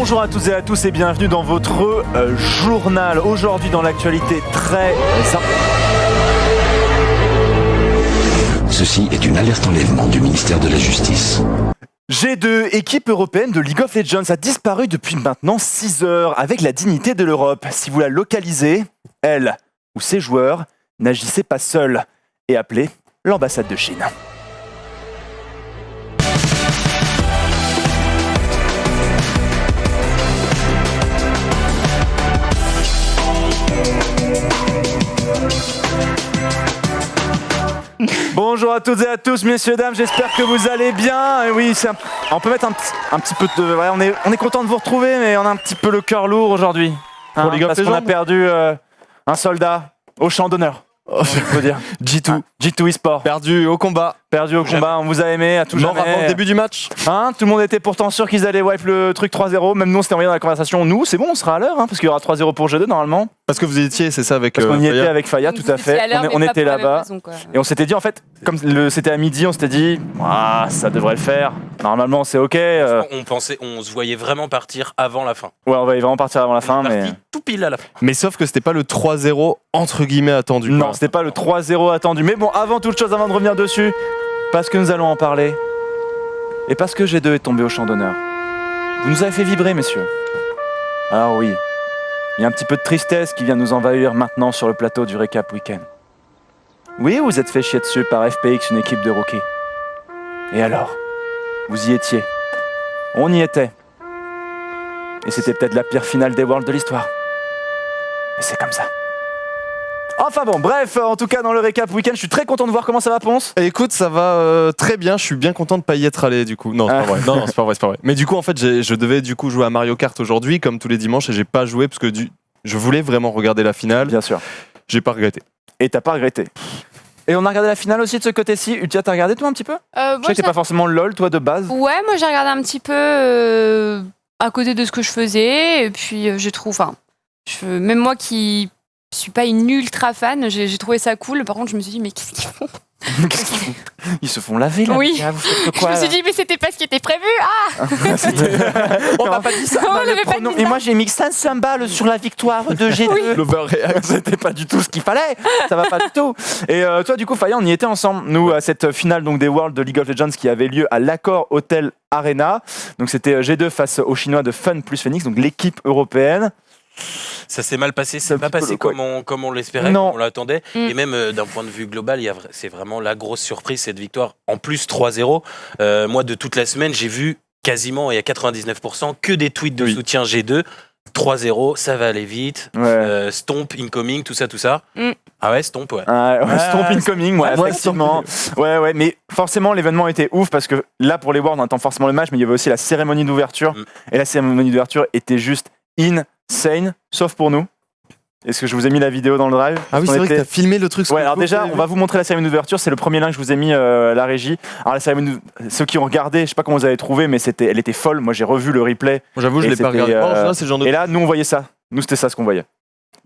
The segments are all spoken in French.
Bonjour à toutes et à tous et bienvenue dans votre journal. Aujourd'hui dans l'actualité très... Ceci est une alerte enlèvement du ministère de la Justice. G2, équipe européenne de League of Legends, a disparu depuis maintenant 6 heures avec la dignité de l'Europe. Si vous la localisez, elle ou ses joueurs, n'agissez pas seuls et appelez l'ambassade de Chine. Bonjour à toutes et à tous, messieurs, dames, j'espère que vous allez bien. Et oui, on peut mettre un petit peu de... Ouais, on est content de vous retrouver, mais on a un petit peu le cœur lourd aujourd'hui. Hein, parce qu'on a perdu un soldat au champ d'honneur, on peut dire. G2. G2 eSport. Perdu au combat. On vous a aimé à tout Mort jamais. avant le début du match. Hein, tout le monde était pourtant sûr qu'ils allaient wipe le truc 3-0. Même nous, on s'était envoyé dans la conversation. Nous, c'est bon, on sera à l'heure, hein, parce qu'il y aura 3-0 pour G2 normalement. Parce que vous étiez, c'est ça, avec Parce qu'on y Faya. était avec Faya, tout à fait. On était là-bas. Et on s'était dit, en fait, comme c'était à midi, on s'était dit, ça devrait le faire. Normalement, c'est OK. On se voyait vraiment partir avant la fin. Ouais, on va vraiment partir avant la fin. Mais Tout pile à la fin. Mais sauf que c'était pas le 3-0 entre guillemets attendu. non, c'était pas le 3-0 attendu. Mais bon, avant toute chose, avant de revenir dessus, parce que nous allons en parler, et parce que G2 est tombé au champ d'honneur, vous nous avez fait vibrer, messieurs. Alors oui, il y a un petit peu de tristesse qui vient nous envahir maintenant sur le plateau du Récap Week-end. Oui, vous êtes fait chier dessus par FPX, une équipe de rookies. Et alors, vous y étiez. On y était. Et c'était peut-être la pire finale des Worlds de l'histoire. Et c'est comme ça. Enfin bon, bref, en tout cas dans le Récap Week-end, je suis très content de voir comment ça va, Ponce. Et écoute, ça va très bien. Je suis bien content de pas y être allé du coup. Non, c'est pas vrai. Non, c'est pas vrai. Mais du coup, en fait, je devais du coup jouer à Mario Kart aujourd'hui, comme tous les dimanches, et j'ai pas joué parce que je voulais vraiment regarder la finale. Bien sûr. J'ai pas regretté. Et t'as pas regretté. Et on a regardé la finale aussi de ce côté-ci. Ultia, t'as regardé toi un petit peu? Moi, Je sais que t'es pas forcément LOL, toi, de base. Ouais, moi j'ai regardé un petit peu à côté de ce que je faisais. Et puis je trouve, même moi qui suis pas une ultra fan, j'ai trouvé ça cool. Par contre, je me suis dit, mais qu'est-ce qu'ils font? Ils se font laver là. Oui. Vous faites quoi, Je me suis là dit, mais c'était pas ce qui était prévu. On n'a pas dit ça. On n'avait pas dit ça. Et moi, j'ai mis 500 balles sur la victoire de G2. L'overreact. C'était pas du tout ce qu'il fallait. Ça va pas du tout. Et toi, du coup, Faya, on y était ensemble. Nous, à cette finale donc, des Worlds de League of Legends qui avait lieu à l'Accor Hotel Arena. Donc, c'était G2 face aux Chinois de Fun plus Phoenix, donc l'équipe européenne. Ça s'est mal passé, C'est un c'est pas petit peu passé le comme on l'espérait, Non. comme on l'attendait. Et même d'un point de vue global, c'est vraiment la grosse surprise, cette victoire. En plus, 3-0. Moi, de toute la semaine, j'ai vu quasiment, et à 99%, que des tweets de soutien G2. 3-0, ça va aller vite. Ouais. Stomp, incoming, tout ça. Ah ouais, Stomp, ouais. Stomp incoming, ouais, effectivement. Ouais, mais forcément, l'événement était ouf parce que là, pour les Worlds, on attend forcément le match, mais il y avait aussi la cérémonie d'ouverture. Et la cérémonie d'ouverture était juste insane, sauf pour nous. Est-ce que je vous ai mis la vidéo dans le drive? Ah oui, c'est vrai que t'as filmé le truc. Ouais, alors déjà, on va vous montrer la cérémonie d'ouverture. C'est le premier lien que je vous ai mis la régie. Alors la cérémonie, ceux qui ont regardé, je sais pas comment vous avez trouvé, mais elle était folle. Moi, j'ai revu le replay. J'avoue, je l'ai pas regardé. C'est le genre de... Et là, nous, on voyait ça. Nous, c'était ça ce qu'on voyait.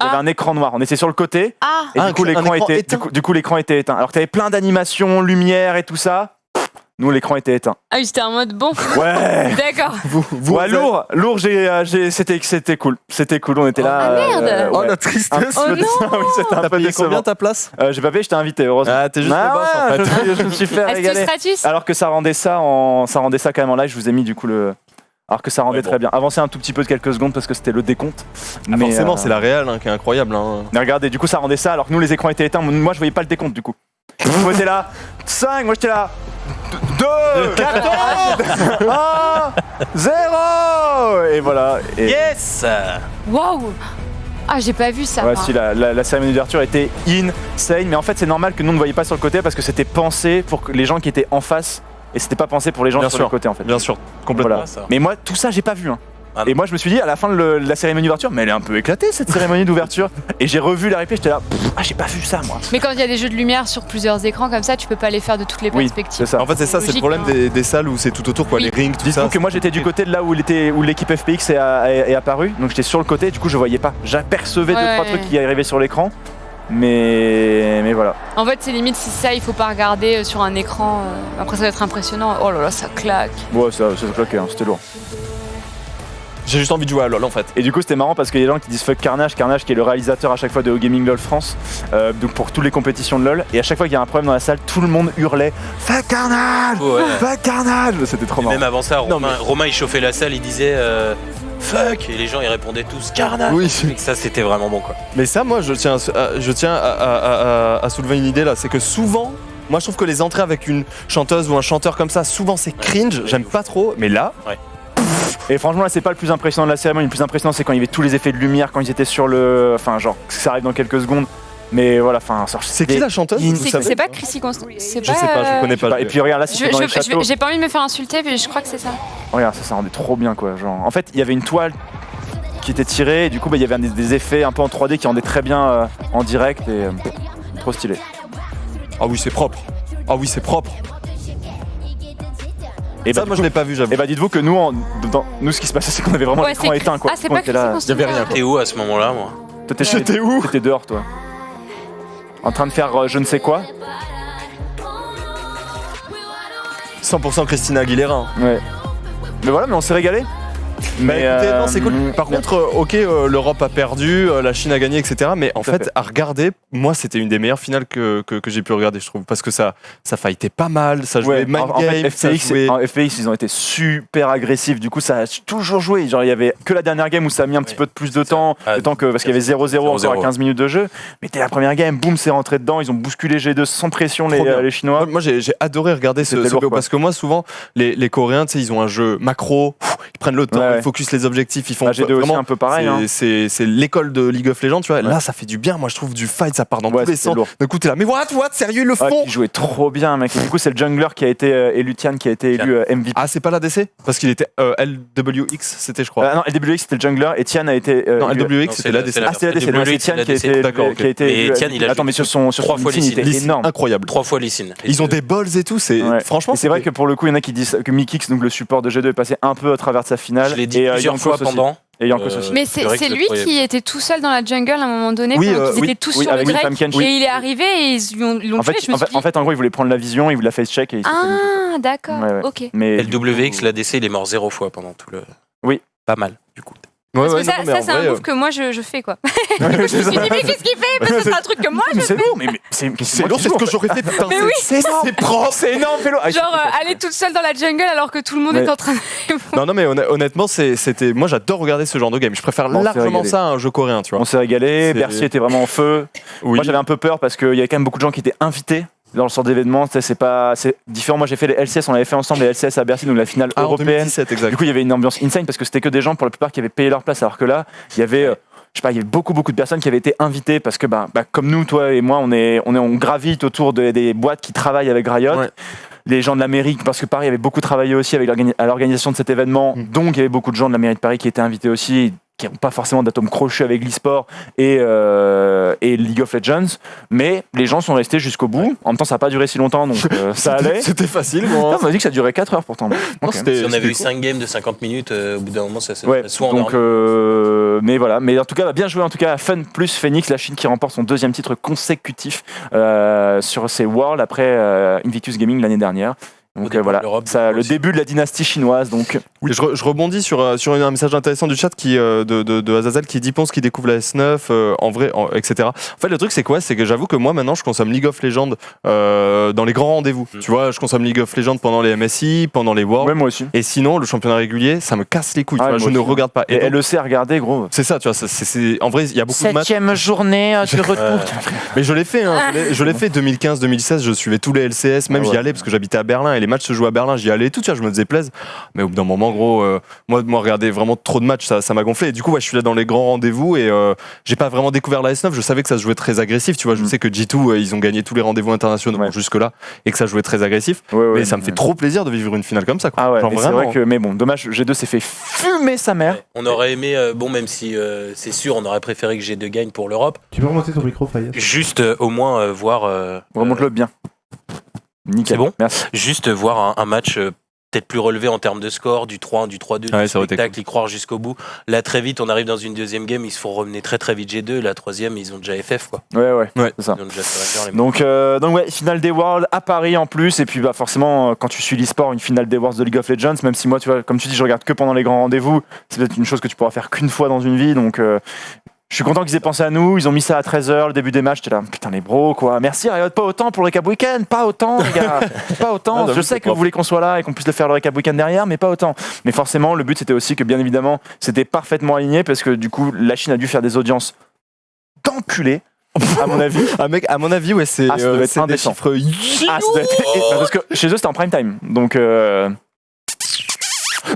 Il y avait un écran noir. On était sur le côté. Et du coup, l'écran était éteint. Alors que t'avais plein d'animations, lumière et tout ça. Nous, l'écran était éteint. Ah oui, c'était en mode bon. Ouais. D'accord. Ouais, lourd, c'était cool. C'était cool, on était là. Ah merde. Oh, la tristesse. Oh non. Oui, c'était un T'as peu payé décevant. combien ta place? J'ai pas payé, j'étais invité, heureusement. Ah, t'es juste le boss en fait. Je me suis fait régaler. Stratus. Alors que ça rendait ça quand même en live, je vous ai mis du coup le... Alors que ça rendait très bien. Avancez un tout petit peu de quelques secondes parce que c'était le décompte. Ah, mais forcément, c'est la réelle qui est incroyable. Mais regardez, du coup ça rendait ça alors que nous les écrans étaient éteints. Moi je voyais pas le décompte du coup. Moi j'étais là 5, moi j'étais là 2, 14, 1, 0 et voilà. Yes. Waouh. Ah, j'ai pas vu ça. Ouais, moi. si, la cérémonie d'ouverture était insane, mais en fait c'est normal que nous ne voyions pas sur le côté parce que c'était pensé pour les gens qui étaient en face et c'était pas pensé pour les gens sur le côté en fait. Bien sûr, complètement. Voilà. Mais moi tout ça j'ai pas vu. Et moi je me suis dit à la fin de la cérémonie d'ouverture, mais elle est un peu éclatée cette cérémonie d'ouverture. Et j'ai revu la replay, j'étais là, j'ai pas vu ça moi. Mais quand il y a des jeux de lumière sur plusieurs écrans comme ça, tu peux pas les faire de toutes les perspectives. C'est ça. En fait, c'est ça, c'est le problème des salles où c'est tout autour, quoi, les rings, tout ça. Dites-vous que moi j'étais du côté de là où l'équipe FPX est apparue, donc j'étais sur le côté, du coup je voyais pas. J'apercevais 2-3 trucs qui arrivaient sur l'écran. Mais voilà. En fait, c'est limite si ça, il faut pas regarder sur un écran. Après, ça va être impressionnant. Oh là là, ça claque. Ouais, ça claquait, c'était lourd. J'ai juste envie de jouer à LoL en fait. Et du coup, c'était marrant parce qu'il y a des gens qui disent fuck Carnage, Carnage qui est le réalisateur à chaque fois de O Gaming LoL France, donc pour toutes les compétitions de LoL. Et à chaque fois qu'il y a un problème dans la salle, tout le monde hurlait fuck Carnage, fuck Carnage. C'était trop marrant. Même avant ça, Romain il chauffait la salle, il disait fuck, et les gens ils répondaient tous Carnage. Oui. Et ça c'était vraiment bon quoi. Mais ça, moi, je tiens à soulever une idée là, c'est que souvent, moi je trouve que les entrées avec une chanteuse ou un chanteur comme ça, souvent c'est cringe, j'aime pas trop, mais là, Et franchement, là, c'est pas le plus impressionnant de la cérémonie. Le plus impressionnant, c'est quand il y avait tous les effets de lumière, quand ils étaient sur le. Enfin, genre, ça arrive dans quelques secondes. Mais voilà, enfin, c'est qui la chanteuse vous savez C'est pas Chrissy Constant. Je sais pas, je connais pas. Et puis regarde, là, c'était dans les châteaux. J'ai pas envie de me faire insulter, mais je crois que c'est ça. Regarde, ça rendait trop bien, quoi. Genre, en fait, il y avait une toile qui était tirée, et du coup, bah, il y avait des effets un peu en 3D qui rendaient très bien en direct, et trop stylé. Ah oui, c'est propre. Ah oui, c'est propre. Et Ça, bah, moi, je l'ai pas vu, j'avoue. Et bah, dites-vous que nous, nous, ce qui se passait, c'est qu'on avait vraiment l'écran éteint, quoi. Ah, c'est On pas était Chrissy là. Constant. y avait rien, quoi. T'es où à ce moment-là, moi? T'étais où? T'étais dehors, toi. En train de faire je ne sais quoi. 100% Christina Aguilera. Hein. Ouais. Mais voilà, mais on s'est régalé. Bah écoutez, non, c'est cool. mm, Par contre, ok, l'Europe a perdu, la Chine a gagné, etc. Mais en Tout à fait, fait. à regarder, moi, c'était une des meilleures finales que j'ai pu regarder, je trouve. Parce que ça fightait pas mal, ça jouait Ouais, mind en fait, game, ça FPX, jouait... en FPX, ils ont été super agressifs. Du coup, ça a toujours joué. Genre, il y avait que la dernière game où ça a mis un petit peu de plus de temps, Ah, parce qu'il y avait 0-0 encore à 15 minutes de jeu. Mais dès la première game, boum, c'est rentré dedans. Ils ont bousculé G2 sans pression, Trop bien. les Chinois. Moi, j'ai adoré regarder ce C'était lourd, BO quoi. parce que moi, souvent, les Coréens, tu sais, ils ont un jeu macro, ils prennent le temps, Ouais. ils focus les objectifs, ils font Bah, G2 aussi vraiment. un peu pareil. Hein. C'est l'école de League of Legends, tu vois. Ouais. Là, ça fait du bien. Moi, je trouve du fight, ça part dans Ouais, tous les c'était sens. lourd. D'un coup, t'es là, mais what, sérieux, ils le Ouais, font. qui jouait trop bien, mec. Et du coup, c'est le jungler qui a été élu Tian qui a été élu MVP. Ah, c'est pas l'ADC parce qu'il était LWX, c'était, je crois. Non, LWX c'était le jungler et Tian a été. Non, élu- LWX, Non, c'était l'ADC. Ah, c'était l'ADC, donc c'est Tian qui a été. D'accord, ok. qui a été Mais élu- Tian, il a Attends, joué mais sur son 3 fois LinkedIn, il était Lee Sin. énorme. Incroyable. 3 fois Lee Sin. Ils ont des balls et tout, c'est Ouais. franchement. Et c'est vrai c'était- que pour le coup, il y en a qui disent que Mikix, donc le support de G2, est passé un peu à travers de sa finale. Je l'ai dit et plusieurs Yankos fois aussi. pendant. Et Yankos aussi. Mais C'est vrai c'est que lui le troisième. qui était tout seul dans la jungle à un moment donné, Oui, pendant qu'ils oui, étaient tous oui, sur le avec Drake. William Kench. Et il est arrivé et ils l'ont tué. Je me suis dit, En fait, en gros, il voulait prendre la vision, il voulait la face check et il s'est fait niquer. ah, d'accord, Ouais, ouais. ok. Mais LWX, l'ADC, il est mort 0 fois pendant tout le. Oui. Pas mal, du coup. Ouais, Parce ouais, que ça, non, mais ça en c'est vrai, un move que moi je fais quoi. Je me Ouais, suis dit, mais qu'est-ce qu'il fait? Parce que c'est un truc que moi je mais c'est fais. lourd, mais c'est lourd, c'est ce que j'aurais fait, putain. Mais oui. c'est énorme, C'est propre. c'est énorme, fais-le. Ah, Genre aller toute seule dans la jungle alors que tout le monde Mais- est en train de. Non, mais honnêtement, c'était. Moi, j'adore regarder ce genre de game. Je préfère Bon, on s'est largement régalé. ça à un jeu coréen, tu vois. On s'est régalé, C'est- Bercy était vraiment en feu. Oui. Moi j'avais un peu peur parce qu'il y avait quand même beaucoup de gens qui étaient invités dans le sort d'événements. Tu sais, c'est différent. Moi j'ai fait les LCS, on avait fait ensemble les LCS à Bercy, donc la finale Ah, en européenne. 2017, exact. Du coup il y avait une ambiance insane parce que c'était que des gens pour la plupart qui avaient payé leur place, alors que là il y avait. Je sais pas, il y avait beaucoup de personnes qui avaient été invitées parce que comme nous, toi et moi, on gravite autour des boîtes qui travaillent avec Riot. Ouais. Les gens de la mairie, parce que Paris avait beaucoup travaillé aussi avec à l'organisation de cet événement, donc il y avait beaucoup de gens de la mairie de Paris qui étaient invités aussi, qui n'ont pas forcément d'atome crochu avec l'e-sport et League of Legends, mais les gens sont restés jusqu'au bout. En même temps, ça n'a pas duré si longtemps, donc ça allait. C'était facile, Putain, moi. on m'a dit que ça durait 4 heures pourtant. Non, Ok. c'était- Si on avait c'était eu cool. 5 games de 50 minutes, au bout d'un moment, ça se Ouais, soit donc endormi. mais voilà, mais en tout cas bien joué en tout cas à Fun plus Phoenix, la Chine qui remporte son 2e titre consécutif sur ses Worlds après Invictus Gaming l'année dernière. Donc départ voilà, de l'Europe, ça, le aussi. début de la dynastie chinoise. Donc Oui, je rebondis sur un message intéressant du chat de Azazel qui dit pense qu'il découvre la S9 en vrai, etc. En fait, le truc, c'est quoi? C'est que j'avoue que moi, maintenant, je consomme League of Legends dans les grands rendez-vous. Tu vois, je consomme League of Legends pendant les MSI, pendant les Worlds. ouais, moi aussi. Et sinon, le championnat régulier, ça me casse les couilles. Ah, tu vois, moi je ne aussi. regarde pas. Et donc, LEC à regarder, gros. c'est ça, tu vois. En vrai, il y a beaucoup de matchs. 7e journée du retour. Mais je l'ai fait, hein, je l'ai fait 2015-2016, je suivais tous les LCS, même Ah ouais. j'y allais parce que j'habitais à Berlin et les matchs se jouaient à Berlin, j'y allais et tout, tu vois, je me faisais plaisir. Mais au bout d'un moment, gros, moi regarder vraiment trop de matchs, ça m'a gonflé. Et du coup, ouais, je suis là dans les grands rendez-vous et j'ai pas vraiment découvert la S9, je savais que ça se jouait très agressif, tu vois, je sais que G2, ils ont gagné tous les rendez-vous internationaux Ouais. jusque-là et que ça jouait très agressif. Ouais, Mais ça me fait trop plaisir de vivre une finale comme ça, quoi. Ah ouais, Genre mais c'est vraiment. vrai que, mais bon, dommage, G2 s'est fait fumer sa mère. Ouais. On aurait aimé, même si c'est sûr, on aurait préféré que G2 gagne pour l'Europe, Tu peux remonter ton micro, Fayez? juste au moins voir. Remonte-le bien. Nickel. C'est bon Merci. Juste voir un match peut-être plus relevé en termes de score, du 3-1, du 3-2, Ouais, du ça aurait été spectacle, y croire jusqu'au bout. Là, très vite, on arrive dans une deuxième game, ils se font remener très très vite G2. La troisième, ils ont déjà FF, quoi. Ouais, Ouais. c'est ça. Ils ont déjà Surrender, les mecs. Donc ouais, finale des Worlds à Paris en plus, et puis bah forcément quand tu suis l'e-sport, une finale des Worlds de League of Legends, même si moi tu vois, comme tu dis, je regarde que pendant les grands rendez-vous, c'est peut-être une chose que tu pourras faire qu'une fois dans une vie, donc je suis content qu'ils aient pensé à nous, ils ont mis ça à 13h, le début des matchs, j'étais là, putain les bros quoi, merci Riot, pas autant pour le Recap Weekend, pas autant les gars, pas autant, je sais que vous voulez qu'on soit là et qu'on puisse le faire le Recap Weekend derrière, mais pas autant. Mais forcément, le but c'était aussi que bien évidemment, c'était parfaitement aligné, parce que du coup, la Chine a dû faire des audiences d'enculés, à mon avis. Mec, à mon avis, ouais, c'est Ah, ça doit être c'est des indécent. chiffres. Ah, ça doit être- parce que chez eux c'était en prime time, donc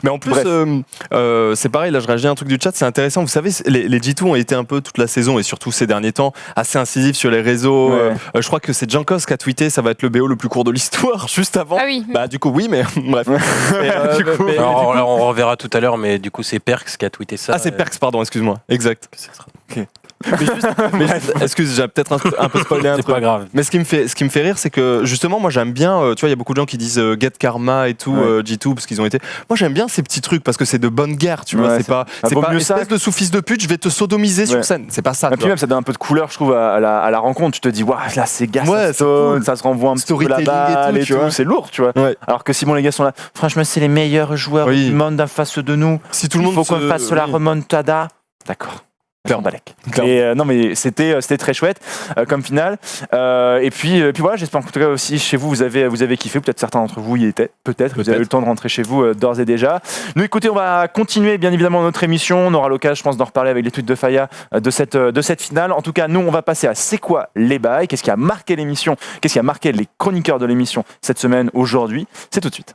Mais en plus, Bref. c'est pareil, là je réagis à un truc du chat, c'est intéressant. Vous savez, les G2 ont été un peu toute la saison et surtout ces derniers temps assez incisifs sur les réseaux. Ouais. Je crois que c'est Jankos qui a tweeté, ça va être le BO le plus court de l'histoire, juste avant. Ah oui. Bah du coup oui, mais bref. Du coup, mais- Alors, on reverra tout à l'heure, mais du coup, c'est Perks qui a tweeté ça. Ah c'est Perks, pardon, excuse-moi. Exact. Mais excuse, j'ai peut-être un peu spoilé un C'est truc. pas grave. Mais ce qui me fait rire, c'est que justement, moi j'aime bien, tu vois, il y a beaucoup de gens qui disent Get Karma et tout, Ouais. G2, parce qu'ils ont été. Moi j'aime bien ces petits trucs parce que c'est de bonne guerre, tu vois. Ouais, C'est pas, c'est vaut pas mieux ça espèce de sous-fils de pute, je vais te sodomiser sur Ouais. scène. C'est pas ça. Et tu puis vois. même ça donne un peu de couleur, je trouve, à la rencontre. Tu te dis, waouh, là ces gars, Ouais, ça c'est sonne, cool. ça se renvoie un petit peu la Storytelling balle et tout, tu vois. c'est lourd, tu vois. Ouais. Alors que si bon les gars sont là, franchement c'est les meilleurs joueurs Oui. du monde en face de nous. Si tout le Il monde faut qu'on se- fasse la oui. remontada. D'accord. Clairement. Balek. Clairement. Et non mais c'était très chouette comme finale. Et puis voilà, j'espère en tout cas aussi chez vous vous avez kiffé. Peut-être certains d'entre vous y étaient. Peut-être vous avez eu le temps de rentrer chez vous d'ores et déjà. Nous écoutez, on va continuer bien évidemment notre émission. On aura l'occasion, je pense, d'en reparler avec les tweets de Faya de cette finale. En tout cas, nous on va passer à c'est quoi les bails. Qu'est-ce qui a marqué l'émission? Qu'est-ce qui a marqué les chroniqueurs de l'émission cette semaine aujourd'hui? C'est tout de suite.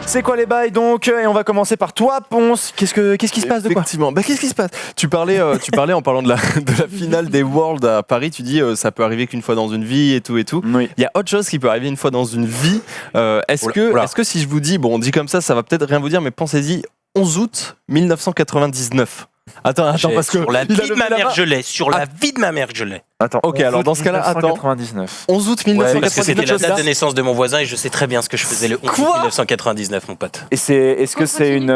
C'est quoi les bails donc? Et on va commencer par toi, Ponce. Qu'est-ce qui se passe de quoi? Effectivement. Bah, qu'est-ce qui se passe? Tu parlais en parlant de la finale des Worlds à Paris. Tu dis ça peut arriver qu'une fois dans une vie et tout et tout. Oui. Il y a autre chose qui peut arriver une fois dans une vie. Est-ce que si je vous dis, bon, on dit comme ça va peut-être rien vous dire, mais pensez-y, 11 août 1999. Attends, parce que Sur la il a vie de levé ma la mère, main. je l'ai. Sur la vie de ma mère, je l'ai. Attends. Ok, alors dans ce cas-là, attends. 1999. 11 août Ouais, parce que 1999. c'était la date de naissance de mon voisin et je sais très bien ce que je faisais le 11 août Quoi 1999, mon pote. Et est-ce que c'est une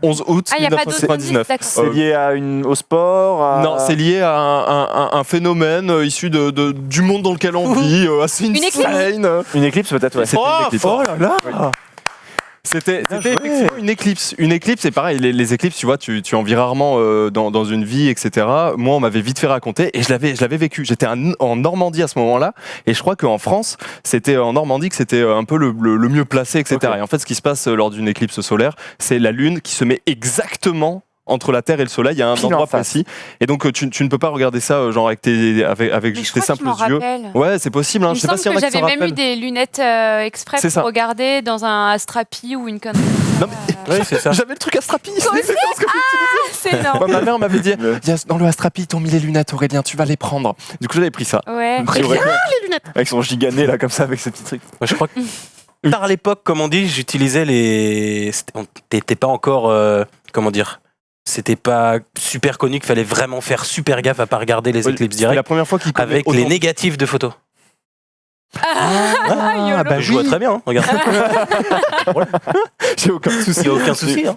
11 août Ah, il n'y a pas d'autres indices, 1999. d'accord. c'est lié à au sport Non, c'est lié à un phénomène issu du monde dans lequel on vit, assez Une éclipse. insane. une éclipse peut-être. Ouais. C'était une éclipse. oh là là. C'était Bien joué. effectivement une éclipse. Une éclipse, c'est pareil, les éclipses, tu vois, tu en vis rarement dans une vie, etc. Moi, on m'avait vite fait raconter et je l'avais vécu. J'étais en Normandie à ce moment-là et je crois qu'en France, c'était en Normandie que c'était un peu le mieux placé, etc. Ok. Et en fait, ce qui se passe lors d'une éclipse solaire, c'est la Lune qui se met exactement entre la Terre et le Soleil, il y a un Pile en endroit face. précis. Et donc, tu ne peux pas regarder ça genre avec Mais juste je tes crois que je simples m'en yeux. rappelle. Ouais, c'est possible. Hein. Il Je me sais pas semble s'il y en que a qui s'en j'avais même eu rappellent. des lunettes exprès C'est pour ça. regarder dans un Astrapi ou une connerie. Non, Oui, c'est ça. J'avais le truc Astrapi. Toi aussi C'est énorme. Moi, ma mère m'avait dit Le- dans le Astrapi, ils t'ont mis les lunettes, Aurélien, tu vas les prendre. Du coup, j'avais pris ça. Ouais. C'est vrai. Avec son gigané là comme ça avec ses petits trucs. Moi, je crois que par l'époque, comme on dit, j'utilisais les. T'étais pas encore. Comment dire? C'était pas super connu qu'il fallait vraiment faire super gaffe à pas regarder les éclipses C'est la directes première fois qu'il connaît avec autant- les négatifs de photos. YOLO. bah Je vois très bien, hein, regarde. J'ai aucun souci. Il n'y a aucun souci. Hein.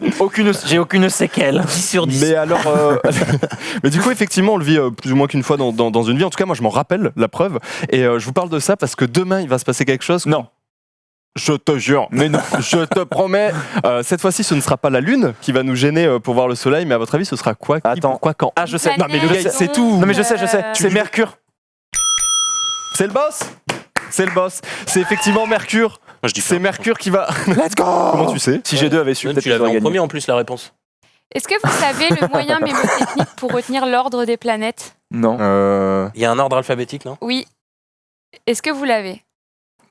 J'ai aucune séquelle. 10 sur 10. Mais alors, mais du coup, effectivement, on le vit plus ou moins qu'une fois dans une vie. En tout cas, moi, je m'en rappelle, la preuve. Et je vous parle de ça parce que demain, il va se passer quelque chose. Non. Je te jure. Mais non. Je te promets. Cette fois-ci, ce ne sera pas la Lune qui va nous gêner pour voir le Soleil, mais à votre avis, ce sera quoi? Qui, Attends. pourquoi, quand? Ah je sais. Non, mais le gars, c'est tout. Non mais je sais. C'est Mercure. C'est le boss. C'est le boss. C'est effectivement Mercure. Moi, je dis C'est pas. Mercure qui va. Let's go. Comment tu sais? Si G2 avait su, Non, peut-être tu qu'ils l'avais auraient en gagné. premier en plus la réponse. Est-ce que vous savez le moyen mémotechnique pour retenir l'ordre des planètes? Non, Il y a un ordre alphabétique, non? Oui. Est-ce que vous l'avez?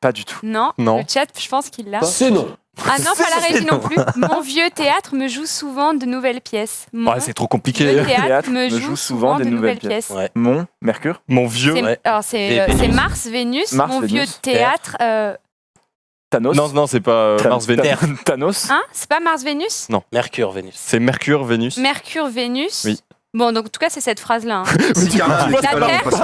pas du tout. Non. Non. Le chat, je pense qu'il l'a. C'est non. Ah non, pas la régie non plus. Mon vieux théâtre me joue souvent de nouvelles pièces. Mon Ouais, c'est trop compliqué. vieux Théâtre théâtre me joue souvent de nouvelles pièces. Ouais. Mon Mercure. Mon vieux. C'est Ouais. alors, c'est Vénus. Mars, Vénus. Mars, Mon Vénus. vieux théâtre. Thanos. Non, c'est pas Mars, Vénus. Thanos. Hein? C'est pas Mars, Vénus? Mercure, Vénus. C'est Mercure, Vénus. Mercure, Vénus. Oui. Bon, donc en tout cas, c'est cette phrase-là. Hein. La Terre,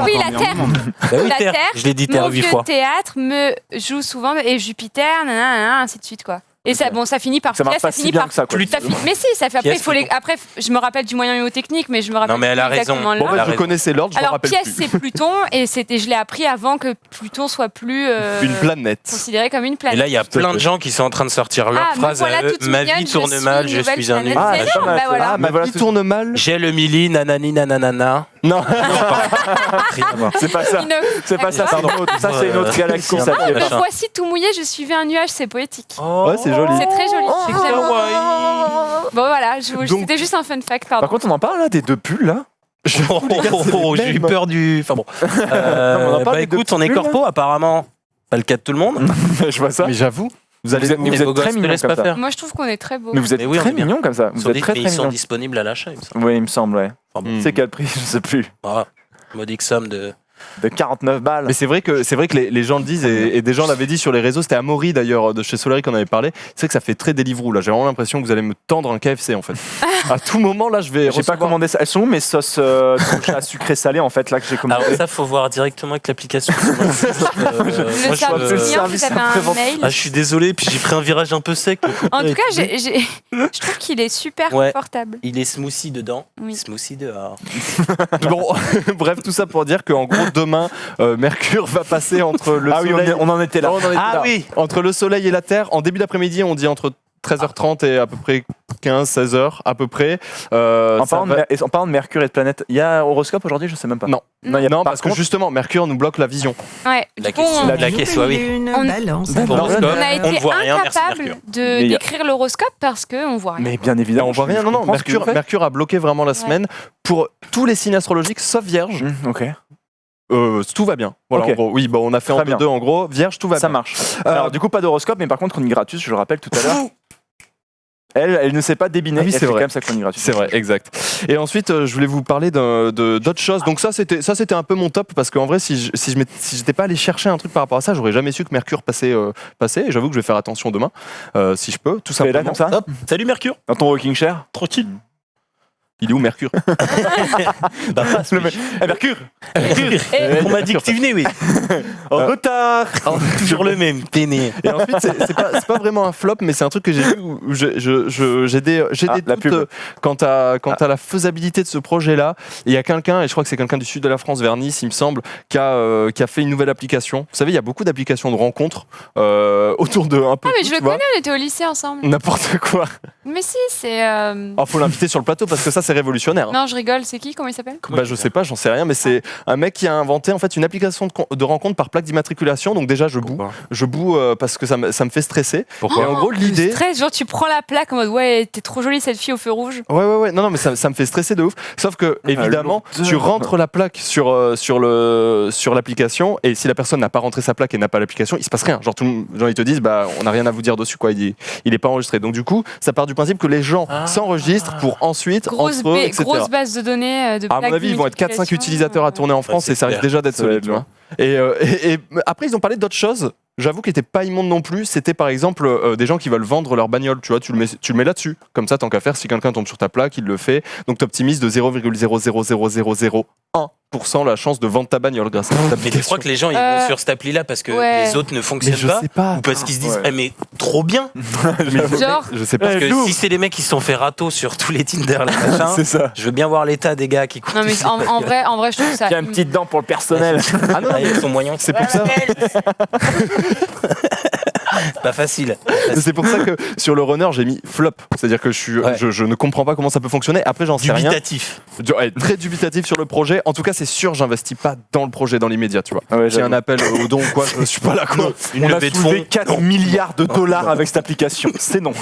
oui, la Terre. Bah oui, La Terre. Terre, Je l'ai dit Terre Mon 8 vieux fois. théâtre me joue souvent et Jupiter, nanana, ainsi de suite quoi. Et ça, bon, ça finit par. Ça marche ça pas si finit bien par. que ça, quoi. Mais si, ça fait après. Pièce, Il faut les. Après, je me rappelle du moyen mnémotechnique, mais je me rappelle. Non, mais elle a plus raison. exactement Bon, l'ordre. bah, je connaissais l'ordre, je me Alors, rappelle pièce, plus. c'est Pluton, et je l'ai appris avant que Pluton soit plus Une planète. considéré comme une Et planète. là, il y a plein de gens qui sont en train de sortir leur Ah, me phrase. voilà toute Ma mignonne, vie tourne je suis mal, une je nouvelle suis un nul. planète. Ah, C'est pas énorme, mal, bah ça. voilà. Ah, Ma voilà, vie tout- tourne mal. J'ai le mili, nanani, nanana. Non. C'est pas ça. Une- C'est pas ça, pardon. Ça, c'est une autre galaxie. Ça, Me Machin. voici tout mouillé, je suivais un nuage, c'est poétique. Ouais, c'est joli. C'est très joli. C'est J'aime beaucoup. kawaii. Bon voilà, Donc- c'était juste un fun fact, Par pardon. contre, on en parle là des deux pulls là. J'ai eu peur du. Enfin bon. on en parle Bah des deux écoute, on est petits corpo apparemment. Pas le cas de tout le monde. Je vois ça. Mais j'avoue, vous allez. Vous êtes- Mais vous les êtes beaux très gosses te mignons laissent comme pas ça. faire. Moi je trouve qu'on est très beau. Mais vous êtes Mais oui, on très est bien. mignons comme ça. Ils Vous sont êtes très mais très ils sont mignons. disponibles à l'achat, il me semble. Oui, il me semble, ouais. Enfin bon. Hmm. C'est quel prix? Je sais plus. Ah, modique somme de. De 49 balles. Mais c'est vrai que les gens le disent et des gens l'avaient dit sur les réseaux. C'était Amaury d'ailleurs de chez Solari qu'on avait parlé. C'est vrai que ça fait très Deliveroo là. J'ai vraiment l'impression que vous allez me tendre un KFC en fait. À tout moment là, je vais. J'ai pas recevoir- commandé ça. Elles sont où mes sauces chat sucré salé en fait là que j'ai commandé? Alors ça, faut voir directement avec l'application. Le je- service client, service vous avez un après-vente. mail. Ah, je suis désolé, puis j'ai pris un virage un peu sec. En tout cas, je trouve qu'il est super Ouais. confortable. Il est smoothie dedans, Oui. smoothie dehors. Bon, bref, tout ça pour dire qu'en gros demain, Mercure va passer entre le Ah oui, soleil. on en était là. Oh, on en était Ah là. oui. Entre le soleil et la Terre. En début d'après-midi, on dit entre 13h30 et à peu près 15-16h à peu près. En Ça parlant, va- en parlant de Mercure et de planète, il y a horoscope aujourd'hui? Je sais même pas. Non. Non, il y a Non, par parce que contre- justement, Mercure nous bloque la vision. Ouais. La Du coup, question, on- la question, oui. On- balance. Horoscope, on a on ne été voit rien, merci incapable Mercure. de Mais y a- d'écrire l'horoscope parce qu'on voit rien. Mais bien évidemment. on voit rien. Non, non. comprends ce que vous faites. Mercure a bloqué vraiment la semaine pour tous les signes astrologiques sauf Vierge. Ok. Tout va bien. Voilà, Ok. en gros. Oui, bon, on a fait Très en bien. deux en gros. Vierge, tout va Ça bien. marche. Alors du coup pas d'horoscope, mais par contre chronique gratuite, je le rappelle tout à l'heure. Elle ne sait pas débiner. Ah oui, elle c'est fait vrai. quand même sa chronique gratuite. C'est vrai, exact. Et ensuite, je voulais vous parler d'autres choses. Donc ça, c'était un peu mon top parce qu'en vrai, si j'étais pas allé chercher un truc par rapport à ça, j'aurais jamais su que Mercure passait. Et j'avoue que je vais faire attention demain, si je peux, tout Tu es là simplement. comme ça Hop, salut Mercure. dans ton rocking chair. Tranquille. Il est où Mercure? Bah passe. Le mec- Eh, Mercure. On m'a dit que tu venais, oui. En retard. Toujours le même, peiné. Et ensuite, c'est pas vraiment un flop, mais c'est un truc que j'ai vu où j'ai des Ah, la doutes pub. quant à la faisabilité de ce projet-là. Il y a quelqu'un, et je crois que c'est quelqu'un du sud de la France, vers Nice, il me semble, qui a fait une nouvelle application. Vous savez, il y a beaucoup d'applications de rencontres autour de un peu. Ah mais tout, je le tu vois. connais, on était au lycée ensemble. N'importe quoi. Mais si, c'est. Alors, faut l'inviter sur le plateau parce que ça, c'est révolutionnaire. Non, je rigole. C'est qui? Comment il s'appelle? Bah, je sais pas, j'en sais rien, mais c'est un mec qui a inventé en fait une application de rencontre par plaque d'immatriculation. Donc déjà, je boue parce que ça me fait stresser. Pourquoi Et en gros, l'idée. Stress, genre tu prends la plaque en mode ouais, t'es trop jolie cette fille au feu rouge. Ouais. Non, mais ça me fait stresser de ouf. Sauf que, évidemment, lourdeur. tu rentres la plaque sur l'application et si la personne n'a pas rentré sa plaque et n'a pas l'application, il se passe rien. Genre, genre ils te disent, bah, on n'a rien à vous dire dessus, quoi. Il est pas enregistré. Donc, du coup, ça part du principe que les gens s'enregistrent pour ensuite, entre eux, etc. Grosse base de données de À mon plaques avis, ils vont être 4-5 utilisateurs à tourner en France c'est et ça risque clair. déjà d'être Ça va solide. être Tu vois. Et après, ils ont parlé d'autres choses. J'avoue qu'il n'était pas immonde non plus. C'était par exemple des gens qui veulent vendre leur bagnole. Tu vois, tu le mets là-dessus. Comme ça, tant qu'à faire, si quelqu'un tombe sur ta plaque, il le fait. Donc, tu optimises de 0,00001% la chance de vendre ta bagnole grâce à cette Mais tu application. crois que les gens ils vont sur cette appli là parce que ouais. les autres ne Mais fonctionnent je pas sais pas. ou parce qu'ils se disent Ouais. eh, mais trop bien Genre, Je sais pas. parce que nous. si c'est les mecs qui se sont fait râteau sur tous les Tinder les machins, C'est ça. je veux bien voir l'état des gars qui non mais en vrai, je trouve ça. Il y a une petite dent pour le personnel. Ah non, ils sont moyens. c'est pour ça. Pas facile. C'est pour ça que sur le runner, j'ai mis flop. C'est-à-dire que Ouais. je ne comprends pas comment ça peut fonctionner. Après, j'en sais rien. Dubitatif. Ouais, très dubitatif sur le projet. En tout cas, c'est sûr, j'investis pas dans le projet dans l'immédiat, tu vois. Ah ouais, J'ai j'avoue. un appel au don ou quoi, je suis pas là quoi. Une On a levée de soulevé fonds. 4 milliards de dollars avec cette application. C'est non.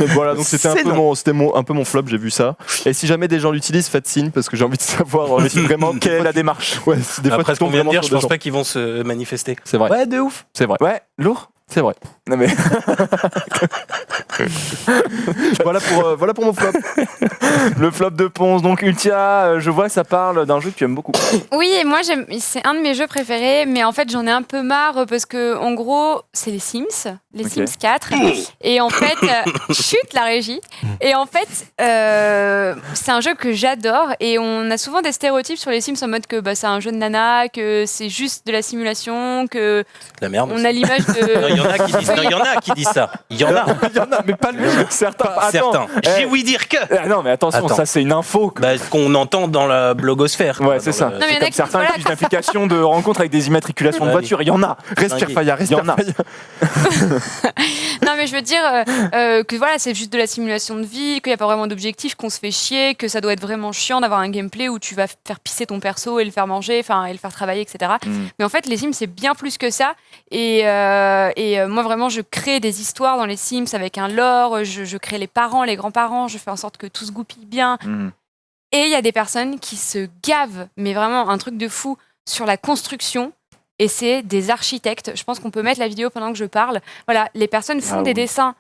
Voilà, donc c'était un C'est peu non. un peu mon flop, j'ai vu ça. Et si jamais des gens l'utilisent, faites signe parce que j'ai envie de savoir si vraiment Quelle est la démarche? Ouais, si des fois Après tu ce qu'on tombes vient de vraiment dire, sur je des pense gens. pas qu'ils vont se manifester. C'est vrai. Ouais, de ouf. C'est vrai. Ouais, lourd. C'est vrai. Non mais Voilà pour mon flop. le flop de Ponce, donc Ultia, je vois que ça parle d'un jeu que tu aimes beaucoup. Oui, et moi c'est un de mes jeux préférés, mais en fait j'en ai un peu marre parce que en gros c'est les Sims, les Ok. Sims 4, et en fait chute la régie. Et en fait c'est un jeu que j'adore et on a souvent des stéréotypes sur les Sims en mode que c'est un jeu de nana, que c'est juste de la simulation, que La merde. on a l'image de. Non, il y en a qui disent. Non, il y en a qui disent ça. Il y en a. Il y en a, mais pas lui. Certains. Pas Attends. certains. J'ai ouï dire que. Non mais attention, Attends. ça c'est une info. Bah, ce qu'on entend dans la blogosphère. Ouais, quoi, c'est dans ça. le- Non, mais il y en a Comme qui- certains voilà. accusent d'implication de rencontres avec des immatriculations de Ouais, voitures. Il y en a. Respire Dingue. Faya, Il y respire en a. Faya. Non, mais je veux dire que voilà, c'est juste de la simulation de vie, qu'il n'y a pas vraiment d'objectif, qu'on se fait chier, que ça doit être vraiment chiant d'avoir un gameplay où tu vas faire pisser ton perso et le faire manger, enfin, et le faire travailler, etc. Mm. Mais en fait, les Sims, c'est bien plus que ça. Et moi, vraiment, je crée des histoires dans les Sims avec un lore, je crée les parents, les grands-parents, je fais en sorte que tout se goupille bien. Mhm. Et il y a des personnes qui se gavent, mais vraiment un truc de fou, sur la construction. Et c'est des architectes. Je pense qu'on peut mettre la vidéo pendant que je parle. Voilà, les personnes font Ah des oui. dessins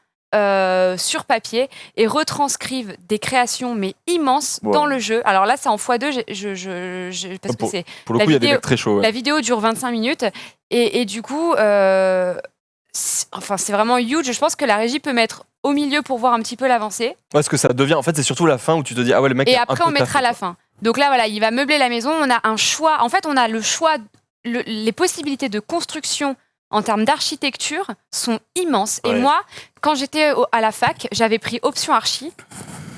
sur papier et retranscrivent des créations, mais immenses, Ouais. dans le jeu. Alors là, c'est en x2, parce que c'est Pour le La coup, il y a des vidéo- mecs très chauds. ouais. la vidéo dure 25 minutes et du coup, c'est vraiment huge. Je pense que la régie peut mettre au milieu pour voir un petit peu l'avancée. Ouais, ce que ça devient, en fait, c'est surtout la fin où tu te dis, ah ouais, le mec. Et a un après, peu on mettra taffé, la quoi. fin. Donc là, voilà, il va meubler la maison. On a un choix. En fait, on a le choix. Les possibilités de construction en termes d'architecture sont immenses. Et Ouais. moi, quand j'étais à la fac, j'avais pris option archi.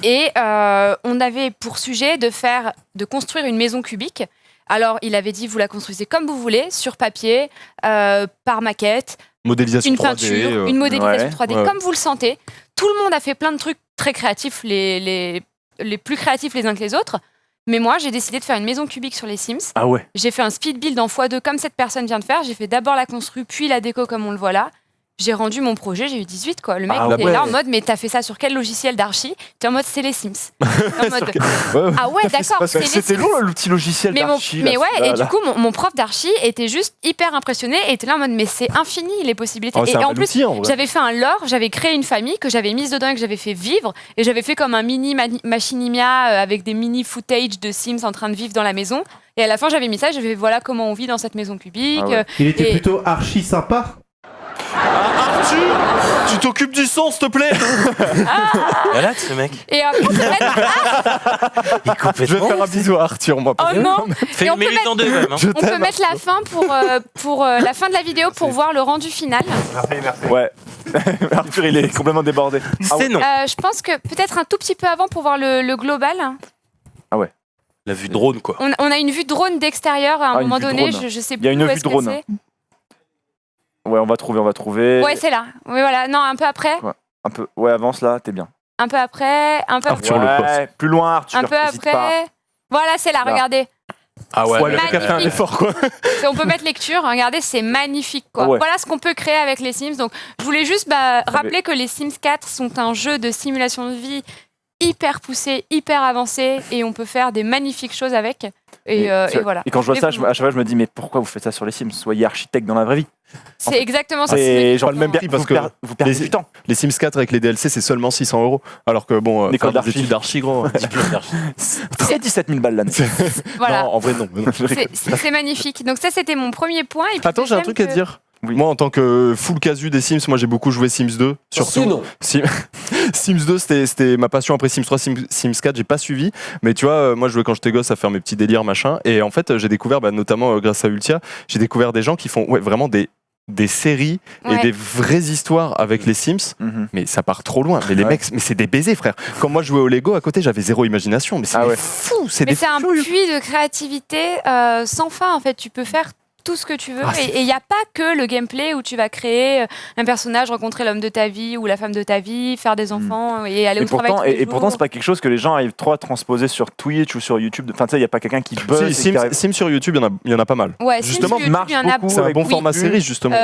Et on avait pour sujet de construire une maison cubique. Alors, il avait dit, vous la construisez comme vous voulez, sur papier, par maquette, Modélisation une 3D, peinture, une modélisation ouais, 3D, ouais. comme vous le sentez. Tout le monde a fait plein de trucs très créatifs, les plus créatifs les uns que les autres. Mais moi, j'ai décidé de faire une maison cubique sur les Sims. Ah ouais. J'ai fait un speed build en x2 comme cette personne vient de faire. J'ai fait d'abord la constru, puis la déco comme on le voit là. J'ai rendu mon projet, j'ai eu 18 quoi. Le mec Ah il est ouais. là en mode, mais t'as fait ça sur quel logiciel d'archi? T'es en mode, c'est les Sims. En mode, Ouais. ah ouais, d'accord, Parce c'est que les c'était Sims. long le petit logiciel Mais, d'archi. mais là. ouais, et Là, du là. coup, mon prof d'archi était juste hyper impressionné et était là en mode, mais c'est infini les possibilités. Oh, c'est et un en bel plus, outil, en vrai. j'avais fait un lore, j'avais créé une famille que j'avais mise dedans et que j'avais fait vivre. Et j'avais fait comme un mini machinimia avec des mini footage de Sims en train de vivre dans la maison. Et à la fin, j'avais mis ça, j'avais fait voilà comment on vit dans cette maison cubique. Ah ouais. Il était Et- plutôt archi sympa. Arthur, tu t'occupes du son, s'il te plaît. Voilà, ce mec. Et après, on peut mettre... Il est Je vais complètement. faire un bisou à Arthur, moi. Oh non Fais Et on une peut minute dans deux, même. hein. Je On peut t'aime. mettre la fin pour la fin de la vidéo pour voir le rendu final. Ouais. Arthur, il est complètement débordé. Ah ouais. C'est non. Je pense que peut-être un tout petit peu avant pour voir le global. La vue drone, quoi. On a une vue drone d'extérieur à un Ah, une moment vue donné. drone. Je sais Il y a plus une où vue est-ce que drone. c'est. Ouais, on va trouver. Ouais, c'est là. Oui, voilà. Non, un peu après. Un peu. Ouais, avance là, t'es bien. Un peu après. Un peu après. Arthur, le Ouais, plus loin, Arthur. Un peu n'hésite pas. après. Voilà, c'est là. Là. Regardez. Ah ouais. Ouais, le mec a fait un Magnifique. effort, quoi. On peut mettre lecture. Regardez, c'est magnifique. Quoi. Ah ouais. Voilà ce qu'on peut créer avec les Sims. Donc, je voulais juste rappeler que les Sims 4 sont un jeu de simulation de vie hyper poussé, hyper avancé, et on peut faire des magnifiques choses avec. Et voilà. Et quand je vois ça, Mais à chaque fois, je me dis, mais pourquoi vous faites ça sur les Sims? Soyez architecte dans la vraie vie. C'est exactement ça. C'est genre pas le même prix parce que vous perdez les- du temps. Les Sims 4 avec les DLC, c'est seulement 600 €. Alors que bon, Une école faire des d'archi. études d'archi, gros. C'est 17 000 balles l'année. Voilà. Non, en vrai, non. C'est magnifique. Donc ça, c'était mon premier point. Et puis Attends, j'ai un deuxième truc à que- te dire. Oui. Moi, en tant que full casu des Sims, moi j'ai beaucoup joué Sims 2. Surtout. Sims 2, c'était ma passion. Après Sims 3, Sims 4, j'ai pas suivi. Mais tu vois, moi je jouais quand j'étais gosse à faire mes petits délires, machin. Et en fait, j'ai découvert, notamment grâce à Ultia, j'ai découvert des gens qui font vraiment des séries et Ouais. des vraies histoires avec les Sims. Mhm. Mais ça part trop loin. Mais les Ouais. mecs, mais c'est des baisers, frère. Quand moi je jouais au Lego, à côté, j'avais zéro imagination. Mais c'est Ah des ouais. fous, c'est Mais des c'est un furieux. puits de créativité sans fin, en fait. Tu peux faire tout ce que tu veux. Ah, c'est- Et il n'y a pas que le gameplay où tu vas créer un personnage, rencontrer l'homme de ta vie ou la femme de ta vie, faire des enfants et aller Et au travail pourtant, tous les et pourtant, jours. c'est pas quelque chose que les gens arrivent trop à transposer sur Twitch ou sur YouTube. Enfin, tu sais, il n'y a pas quelqu'un qui buzz. Si, et qui Sims, arrive- Sims sur YouTube, il y en a pas mal. Ouais, justement, Sims sur marche YouTube, il y en a beaucoup. C'est un avec bon oui, format oui. série, justement.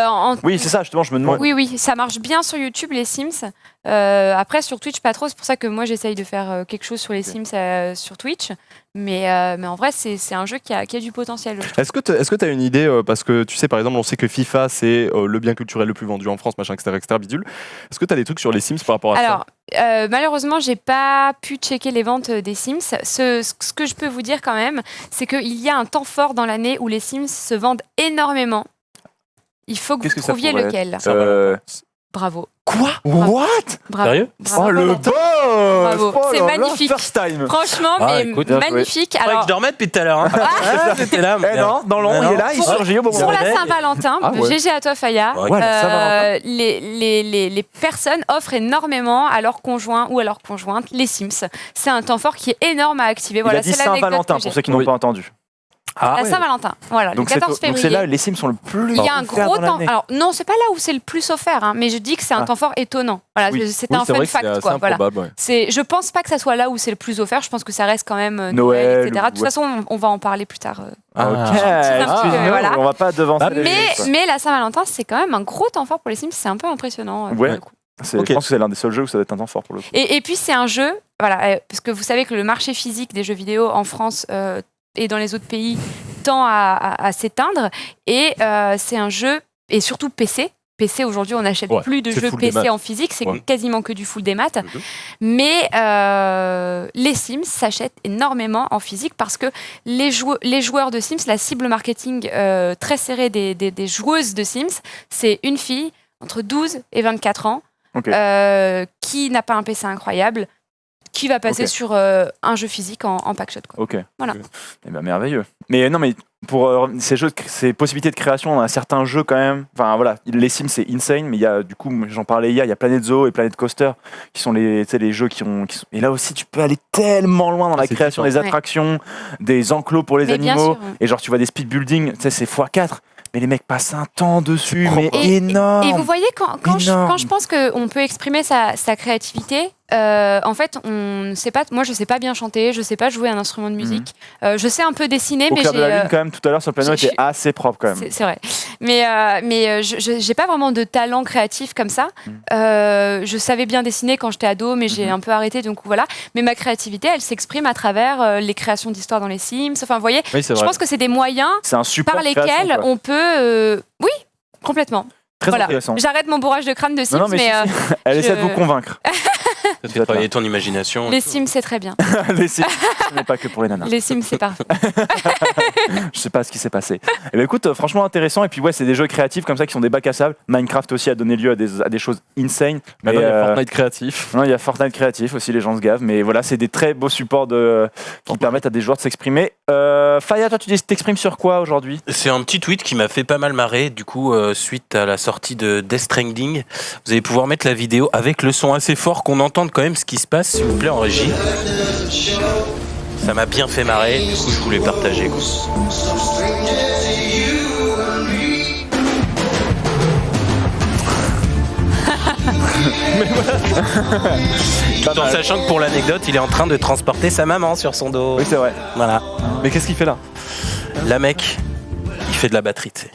Oui, c'est ça, justement, je me demande. Oui, oui, ça marche bien sur YouTube, les Sims. Après, sur Twitch, pas trop. C'est pour ça que moi, j'essaye de faire quelque chose sur les Sims sur Twitch. Mais en vrai, c'est un jeu qui a du potentiel. je trouve. Est-ce que tu as une idée, parce que tu sais, par exemple, on sait que FIFA, c'est le bien culturel le plus vendu en France, machin, etc., bidule. Est-ce que tu as des trucs sur les Sims par rapport à Alors, malheureusement, j'ai pas pu checker les ventes des Sims. Ce que je peux vous dire quand même, c'est qu'il y a un temps fort dans l'année où les Sims se vendent énormément. Il faut que Qu'est-ce vous que ça trouviez pourrait lequel. Bravo. Quoi? Bravo. What? Bravo. Sérieux Bravo. Oh le Valentin. boss! Bravo. Oh C'est là là, magnifique. First time. Franchement, Ah, mais écoute, bien joué. magnifique. Je croyais que Alors, je dormais depuis tout à l'heure. Hein. J'étais là. Eh non, dans l'ombre, Non, il est là, il Pour- surgit au bon pour moment. la Saint-Valentin, Ah ouais. GG à toi Faya, Ouais, la Saint-Valentin. les personnes offrent énormément à leurs conjoints ou à leurs conjointes les Sims. C'est un temps fort qui est énorme à activer. Il Voilà, a dit c'est l'anecdote Saint-Valentin que j'ai. pour ceux qui n'ont pas entendu. Ah, La ouais. Saint-Valentin, voilà, Donc le 14 donc c'est février. là, les Sims sont le plus. Il y a un offerts gros dans temps. l'année. Alors non, c'est pas là où c'est le plus offert, hein, mais je dis que c'est un Ah. temps fort étonnant. Voilà, Oui. c'est un fun fact, quoi. Voilà. Improbable, ouais. Je pense pas que ça soit là où c'est le plus offert. Je pense que ça reste quand même Noël, Noël, etc. De toute ouais. façon, on va en parler plus tard. Ah. Ok, Ah. Voilà. on va pas devancer les Mais, quoi. mais la Saint-Valentin, c'est quand même un gros temps fort pour les Sims. C'est un peu impressionnant. pour Ouais. le coup. Ok. Je pense que c'est l'un des seuls jeux où ça doit être un temps fort pour le coup. Et puis c'est un jeu, voilà, parce que vous savez que le marché physique des jeux vidéo en France et dans les autres pays tend à s'éteindre. Et c'est un jeu, et surtout PC. PC, aujourd'hui, on n'achète Ouais, plus de c'est jeux full des PC maths. en physique, c'est Ouais. quasiment que du full des maths. Mhm. Mais les Sims s'achètent énormément en physique parce que les joueurs de Sims, la cible marketing très serrée des joueuses de Sims, c'est une fille entre 12 et 24 ans Ok. qui n'a pas un PC incroyable, qui va passer Ok. sur un jeu physique en packshot. Quoi. Ok. Voilà. Eh ben, merveilleux. Mais non, mais pour ces possibilités de création, on a certains jeux quand même. Enfin voilà, les Sims c'est insane, mais il y a du coup, j'en parlais hier, il y a Planet Zoo et Planet Coaster qui sont les jeux qui sont. Et là aussi, tu peux aller tellement loin dans la C'est création différent. des attractions, des enclos pour les Mais bien animaux. sûr, ouais. Et genre, tu vois des speed building, tu sais, c'est x4. Mais les mecs passent un temps dessus, mais Et- énorme. Et vous voyez, quand Énorme. je pense qu'on peut exprimer sa créativité, en fait, on ne sait pas. Moi, je sais pas bien chanter, je sais pas jouer un instrument de musique. Je sais un peu dessiner, Au mais clair de la lune, j'ai. quand même, tout à l'heure sur le piano, j'ai- était assez propre quand même. C'est vrai. Mais je j'ai pas vraiment de talent créatif comme ça. Je savais bien dessiner quand j'étais ado, mais j'ai un peu arrêté, donc voilà. Mais ma créativité, elle s'exprime à travers les créations d'histoires dans les Sims. Enfin, vous voyez, Oui, c'est je vrai. pense que c'est des moyens C'est un support par création, lesquels quoi. on peut. Oui, complètement. Très Voilà. intéressant. J'arrête mon bourrage de crâne de Sims, Non, non, mais mais si, si. Elle essaie de vous convaincre. Ça te fait travailler ton imagination. les Sims, c'est très bien. Les Sims, ce n'est pas que pour les nanas. Les Sims, c'est parfait. Je sais pas ce qui s'est passé. Eh ben écoute, franchement intéressant. Et puis ouais, c'est des jeux créatifs comme ça qui sont des bacs à sable. Minecraft aussi a donné lieu à des choses insane. Maintenant, il y a Mais, Fortnite créatif. non, il y a Fortnite créatif aussi, les gens se gavent. Mais voilà, c'est des très beaux supports qui permettent à des joueurs de s'exprimer. Faya, toi, tu t'exprimes sur quoi aujourd'hui? C'est un petit tweet qui m'a fait pas mal marrer. Du coup, suite à la sortie de Death Stranding, vous allez pouvoir mettre la vidéo avec le son assez fort, qu'on entende quand même ce qui se passe, s'il vous plaît, en régie. Ça m'a bien fait marrer. Du coup, je voulais partager. Quoi. Tout en sachant que pour l'anecdote, il est en train de transporter sa maman sur son dos. Oui, c'est vrai. Voilà. Mais qu'est-ce qu'il fait là? La mec, il fait de la batterie, tu sais.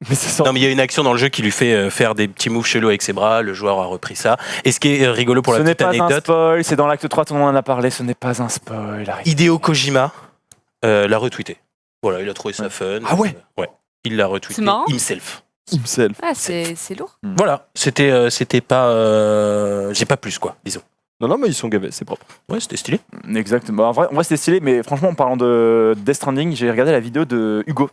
Mais c'est ça. Non, mais il y a une action dans le jeu qui lui fait faire des petits moves chelous avec ses bras. Le joueur a repris ça. Et ce qui est rigolo pour Ce la n'est petite pas un anecdote, spoil, c'est dans l'acte 3, tout le monde en a parlé. Ce n'est pas un spoil. Arrête. Hideo Kojima l'a retweeté. Voilà, il a trouvé ça fun. Ah ouais. Ouais. Il l'a retweeté C'est marrant. himself. Himself. Ah, c'est lourd. Voilà, c'était pas... j'ai pas plus, quoi, disons. Non, non, mais ils sont gavés, c'est propre. Ouais, c'était stylé. Exactement. En vrai, c'était stylé, mais franchement, en parlant de Death Stranding, j'ai regardé la vidéo de Hugo.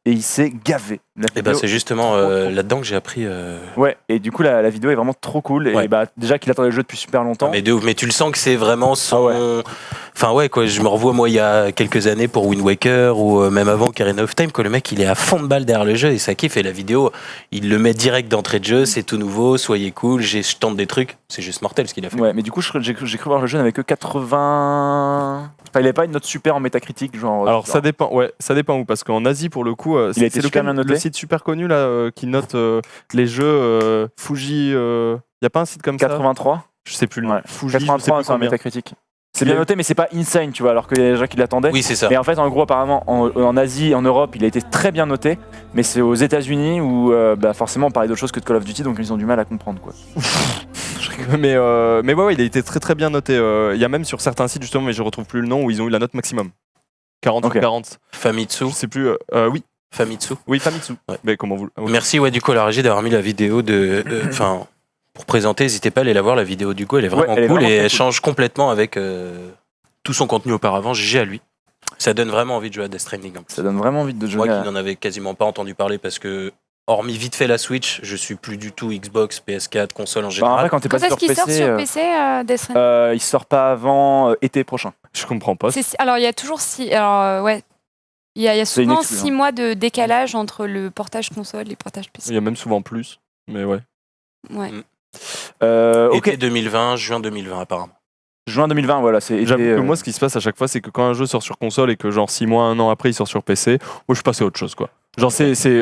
Et il s'est gavé. La Et bah, vidéo- c'est justement trop, trop. là-dedans que j'ai appris... Ouais, et du coup, la vidéo est vraiment trop cool. Ouais. Et bah, déjà qu'il attendait le jeu depuis super longtemps. Mais de ouf, mais tu le sens que c'est vraiment son... Ah ouais. Enfin ouais, quoi, je me revois moi il y a quelques années pour Wind Waker ou même avant Ocarina of Time, quoi, le mec il est à fond de balle derrière le jeu et ça kiffe, et la vidéo, il le met direct d'entrée de jeu, c'est tout nouveau, soyez cool, je tente des trucs, c'est juste mortel ce qu'il a fait. Ouais, mais du coup, j'ai cru voir le jeu avec que 80. Enfin, il avait pas une note super en métacritique, genre. Alors ça dépend, ouais, ça dépend où, parce qu'en Asie pour le coup, Il a été c'est super bien noté. le site super connu là qui note les jeux Fuji. Y a pas un site comme ça? 83. Je sais plus le nom. Ouais. Fuji, je sais 83, plus c'est un combien. métacritique. C'est bien noté, mais c'est pas insane, tu vois, alors qu'il y a des gens qui l'attendaient. Oui c'est ça. Mais en fait, en gros, apparemment, en Asie, en Europe, il a été très bien noté, mais c'est aux États-Unis où, bah, forcément, on parlait d'autre chose que de Call of Duty, donc ils ont du mal à comprendre, quoi. Mais ouais, il a été très très bien noté. Il y a même sur certains sites justement, mais je retrouve plus le nom, où ils ont eu la note maximum. 40 Ok. ou 40. Famitsu. Je sais plus. Famitsu. Oui, Famitsu. Ouais. Mais comment vous. Merci, ouais, du coup, à la régie d'avoir mis la vidéo de. Enfin, pour présenter, n'hésitez pas à aller la voir, la vidéo d'Hugo, elle est vraiment Ouais, elle est cool vraiment et très elle cool. change complètement avec tout son contenu auparavant. GG à lui. Ça donne vraiment envie de jouer à Death Stranding. En plus. Ça donne vraiment envie de jouer. Moi qui n'en avais quasiment pas entendu parler parce que, hormis vite fait la Switch, je suis plus du tout Xbox, PS4, console en Bah, général. après, quand t'es Quand pas est-ce sur qu'il sort PC, sur PC, Death Stranding il sort pas avant été prochain. Je comprends pas. Alors, il y a toujours alors, ouais. Il y a C'est une souvent exclue, 6 mois de décalage entre le portage console et le portage Il PC. y a même souvent plus. Mais ouais. Ouais. Ok, Été 2020, juin 2020 apparemment. juin 2020, voilà, c'est été, J'avoue que moi, ce qui se passe à chaque fois, c'est que quand un jeu sort sur console et que genre 6 mois, 1 an après, il sort sur PC, moi, je passe à autre chose, quoi. Genre,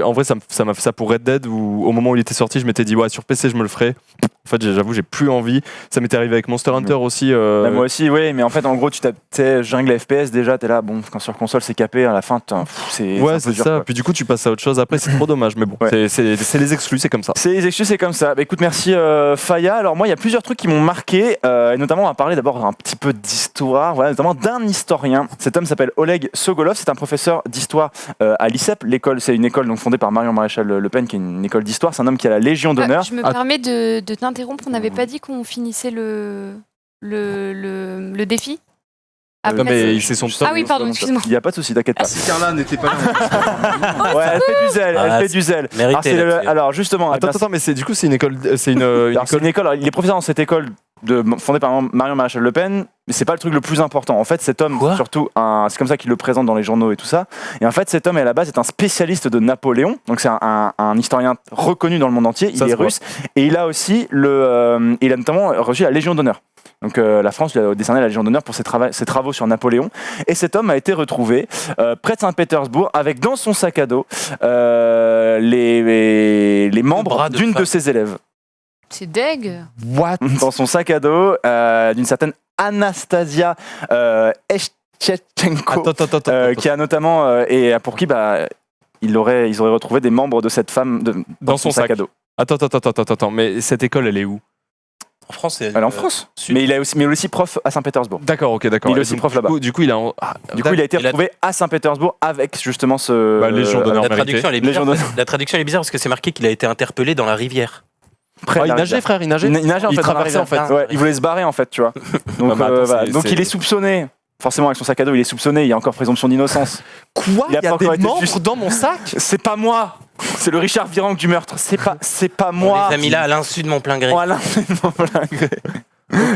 en vrai, ça m'a fait ça pour Red Dead où au moment où il était sorti, je m'étais dit, ouais, sur PC, je me le ferai. En fait, j'avoue, j'ai plus envie. Ça m'était arrivé avec Monster Hunter aussi. Bah, moi aussi, oui, mais en fait, en gros, tu t'es jungle FPS déjà, t'es là, bon, quand sur console c'est capé, à la fin, c'est. Ouais, un peu c'est dur, ça. quoi. Puis du coup, tu passes à autre chose. Après, c'est trop dommage. Mais bon, Ouais. c'est les exclus, c'est comme ça. C'est les excuses, c'est comme ça. Bah, écoute, merci Faya. Alors moi, il y a plusieurs trucs qui m'ont marqué, et notamment, on va parler d'abord un petit peu d'histoire, voilà, notamment d'un historien. Cet homme s'appelle Oleg Sogolov, c'est un professeur d'histoire à l'ICEP. L'école, c'est une école donc fondée par Marion Maréchal Le Pen, qui est une école d'histoire. C'est un homme qui a la Légion d'honneur. Je me permets de t'interrompre. On n'avait pas dit qu'on finissait le défi Non, mais ce- c'est son Ah oui, pardon, excuse-moi. Il n'y a pas de souci, t'inquiète pas. Si Carla n'était pas là. Ouais, elle fait du zèle, Ah, elle fait du zèle. Mérité Alors, c'est là-dessus. alors justement, Attends, mais du coup, c'est une école. C'est une alors, c'est une école. Alors, il est professeur dans cette école fondée par Marion Maréchal Le Pen, mais c'est pas le truc le plus important. En fait, cet homme, Quoi surtout, c'est comme ça qu'il le présente dans les journaux et tout ça. Et en fait, cet homme, à la base, est un spécialiste de Napoléon. Donc, c'est un historien reconnu dans le monde entier. Il Ça est se voit. russe et il a aussi il a notamment reçu la Légion d'honneur. Donc la France lui a décerné la Légion d'honneur pour ses travaux sur Napoléon. Et cet homme a été retrouvé près de Saint-Pétersbourg avec dans son sac à dos les membres bras de d'une de femme. ses élèves. C'est deg. What? Dans son sac à dos d'une certaine Anastasia Eschetchenko, Attends. qui a notamment et pour qui ils auraient retrouvé des membres de cette femme dans son sac à dos. Attends. Mais cette école, elle est où? En France, c'est Elle est en France. sud. Mais il est aussi prof à Saint-Pétersbourg. D'accord, ok, d'accord. Il est Et aussi donc, prof là-bas. Du coup, il a. Du coup, il a été Et la- retrouvé à Saint-Pétersbourg avec justement ce Légion d'honneur. La mérité. traduction, elle est Légion bizarre. d'honneur. La traduction elle est bizarre parce que c'est marqué qu'il a été interpellé dans la rivière. près de il la nageait, rivière. frère, il nageait. Il nageait en Il fait dans la traversait, rivière. en fait. Ouais, il voulait se barrer en fait, tu vois. Donc, mais attends, voilà. c'est- Donc c'est- il est soupçonné. Forcément, avec son sac à dos, il est soupçonné. Il y a encore présomption d'innocence. Quoi? Il a Il y a pas des encore été membres juste- dans mon sac? C'est pas moi. C'est le Richard Virenque du meurtre. C'est pas On moi. les a mis là à l'insu de mon plein gré. Voilà.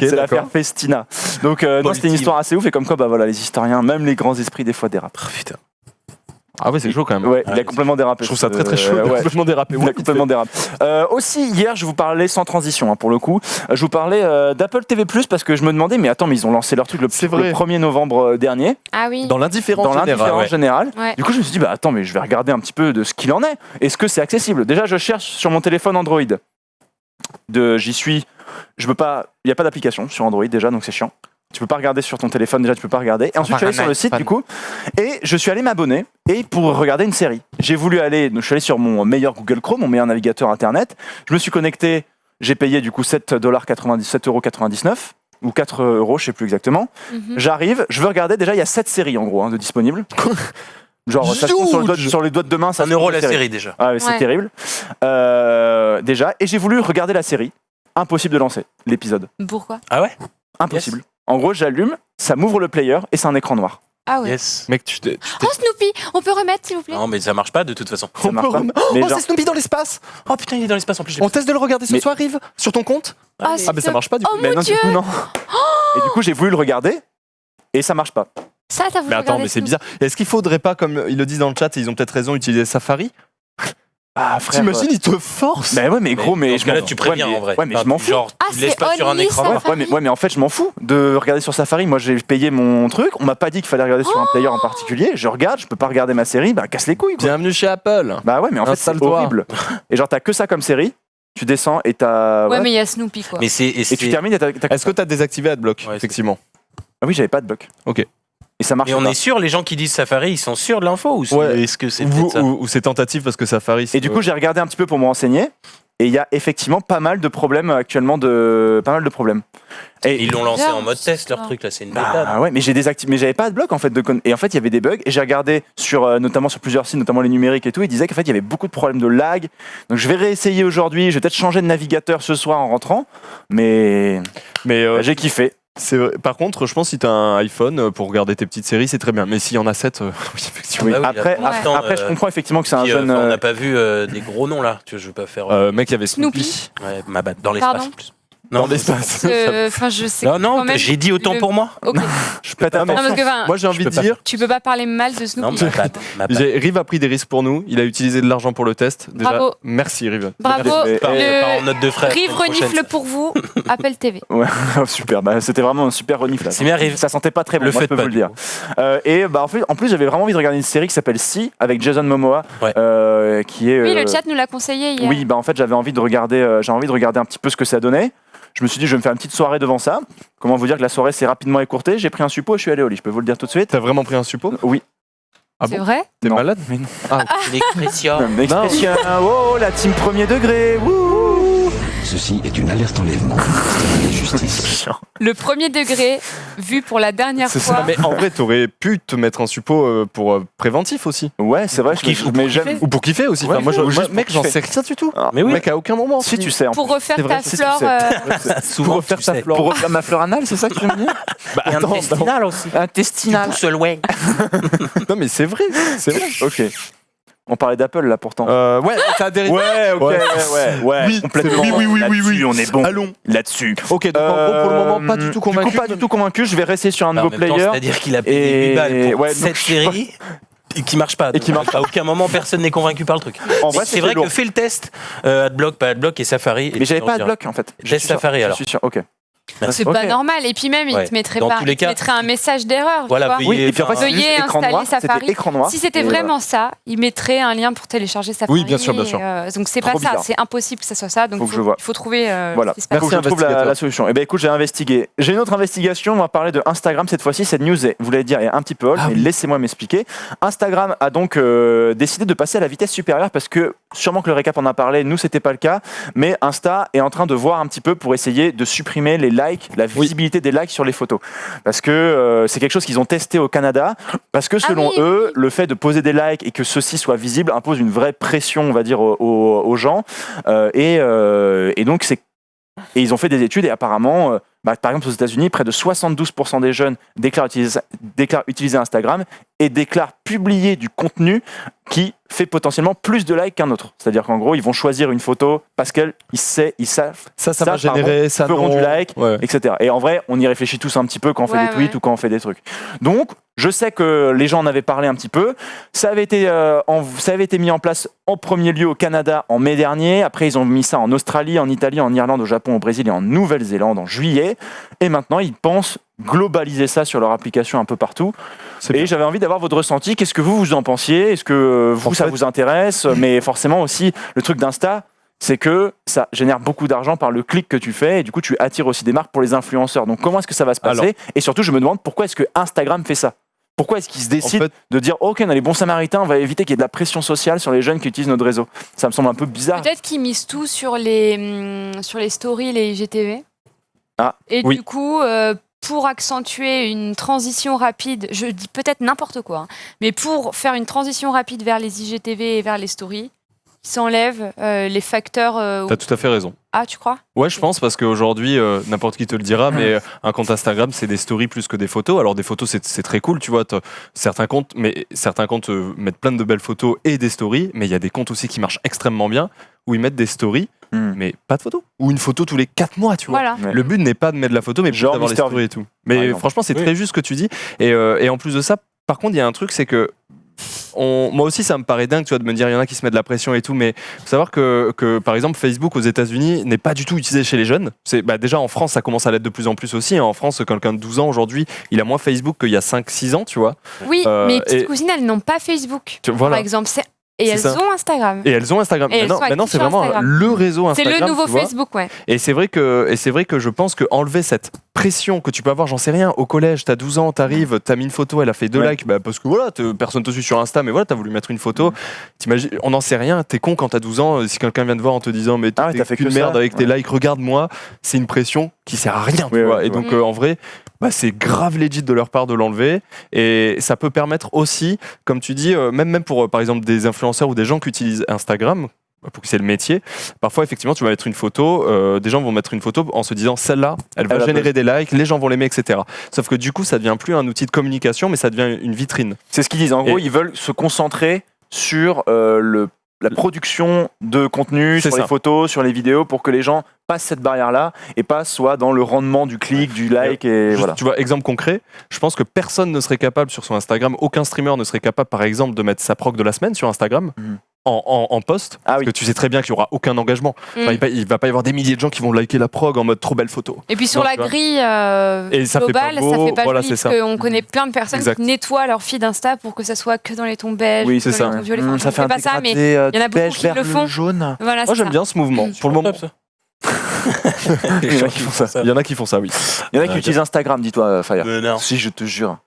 C'est l'affaire Festina. Donc non, c'était une Politique. histoire assez ouf et comme quoi voilà les historiens, même les grands esprits des fois dérapent. Oh, putain. Ah ouais, c'est chaud quand même. Ouais, il a ouais, complètement dérapé. Je trouve ça très très chaud. Ouais. Complètement dérapé. Il a complètement dérapé. Aussi, hier, je vous parlais sans transition, pour le coup. Je vous parlais d'Apple TV+, parce que je me demandais, mais attends, mais ils ont lancé leur truc C'est vrai. le 1er novembre dernier, Ah oui. Dans l'indifférence dans générale. l'indifférence ouais. générale. Ouais. Du coup, je me suis dit, attends, mais je vais regarder un petit peu de ce qu'il en est. Est-ce que c'est accessible? Déjà, je cherche sur mon téléphone Android. J'y suis. Je peux pas. Il n'y a pas d'application sur Android déjà, donc c'est chiant. Tu peux pas regarder sur ton téléphone, déjà tu peux pas regarder. Et ensuite je suis allé sur le site du coup et je suis allé m'abonner et pour regarder une série. J'ai voulu aller, donc je suis allé sur mon meilleur Google Chrome, mon meilleur navigateur internet. Je me suis connecté, j'ai payé du coup 7,99$ ou 4 euros, je sais plus exactement. Mhm. J'arrive, je veux regarder, déjà il y a 7 séries en gros de disponibles. Genre ça se compte sur les doigts de main, ça 1 se euro compte la les séries. série déjà. Ah, mais c'est Ouais. terrible. Déjà, et j'ai voulu regarder la série. Impossible de lancer l'épisode. Pourquoi? Ah ouais? Impossible. En gros, j'allume, ça m'ouvre le player et c'est un écran noir. Ah ouais. Yes. Mec, tu t'es. Oh Snoopy, on peut remettre s'il vous plaît? Non mais ça marche pas de toute façon. Ça marche pas. Mais genre- c'est Snoopy dans l'espace. Oh putain il est dans l'espace en plus. On teste de le regarder ce Mais- soir, Yves, sur ton compte. Ah, Ah, mais ça marche pas du coup. Oh mais mon non, Dieu. du coup, non. Et du coup, j'ai voulu le regarder et ça marche pas. Ça, t'as voulu Mais attends, regarder mais c'est Snoopy? bizarre. Est-ce qu'il faudrait pas, comme ils le disent dans le chat, et ils ont peut-être raison, utiliser Safari? Ah, frère. T'imagines, ils te forcent. Mais ouais, mais gros, mais dans ce je cas-là m'en- tu préviens ouais, mais- en vrai. Ouais, mais Enfin, je m'en fous. Genre Ah, tu le laisses c'est pas sur un only écran. ça. Ouais, mais en fait, je m'en fous de regarder sur Safari. Moi, j'ai payé mon truc. On m'a pas dit qu'il fallait regarder sur un player en particulier. Je regarde, je peux pas regarder ma série. Bah, casse les couilles, quoi. Bienvenue chez Apple. Bah ouais, mais en fait, c'est Installe-toi. horrible. Et genre, t'as que ça comme série. Tu descends et t'as. Ouais, voilà. mais il y a Snoopy quoi. Mais c'est et Et tu c'est- termines et t'as. Est-ce que t'as désactivé AdBlock? Ouais, Effectivement. Ah oui, j'avais pas de bloc. Ok. Et ça marche Et on pas. est sûr les gens qui disent Safari ils sont sûrs de l'info ou Ouais. est-ce que c'est Ou, peut-être ça? ou c'est tentatif parce que Safari. Et du coup, j'ai regardé un petit peu pour me renseigner. Et il y a effectivement pas mal de problèmes actuellement, pas mal de problèmes. Et Ils l'ont lancé Bizarre, en mode c'est test, leur ça. truc, là, c'est une bêta. bah ouais, mais j'ai désactivé, mais j'avais pas de bloc en fait et en fait il y avait des bugs et j'ai regardé sur notamment sur plusieurs sites, notamment les numériques et tout, ils disaient qu'en fait il y avait beaucoup de problèmes de lag. Donc je vais réessayer aujourd'hui, je vais peut-être changer de navigateur ce soir en rentrant, mais Mais j'ai kiffé. c'est vrai. Par contre, je pense que si t'as un iPhone pour regarder tes petites séries, c'est très bien. Mais s'il y en a 7, oui, effectivement. Oui, Bah oui, après, là, pour l'instant, après je comprends effectivement que c'est un Puis, jeune. on n'a pas vu des gros noms là. Tu vois, je veux pas faire. Mec, il y avait Snoopy. Snoopy. Ouais, ma batte dans l'espace. Pardon en plus. Dans l'espace. Enfin, je sais. Non, non, quand même j'ai dit autant le- pour moi. Ok. Non, Je pète Non, mais- parce que enfin, Moi, j'ai envie de peux pas dire. tu peux pas parler mal de Non, Snoopy. ma batte. Ma batte. Riv a pris des risques pour nous. Il a utilisé de l'argent pour le test. Déjà, Bravo. merci Riv. Bravo. Mais- Part en note de frais. la Rive semaine prochaine, renifle ça. pour vous. Apple TV. Ouais, super. Bah, c'était vraiment un super renif là. C'est bien, Rive. Ça sentait pas très bon. Le moi, je faites peux pas, vous le du dire. Et bah en plus j'avais vraiment envie de regarder une série qui s'appelle Si avec Jason Momoa, Ouais. qui est. Oui, le chat nous l'a conseillé hier. Oui, bah en fait j'avais envie de regarder, un petit peu ce que ça donnait. Je me suis dit je vais me faire une petite soirée devant ça. Comment vous dire que la soirée s'est rapidement écourtée. J'ai pris un suppo et je suis allé au lit. Je peux vous le dire tout de suite. T'as vraiment pris un suppo? Oui. Ah C'est bon? vrai T'es Non. malade? Mais non. L'expression. Expression. Oh la team premier degré. Wouh. Ceci est une alerte enlèvement du ministère de la Justice. Le premier degré, vu pour la dernière C'est fois. ça. Mais en vrai, t'aurais pu te mettre un suppo pour préventif aussi. Ouais, c'est vrai. kiffer, ou mais pour j'aime. kiffer. Ou pour kiffer aussi. Ouais, Enfin, moi, ou juste pour mec, j'en kiffer. sais rien du tout. Ah, Mais oui. Mec, à aucun moment. Si tu sais. En Pour plus. refaire C'est vrai, ta si tu flore. sais. Souvent, refaire tu ta sais. flore. Pour refaire ma fleur anale, c'est ça que tu veux me dire? Bah, Et attends, intestinal aussi. Intestinal. Pousse loin. non, mais c'est vrai. C'est vrai. Ok. On parlait d'Apple là pourtant. Ouais, t'as des Ouais, ok, Ouais. ouais, Oui, complètement. c'est vrai. Oui, Là-dessus, on est bon. Allons. Là-dessus. Ok, donc en gros, pour le moment, pas du tout convaincu. Du coup, pas du tout convaincu. Je vais rester sur un En nouveau même temps, player. c'est-à-dire qu'il a payé Et- 8 balles pour ouais, cette donc, série et qui marche pas. Et qui Donc, marche à aucun moment, personne n'est convaincu par le truc. En Mais vrai, c'est vrai que fais le test Adblock, pas Adblock et Safari. et Mais j'avais tu pas en de diras. bloc en fait. Test Safari, alors. Je suis sûr. Ok. C'est Ok. pas normal. Et puis même, il Ouais. te mettrait Dans pas. tous les il te cas- mettrait un message d'erreur. Voilà, tu vois. veuillez- Oui, et puis en fait, enfin, c'est juste veuillez écran noir. installer Safari. C'était écran noir. Si c'était Et, vraiment ça, il mettrait un lien pour télécharger Safari. Oui, bien sûr, bien sûr. et, donc c'est Trop pas ça, bizarre. c'est impossible que ça soit ça. Donc Faut que je vois. il faut trouver. Voilà, ce qui se passe. faut que je Merci, trouve la investigateur. solution. Eh bien écoute, j'ai investigué. J'ai une autre investigation, on va parler de Instagram cette fois-ci. Cette news, vous l'avez dit, est un petit peu old, mais laissez-moi m'expliquer. Instagram a donc décidé de passer à la vitesse supérieure parce que, sûrement que le récap en a parlé, nous c'était pas le cas, mais Insta est en train de voir un petit peu pour essayer de supprimer les likes, la visibilité des likes sur les photos. Parce que c'est quelque chose qu'ils ont testé au Canada, parce que selon oui, eux, oui. le fait de poser des likes et que ceux-ci soient visibles impose une vraie pression, on va dire, aux gens. Et donc c'est et ils ont fait des études et apparemment, par exemple aux États-Unis, près de 72% des jeunes déclarent utiliser Instagram et déclarent publier du contenu qui fait potentiellement plus de likes qu'un autre. C'est-à-dire qu'en gros, ils vont choisir une photo parce qu'ils savent, Ça Ça, va générer, ça feront non. du like, Ouais. etc. Et en vrai, on y réfléchit tous un petit peu quand on fait Ouais, des tweets ouais. ou quand on fait des trucs. Donc, je sais que les gens en avaient parlé un petit peu. Ça avait été mis en place en premier lieu au Canada en mai dernier. Après, ils ont mis ça en Australie, en Italie, en Irlande, au Japon, au Brésil et en Nouvelle-Zélande en juillet. Et maintenant, ils pensent globaliser ça sur leur application un peu partout. C'est Et bien. j'avais envie d'avoir votre ressenti. Qu'est-ce que vous en pensiez? Est-ce que vous, En ça fait- vous intéresse? Mais forcément aussi, le truc d'Insta, c'est que ça génère beaucoup d'argent par le clic que tu fais et du coup tu attires aussi des marques pour les influenceurs. Donc comment est-ce que ça va se passer? Alors- Et surtout je me demande pourquoi est-ce que Instagram fait ça? Pourquoi est-ce qu'ils se décident En fait- de dire ok, on a les bons samaritains, on va éviter qu'il y ait de la pression sociale sur les jeunes qui utilisent notre réseau? Ça me semble un peu bizarre. Peut-être qu'ils misent tout sur les stories, les IGTV. Ah, et oui. du coup, pour accentuer une transition rapide, je dis peut-être n'importe quoi, hein, mais pour faire une transition rapide vers les IGTV et vers les stories, ils s'enlèvent les facteurs. T'as tout à fait raison. Ah, tu crois? Ouais, je pense parce qu'aujourd'hui, n'importe qui te le dira, mais un compte Instagram, c'est des stories plus que des photos. Alors des photos, c'est très cool, tu vois. Certains comptes mettent plein de belles photos et des stories, mais il y a des comptes aussi qui marchent extrêmement bien où ils mettent des stories, mais pas de photos. Ou une photo tous les 4 mois, tu vois. Voilà. Ouais. Le but n'est pas de mettre de la photo, mais Genre d'avoir les Mister stories et tout. par Mais exemple. franchement, c'est Oui. très juste ce que tu dis. Et en plus de ça, par contre, il y a un truc, c'est que moi aussi, ça me paraît dingue, tu vois, de me dire il y en a qui se mettent de la pression et tout, mais faut savoir que par exemple, Facebook aux États-Unis n'est pas du tout utilisé chez les jeunes. Déjà en France, ça commence à l'être de plus en plus aussi. En France, quelqu'un de 12 ans aujourd'hui, il a moins Facebook qu'il y a 5-6 ans, tu vois. Oui, Euh, mes petites et- cousines, elles n'ont pas Facebook. Voilà. Par exemple, c'est Et C'est elles ça. ont Instagram. Et elles ont Instagram. Et elles sont Maintenant actives c'est sur vraiment Instagram. le réseau C'est Instagram. le nouveau tu vois. Facebook, ouais. Et c'est vrai que je pense que enlever cette pression que tu peux avoir, j'en sais rien, au collège, t'as 12 ans, t'arrives, t'as mis une photo, elle a fait 2 Ouais. likes, bah parce que voilà, personne te suit sur Insta, mais voilà, t'as voulu mettre une photo. T'imagines, on n'en sait rien, t'es con quand t'as 12 ans, si quelqu'un vient te voir en te disant mais Ah ouais, t'es t'as fait qu'une que merde ça. avec tes Ouais. likes, regarde-moi, c'est une pression qui sert à rien, tu Ouais, vois. ouais, Et je donc vois. en vrai, bah, c'est grave legit de leur part de l'enlever, et ça peut permettre aussi, comme tu dis, même pour par exemple des influenceurs ou des gens qui utilisent Instagram, pour que c'est le métier, parfois effectivement tu vas mettre une photo, des gens vont mettre une photo en se disant celle-là, elle va Elle va générer des likes, les gens vont l'aimer, etc. Sauf que du coup ça devient plus un outil de communication, mais ça devient une vitrine. C'est ce qu'ils disent. En gros, Et- ils veulent se concentrer sur la production de contenu, C'est sur les ça. photos, sur les vidéos, pour que les gens passent cette barrière-là et pas soit dans le rendement du clic, du like et Juste, voilà. Tu vois, exemple concret, je pense que personne ne serait capable sur son Instagram, aucun streamer ne serait capable par exemple de mettre sa prog de la semaine sur Instagram. Mhm. En post, Ah parce oui. que tu sais très bien qu'il n'y aura aucun engagement. Enfin, il va pas y avoir des milliers de gens qui vont liker la prog en mode trop belle photo. Et puis sur Non, la tu vois. grille Et ça fait pas globale, beau, ça fait pas voilà, joli, c'est parce ça. qu'on connaît plein de personnes Exact. qui nettoient leur feed Insta pour que ça soit que dans les tons belges, Oui, que c'est dans ça. les tons violets. Enfin, Ça je fait un fais pas ça, mais dégradé il y en a beaucoup beige, qui vert, le bleu, font. jaune. voilà, Moi c'est j'aime ça. bien ce mouvement. Pour le moment, ça. Il y en a qui font ça. il y en a qui font ça, oui. Il y en a qui utilisent Instagram, dis-toi, Fire. Non. Si, je te jure.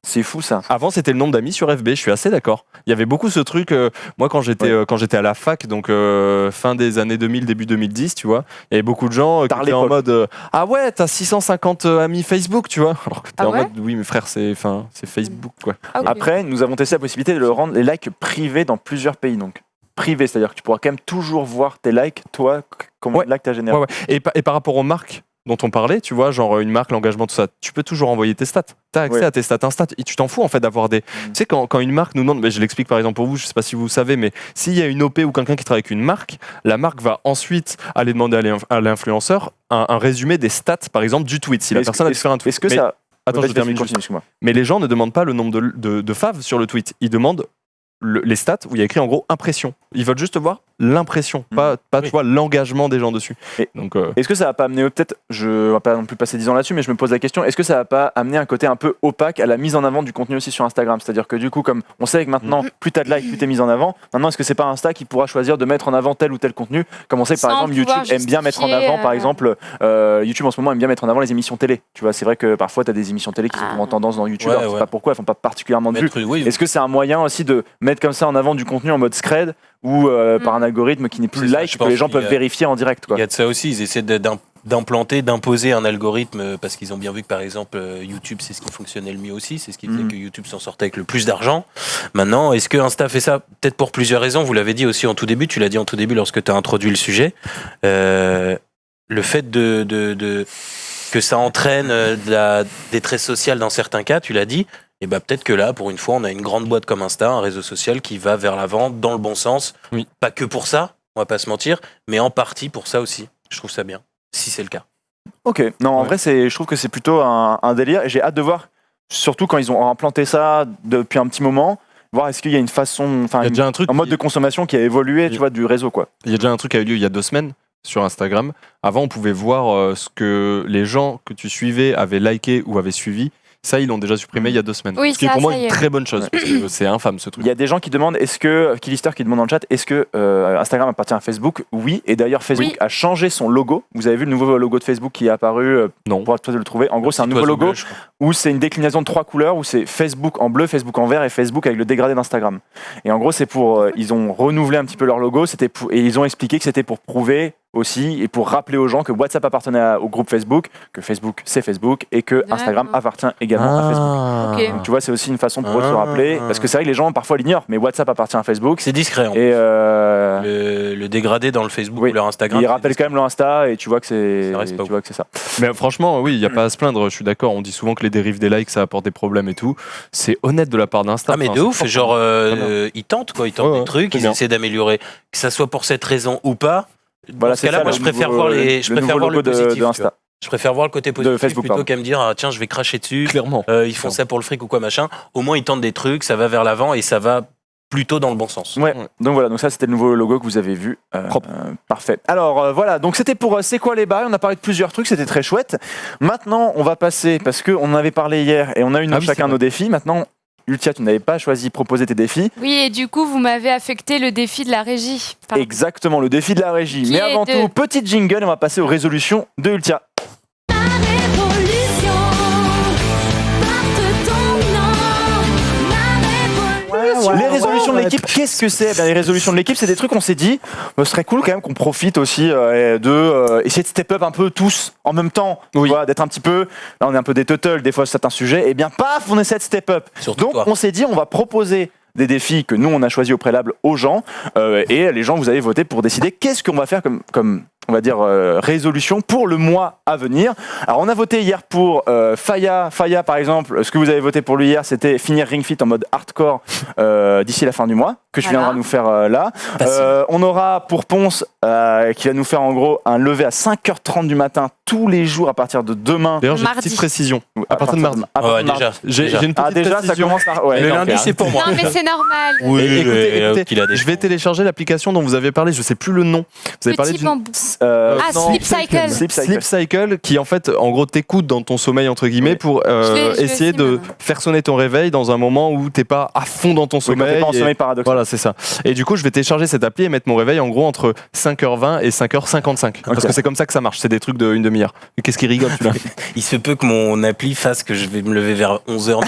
C'est fou ça. Avant, c'était le nombre d'amis sur FB, je suis assez d'accord. Il y avait beaucoup ce truc, moi quand j'étais à la fac, donc fin des années 2000, début 2010, tu vois, il y avait beaucoup de gens qui Tard étaient en l'époque. mode ah ouais, t'as 650 amis Facebook, tu vois. Alors que t'es Ah en ouais mode oui, mais frère, c'est Facebook, quoi. Ah, ok. Après, nous avons testé la possibilité de le rendre les likes privés dans plusieurs pays. Donc, privé, c'est-à-dire que tu pourras quand même toujours voir tes likes, toi, combien Ouais. de likes t'as généré. Ouais, ouais. Et par rapport aux marques dont on parlait, tu vois, genre une marque, l'engagement, tout ça, tu peux toujours envoyer tes stats. Tu as accès Ouais. à tes stats Insta. Et tu t'en fous en fait d'avoir des. Tu sais, quand une marque nous demande, mais je l'explique par exemple pour vous, je sais pas si vous savez, mais s'il y a une OP ou quelqu'un qui travaille avec une marque, la marque va ensuite aller demander à l'influenceur un résumé des stats, par exemple, du tweet. Si la Est-ce- personne a est-ce- fait un tweet. Est-ce que Mais- ça. Attends, Vas-y, je termine continue, juste. excuse-moi. Mais les gens ne demandent pas le nombre de faves sur le tweet. Ils demandent les stats où il y a écrit en gros impression. Ils veulent juste voir l'impression, pas Oui. tu vois, l'engagement des gens dessus. Et- Donc, Est-ce que ça va pas amener, peut-être, je vais pas non plus passer 10 ans là-dessus, mais je me pose la question, est-ce que ça va pas amener un côté un peu opaque à la mise en avant du contenu aussi sur Instagram? C'est-à-dire que du coup, comme on sait que maintenant, plus t'as de likes, plus t'es mis en avant, maintenant, est-ce que c'est pas Insta qui pourra choisir de mettre en avant tel ou tel contenu? Comme on sait que par Sans exemple, YouTube pouvoir aime bien mettre en justifier, avant, par exemple, YouTube en ce moment aime bien mettre en avant les émissions télé. Tu vois, c'est vrai que parfois, t'as des émissions télé qui sont en tendance dans YouTube, Ouais, alors je sais ouais. pas pourquoi, elles font pas particulièrement de vues. Oui, Est-ce que c'est un moyen aussi de mettre comme ça en avant du contenu en mode scred ou par un algorithme qui n'est plus C'est ça, like, je que les pense gens qu'il y peuvent a- vérifier en direct, quoi? il y a de ça aussi, ils essaient d'implanter, d'imposer un algorithme parce qu'ils ont bien vu que par exemple YouTube c'est ce qui fonctionnait le mieux aussi, c'est ce qui faisait Mhm. que YouTube s'en sortait avec le plus d'argent. Maintenant, est-ce que Insta fait ça? Peut-être pour plusieurs raisons, vous l'avez dit aussi en tout début, tu l'as dit en tout début lorsque tu as introduit le sujet. Le fait que ça entraîne de la détresse sociale dans certains cas, tu l'as dit, et bah peut-être que là, pour une fois, on a une grande boîte comme Insta, un réseau social qui va vers l'avant dans le bon sens. Oui. Pas que pour ça, on va pas se mentir, mais en partie pour ça aussi. Je trouve ça bien, si c'est le cas. Ok, non, en Ouais. vrai, je trouve que c'est plutôt un délire et j'ai hâte de voir, surtout quand ils ont implanté ça depuis un petit moment, voir est-ce qu'il y a une façon, enfin, il y a déjà un truc. un mode de consommation qui a évolué, tu vois, du réseau, quoi. Il y a déjà un truc qui a eu lieu il y a 2 semaines sur Instagram. Avant, on pouvait voir ce que les gens que tu suivais avaient liké ou avaient suivi. Ça, ils l'ont déjà supprimé il y a 2 semaines. Oui, Ce qui est ça, pour moi ça y une est. très bonne chose, parce que c'est infâme ce truc. Il y a des gens qui demandent, Killister qui demande dans le chat, est-ce que Instagram appartient à Facebook? Oui, et d'ailleurs, Facebook Oui. a changé son logo. Vous avez vu le nouveau logo de Facebook qui est apparu, Non. on pourra peut-être le trouver. En gros, c'est un Petit nouveau oiseau logo bleu, je crois. où c'est une déclinaison de 3 couleurs, où c'est Facebook en bleu, Facebook en vert et Facebook avec le dégradé d'Instagram. Et en gros, c'est pour, ils ont renouvelé un petit peu leur logo, et ils ont expliqué que c'était pour prouver aussi et pour rappeler aux gens que WhatsApp appartenait au groupe Facebook, que Facebook c'est Facebook et que D'accord. Instagram appartient également à Facebook. Ok. Donc, tu vois, c'est aussi une façon pour eux de se Ah. rappeler, parce que c'est vrai que les gens parfois l'ignorent, mais WhatsApp appartient à Facebook. C'est discret. Et Le dégradé dans le Facebook oui, ou leur Instagram. ils c'est rappellent quand même leur Insta et tu vois que c'est, Ça reste pas tu vois que c'est ça. Mais franchement, oui, il n'y a pas à se plaindre, je suis d'accord. On dit souvent que les dérives des likes, ça apporte des problèmes et tout. C'est honnête de la part d'Insta. Ah mais Enfin, de c'est ouf, fort. genre Très ils tentent quoi, ils tentent Ouais, des trucs, très ils bien. essaient d'améliorer, que ça soit pour cette raison ou pas. Dans Voilà, ce c'est cas-là, ça, moi le je préfère nouveau- voir le je préfère nouveau voir le logo de positif. tu Insta. vois. Je préfère voir le côté positif Facebook, plutôt pardon. qu'à me dire ah, tiens je vais cracher dessus. Clairement. Ils font ça pour le fric ou quoi machin. Au moins ils tentent des trucs, ça va vers l'avant et ça va plutôt dans le bon sens. Ouais. Donc voilà, donc ça c'était le nouveau logo que vous avez vu. Propre. Parfait. Alors voilà, donc c'était pour c'est quoi les bails. On a parlé de plusieurs trucs, c'était très chouette. Maintenant, on va passer parce que on en avait parlé hier et on a eu Ah oui, chacun c'est nos défis. Maintenant, Ultia, tu n'avais pas choisi proposer tes défis. Oui, et du coup, vous m'avez affecté le défi de la régie. Pardon. Exactement, le défi de la régie. Qui Mais est avant de- tout, petite jingle, on va passer aux résolutions de Ultia. Les résolutions de l'équipe, qu'est-ce que c'est? Les résolutions de l'équipe, c'est des trucs qu'on s'est dit, ce serait cool quand même qu'on profite aussi de essayer de step up un peu tous en même temps, tu vois, d'être un petit peu, là on est un peu des turtles des fois sur certains sujets, et bien paf, on essaie de step up. Surtout Donc toi. on s'est dit, on va proposer des défis que nous on a choisis au préalable aux gens, et les gens vous avez voté pour décider qu'est-ce qu'on va faire comme on va dire résolution pour le mois à venir. Alors on a voté hier pour Faya par exemple, ce que vous avez voté pour lui hier c'était finir Ring Fit en mode hardcore d'ici la fin du mois, que je Voilà. viendrai nous faire là. On aura pour Ponce qui va nous faire en gros un lever à 5h30 du matin tous les jours à partir de demain. D'ailleurs, j'ai une Mardi. petite précision. À partir de mardi. à partir Ouais, de mardi. déjà. J'ai déjà. une petite Ah déjà ça précision. commence par... ouais. Le Non, lundi, ok, c'est pour moi. Non, mais c'est normal. Oui, Écoutez, qu'il a des je vais télécharger l'application dont vous avez parlé, je sais plus le nom. Vous avez parlé Petit d'une bambou. Ah, non. Sleep Cycle. Sleep Cycle qui en fait en gros t'écoute dans ton sommeil entre guillemets Oui. pour Je l'ai essayer aussi, de maintenant. faire sonner ton réveil dans un moment où t'es pas à fond dans ton Oui, quand t'es sommeil. pas en et- sommeil paradoxal. Voilà, c'est ça. Et du coup, je vais télécharger cette appli et mettre mon réveil en gros entre 5h20 et 5h55. Parce Ok. que c'est comme ça que ça marche, c'est des trucs d'une demi-heure. Mais qu'est-ce qui rigole celui-là? Il se peut que mon appli fasse que je vais me lever vers 11h.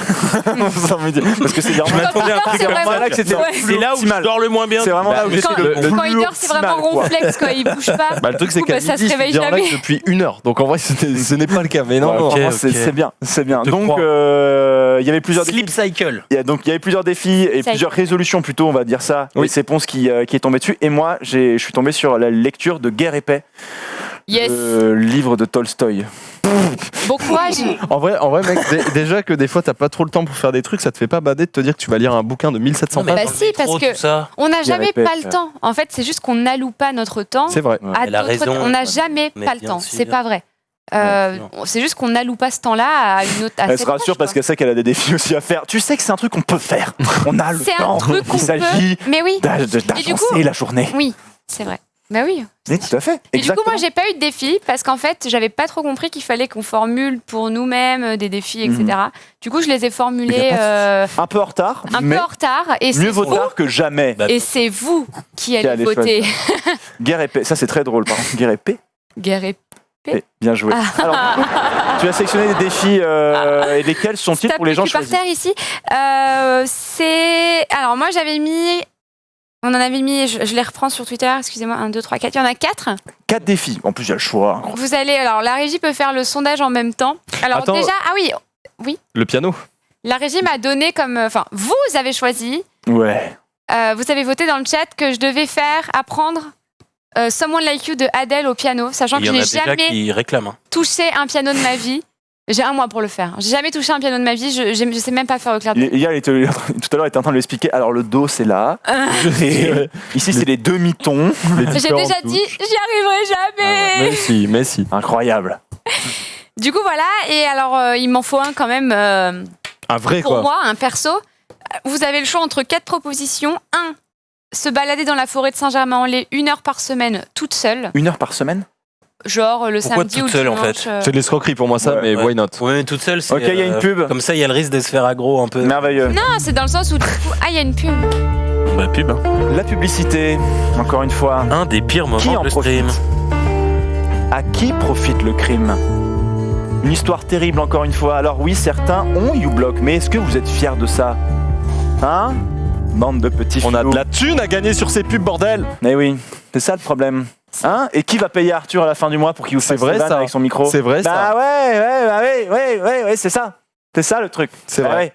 Ça veut dire- Parce que c'est Je m'attendais à un truc C'est comme vraiment- ça. là que c'était Ouais. le plus C'est là où je optimal. dors le moins bien. C'est vraiment là où Bah, j'étais Quand, le quand plus il dort, c'est vraiment optimal, quoi. ronflex, quoi. Il bouge pas. Bah, le truc, c'est Du coup, qu'à ça se midi, je réveille suis en live jamais. depuis 1 heure. Donc en vrai, ce n'est pas le cas. Mais non, Ouais, non. franchement, ok. c'est bien, c'est bien. Je Donc crois. il y avait plusieurs Sleep défis. Cycle. Il y avait plusieurs défis et Ça y est. plusieurs résolutions plutôt, on va dire ça. Oui. Et c'est Ponce qui est tombé dessus. Et moi, je suis tombé sur la lecture de Guerre et Paix, Yes. livre de Tolstoï. Bon courage. En vrai, mec, déjà que des fois, t'as pas trop le temps pour faire des trucs, ça te fait pas bader de te dire que tu vas lire un bouquin de 1700 Non, mais pages. Bah dans le si, métro, parce que- tout ça. On n'a jamais répète. pas le temps. En fait, c'est juste qu'on n'alloue pas notre temps C'est vrai. à Elle a d'autres raison. trucs. On n'a jamais Mais pas le bien temps. sûr. C'est pas vrai. Non. C'est juste qu'on n'alloue pas ce temps-là à une autre. à Elle se cette rassure tâche, parce quoi. qu'elle sait qu'elle a des défis aussi à faire. Tu sais que c'est un truc qu'on peut faire. On a le C'est temps. un truc qu'on Il s'agit peut. Mais oui, d'agencer coup- la journée. oui, c'est vrai. Bah oui. Oui, tout à fait. Et du coup, moi, Exactement. j'ai pas eu de défi parce qu'en fait, j'avais pas trop compris qu'il fallait qu'on formule pour nous-mêmes des défis, etc. Du coup, je les ai Mais formulés y a un Un peu en retard, peu mais en retard. Et c'est mieux vaut vous, tard que jamais. Bah, et c'est vous qui allez allez voter. Guerre et Paix, ça c'est très drôle, par contre. Guerre et Paix. Guerre et Eh, bien joué. Ah. Alors, tu as sélectionné des défis et lesquels sont-ils pour les gens tapis par choisis terre ici. C'est. Alors, moi, j'avais mis. On en avait mis. Je les reprends sur Twitter. Excusez-moi. 1, 2, 3, 4. Il y en a 4. 4 défis. En plus, il y a le choix. Vous allez. Alors, la régie peut faire le sondage en même temps. Alors, Attends. déjà. Ah oui. Le piano. La régie m'a donné comme. Enfin, vous avez choisi. Ouais. Vous avez voté dans le chat que je devais apprendre Someone Like You de Adele au piano, sachant Il que y je en a n'ai déjà jamais qui réclament. hein. touché un piano de ma vie. J'ai un mois pour le faire. J'ai jamais touché un piano de ma vie. Je sais même pas faire au clair de lune. Hier, tout à l'heure, il était en train de lui expliquer. Alors, le do, c'est là. Et ici, c'est les demi-tons. J'ai déjà dit, j'y arriverai jamais. Mais si. Incroyable. Du coup, voilà. Et alors, il m'en faut un quand même Un vrai pour quoi. moi, un perso. Vous avez le choix entre 4 propositions. 1. Se balader dans la forêt de Saint-Germain-en-Laye 1 heure par semaine, toute seule. 1 heure par semaine. Genre le Pourquoi samedi ou toute le seule, en dimanche. fait C'est de l'escroquerie pour moi ça, Ouais, mais ouais. why not? Ouais, mais toute seule, c'est. Ok, il y a une pub. Comme ça, il y a le risque de se faire aggro un peu. Merveilleux. Non, c'est dans le sens où du coup, il y a une pub. Bah, pub. hein. La publicité, encore une fois. Un des pires Qui moments en de stream. profite À qui profite le crime? Une histoire terrible, encore une fois. Alors oui, certains ont uBlock, mais est-ce que vous êtes fiers de ça? Hein? Bande de petits On a filous. de la thune à gagner sur ces pubs, bordel! Eh oui, c'est ça le problème. Hein? Et qui va payer Arthur à la fin du mois pour qu'il vous fasse vrai, des vannes ça. avec son micro? C'est vrai Bah ça. ouais, c'est ça. C'est ça le truc. C'est Bah vrai. ouais.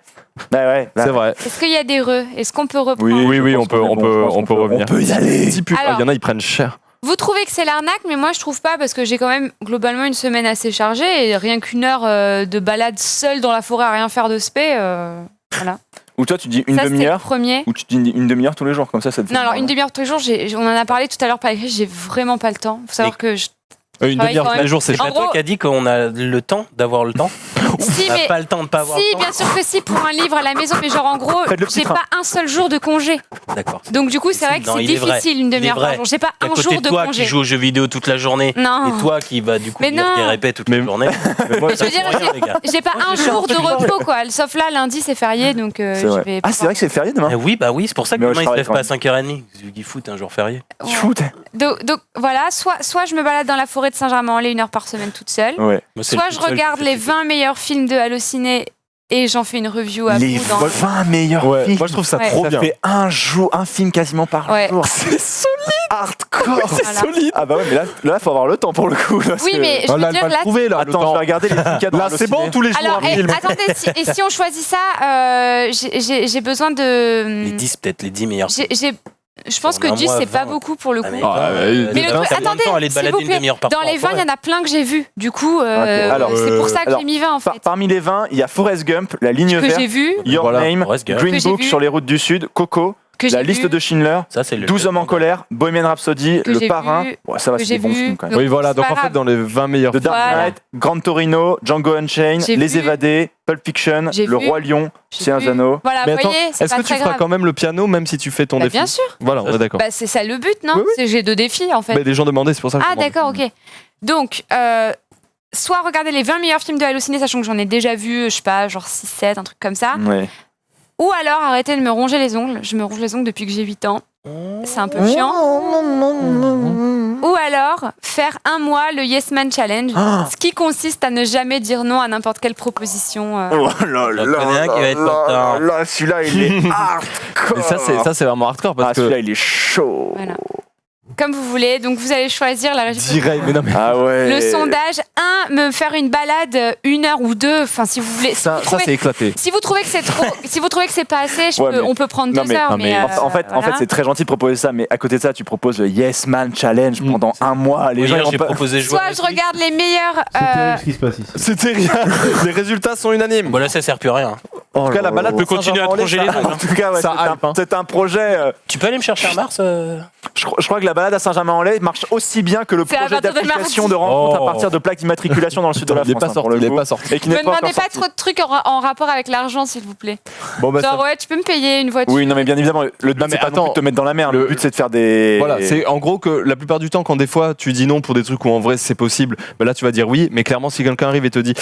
Bah ouais. Bah C'est vrai. Est-ce qu'il y a des Est-ce qu'on peut reprendre Oui, je on pense peut, qu'on est on bon, peut, je pense on qu'on peut revenir. On peut y aller. 10 pubs. Alors- Il y en a, ils prennent cher. Vous trouvez que c'est l'arnaque, mais moi je trouve pas parce que j'ai quand même globalement une semaine assez chargée et rien qu'une heure de balade seule dans la forêt à rien faire de spé. Voilà. Ou toi tu dis une Ça, c'était le demi-heure, premier. ou tu dis une demi-heure tous les jours, comme ça te fait Non, alors mal. une demi-heure tous les jours, on en a parlé tout à l'heure par écrit, j'ai vraiment pas le temps. Faut savoir que Une travaille demi-heure quand tous même. les jours, c'est En cher. C'est toi gros- qui as dit qu'on a le temps d'avoir le temps. Si, On n'a mais. pas le temps de pas avoir Si, le temps. bien sûr que si, pour un livre à la maison, mais genre en gros, Faites le petit j'ai train. pas un seul jour de congé. D'accord. Donc du coup, c'est vrai que Non, c'est il est vrai. difficile une Il est demi-heure vrai. par jour. J'ai pas À un côté jour de de toi congé. qui joue aux jeux vidéo toute la journée, Non. et toi qui va du coup Mais lire non. tes répètes toute Mais- la journée. Mais je veux dire, Rien, les gars. j'ai pas un jour de repos, quoi. Sauf là, lundi, c'est férié, donc C'est je vrai. vais. Ah, c'est vrai que c'est férié demain. Bah oui, c'est pour ça que Mais ouais, demain je ils se travaille lèvent quand pas à 5h30. Ils foutent un jour férié. Ouais. Shoot. Donc voilà, soit je me balade dans la forêt de Saint-Germain-en-Laye 1 heure par semaine toute seule, Ouais. Moi, c'est soit le je tout seul regarde qui les fait 20 meilleurs films de Allociné et j'en fais une review à Les vous dans. 20 meilleurs Ouais, films. moi je trouve ça Ouais. trop Ça bien. fait un film quasiment par Ouais. jour. C'est solide, Hardcore. c'est Voilà. solide. Ah bah ouais, mais là, faut avoir le temps pour le coup. parce Oui, que- mais je Ah, veux là, elle dire va le là. trouver là. le Attends, je temps. vais regarder les films qu'il y a dans Là, c'est bon tous les jours Alors, un film. attendez, si on choisit ça, j'ai besoin de. Les 10 peut-être, les 10 meilleurs. Je pense que En un 10, mois, c'est pas 20. beaucoup pour le coup. Ah, mais, Ah, Mais le truc, t'as moins de temps à aller te s'il balader vous une plaît, demi-heure par dans jour les en 20, il y forêt. en a plein que j'ai vus. Du coup, Alors, c'est pour ça que alors, j'ai mis 20 en fait. Parmi les 20, il y a Forrest Gump, La Ligne Que verte, j'ai vu, Your Voilà. Name, Forrest Gump. Green Que j'ai Book vu. sur les routes du Sud, Coco, que j'ai La Liste vu, de Schindler, Ça, c'est le 12 hommes en colère, Bohemian Rhapsody, Que Le j'ai Parrain. vu, Ouais, ça va, que c'est j'ai des bons vu. films quand même. Donc, Oui, voilà. c'est Donc pas en fait, grave. dans les 20 meilleurs The Dark Voilà. Knight, Gran Torino, Django Unchained, J'ai Les vu. Évadés, Pulp Fiction, J'ai Le vu. Roi Lion, J'ai C'est un vu. anneau. Voilà, Mais vous attends, voyez, c'est est-ce pas que tu très feras grave. quand même le piano même si tu fais ton Bah, défi bien sûr. Voilà, on est d'accord. Bah, c'est ça le but, non Oui, oui. C'est j'ai 2 défis en fait. Bah, les gens demandaient, c'est pour ça que je Ah demande. d'accord, ok. Donc, soit regarder les 20 meilleurs films de Allociné, sachant que j'en ai déjà vu, je sais pas, genre 6-7, un truc comme ça. Ouais. Ou alors arrêter de me ronger les ongles. Je me ronge les ongles depuis que j'ai 8 ans. C'est un peu chiant. Ou alors faire un mois le Yes Man Challenge, ce qui consiste à ne jamais dire non à n'importe quelle proposition. Oh là J'en connais un qui va être content. là, celui-là, il est hardcore. Mais ça c'est vraiment hardcore Ah, parce que celui-là, il est chaud. Voilà. Comme vous voulez. Donc vous allez choisir la régie. direct. Mais non mais Ah ouais. Le sondage, me faire une balade 1 heure ou 2. Enfin, si vous voulez. ça c'est éclaté. Si vous trouvez que c'est trop, si vous trouvez que c'est pas assez, Ouais, mais- on peut prendre Non, 2 mais- heures. non, mais- En fait, voilà. c'est très gentil de proposer ça, mais à côté de ça, tu proposes le Yes Man Challenge pendant un mois. Les Oui, gens, hier, ils vont j'ai pas... proposé de jouer. Soit je regarde les meilleurs. C'est terrible ce qui se passe ici. C'était rien. Les résultats sont unanimes. Bon, là, ça sert plus à rien. En tout cas, la balade peut continuer à te ronger les ongles. En tout cas, ouais, Ça hype, hein. c'est un projet. Tu peux aller me chercher à Mars Je crois que la balade à Saint-Germain-en-Laye marche aussi bien que le C'est à projet partir de d'application mardi. de rencontre Oh. à partir de plaques d'immatriculation dans le sud de la Il est France. pas hein, sorti, pour le il est coup. pas sorti. Et qui Me n'est pas demandez encore pas sorti. trop de trucs en rapport avec l'argent, s'il vous plaît. Bon bah ça- Genre, ouais, tu peux me payer une voiture. Oui, non, mais bien évidemment, le but, Non, mais c'est pas non attends, plus de te mettre dans la merde. Le le- but, c'est de faire des. Voilà, c'est en gros que la plupart du temps, quand des fois tu dis non pour des trucs où en vrai c'est possible, bah là tu vas dire oui, mais clairement si quelqu'un arrive et te dit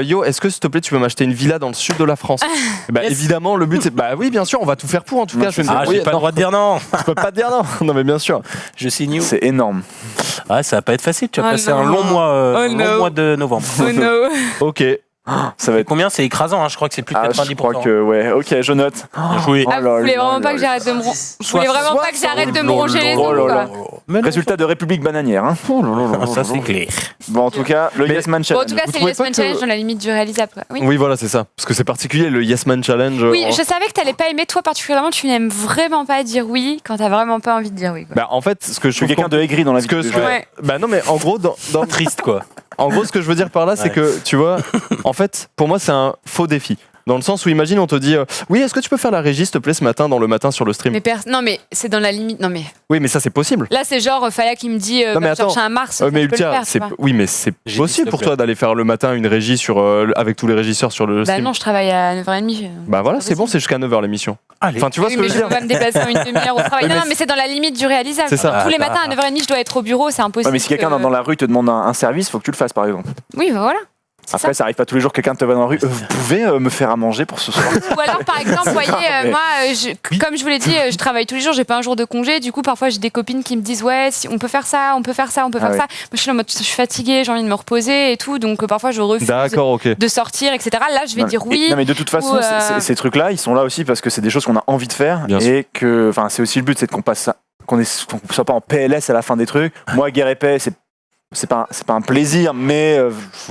yo, est-ce que s'il te plaît tu peux m'acheter une villa dans le sud de la France bah Yes. évidemment, le but c'est bah oui, bien sûr, on va tout faire pour en tout cas. Je vais me Ah, débrouiller. j'ai pas le Non, droit de dire non. je peux pas te dire non. Non, mais bien sûr. Je signe où C'est énorme. Ah, ça va pas être facile. Tu vas Oh passer non. un long mois, Oh long no. mois de novembre. Oh no. Ok. Ça va être. Combien? C'est écrasant, hein. Je crois que c'est plus de Ah, 90%. je crois que, ouais, ok, je note. Bien joué. Ah, vous là voulez là vraiment là pas que j'arrête de me Je voulais vraiment pas que j'arrête de me ronger les Oh ongles, là là. quoi. Mais non, Résultat de République bananière. Hein. ça c'est clair. Bon, en tout cas, le Mais- Yes Man Bon, en Challenge. tout cas, Vous c'est trouvez le pas Yes Man que- Challenge dans la limite du réalisable, quoi. Oui. Oui, voilà, c'est ça. Parce que c'est particulier le Yes Man Challenge. Oui, en- je savais que t'allais pas aimer, toi particulièrement, tu n'aimes vraiment pas dire oui quand t'as vraiment pas envie de dire oui, quoi. Bah en fait, ce que je Je suis trouve quelqu'un de aigri dans la vie. ce que de tous ce les que- jours. Ouais. Bah non, mais en gros, dans Triste, quoi. En gros, ce que je veux dire par là, c'est Ouais. que, tu vois, en fait, pour moi, c'est un faux défi. Dans le sens où, imagine, on te dit oui, est-ce que tu peux faire la régie, s'il te plaît, ce matin, dans le matin sur le stream Mais non, mais c'est dans la limite. Non, mais Oui, mais ça, c'est possible. là, c'est genre, Faya qui me dit, Non, mais va attends. chercher un Mars. Mais je peux le Ultia, faire, tu c'est vois. oui, mais c'est J'ai dit, possible s'il pour te toi d'aller faire le matin une régie sur, avec tous les régisseurs sur le Bah stream. non, je travaille à 9h30. Bah voilà, c'est c'est bon, possible. c'est jusqu'à 9h l'émission. Allez. Enfin, tu vois Oui, ce que mais je je veux peux dire pas me déplacer en une demi-heure au travail. Oui, Non, mais non, mais c'est dans la limite du réalisable. C'est ça. Tous les Ah, matins à 9h30, je dois être au bureau, c'est impossible. Ouais, mais si quelqu'un que- dans la rue te demande un service, faut que tu le fasses par exemple. Oui, bah voilà. C'est Après, ça arrive pas tous les jours que quelqu'un te va dans la rue. Vous pouvez me faire à manger pour ce soir. Ou alors, par exemple, vous voyez, mais- moi, comme je vous l'ai dit, je travaille tous les jours, j'ai pas un jour de congé. Du coup, parfois, j'ai des copines qui me disent, ouais, si, on peut faire ça, on peut faire ça, on peut Ah faire ouais. ça. Moi, je suis là en mode, je suis fatiguée, j'ai envie de me reposer et tout. Donc, parfois, je refuse D'accord, ok. de sortir, etc. Là, je vais Non, dire mais- oui. Non, mais de toute façon, ou, ces trucs-là, ils sont là aussi parce que c'est des choses qu'on a envie de faire Bien et que, enfin, c'est aussi le but, c'est qu'on passe ça, qu'on soit pas en PLS à la fin des trucs. Moi, Guerre épais, c'est pas un plaisir, mais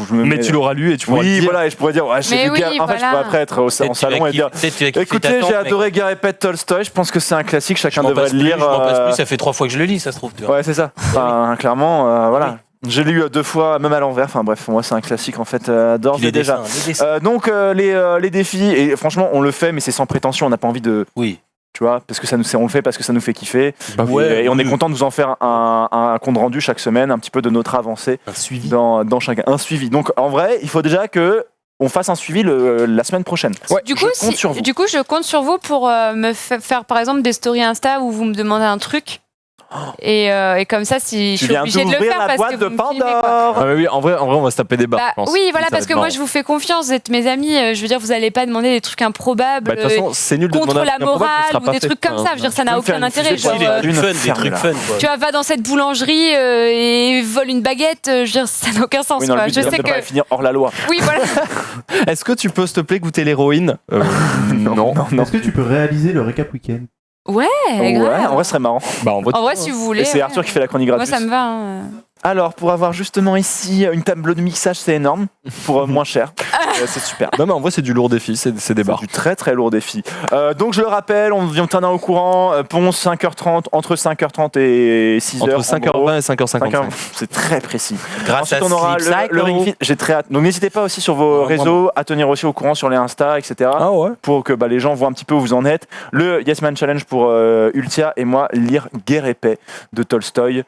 je me Mais mets- tu l'auras lu et tu pourras le Oui, dire. voilà, et je pourrais dire, ouais, j'ai Mais vu oui, Guerre. En fait, je voilà. pourrais après être en salon et dire. Écoutez, j'ai adoré Guerre épais de Tolstoï. Je pense que c'est un classique. Chacun devrait le lire. Je m'en passe plus, ça fait 3 fois que je le lis, ça se trouve. Tu vois. Ouais, c'est ça. Enfin, clairement, voilà. J'ai lu 2 fois, même à l'envers. Enfin bref, pour moi, c'est un classique en fait d'ores Puis les et déjà. dessins, les dessins. Donc les défis, et franchement, on le fait, mais c'est sans prétention. On n'a pas envie de, Oui. tu vois, parce que on le fait parce que ça nous fait kiffer. Bah, Et on est content de vous en faire un compte rendu chaque semaine, un petit peu de notre avancée Un suivi. dans chacun, un suivi. Donc en vrai, il faut déjà que on fasse un suivi la semaine prochaine. Ouais, Du coup, je compte sur vous. du coup, je compte sur vous pour me faire par exemple des stories Insta où vous me demandez un truc. Et comme ça, si je Tu suis viens obligée de le d'ouvrir faire la parce boîte que de vous me filmez, quoi. Pandore. Ah, mais oui, en vrai, on va se taper des barres, Bah, je pense. oui, voilà, Ça va parce être que moi, marrant. je vous fais confiance, vous êtes mes amis. Je veux dire, vous allez pas demander des trucs improbables. Bah, de toute façon, c'est nul de Contre demander la un truc improbable, ce morale sera ou pas des fait. trucs comme ça. Je veux dire, ça n'a peux me faire aucun une intérêt. fusée Genre, de Des trucs fun, des ferme, trucs là. fun, quoi. tu vois, va dans cette boulangerie et vole une baguette. Je veux dire, ça n'a aucun sens. Oui, non, le quoi. but, Je c'est sais de pas que. finir hors la loi. Oui, voilà. Est-ce que tu peux, s'il te plaît, goûter l'héroïne Non. Est-ce que tu peux réaliser le récap week-end? Ouais, Ouais, grave. en vrai, ce serait marrant. Bah, en vrai, En vrai, si vous voulez. Et c'est Arthur qui fait la chronique Moi, gratuite. ça me va. hein. Alors, pour avoir justement ici une table de mixage, c'est énorme. Pour moins cher. C'est super. Non, mais en vrai, c'est du lourd défi, c'est des C'est barres. du très très lourd défi. Donc je le rappelle, on vient de tenir au courant. Ponce 5h30, entre 5h30 et 6h. Entre en 5h20 gros. et 5h55. 5h, c'est très précis. Grâce Ensuite, à on aura Sleep le Ring Cycle. Fit. J'ai très hâte. Donc n'hésitez pas aussi sur vos Ouais, réseaux à tenir aussi au courant sur les Insta, etc. Ah ouais. Pour que les gens voient un petit peu où vous en êtes. Le Yes Man Challenge pour Ultia et moi, lire Guerre et Paix de Tolstoï.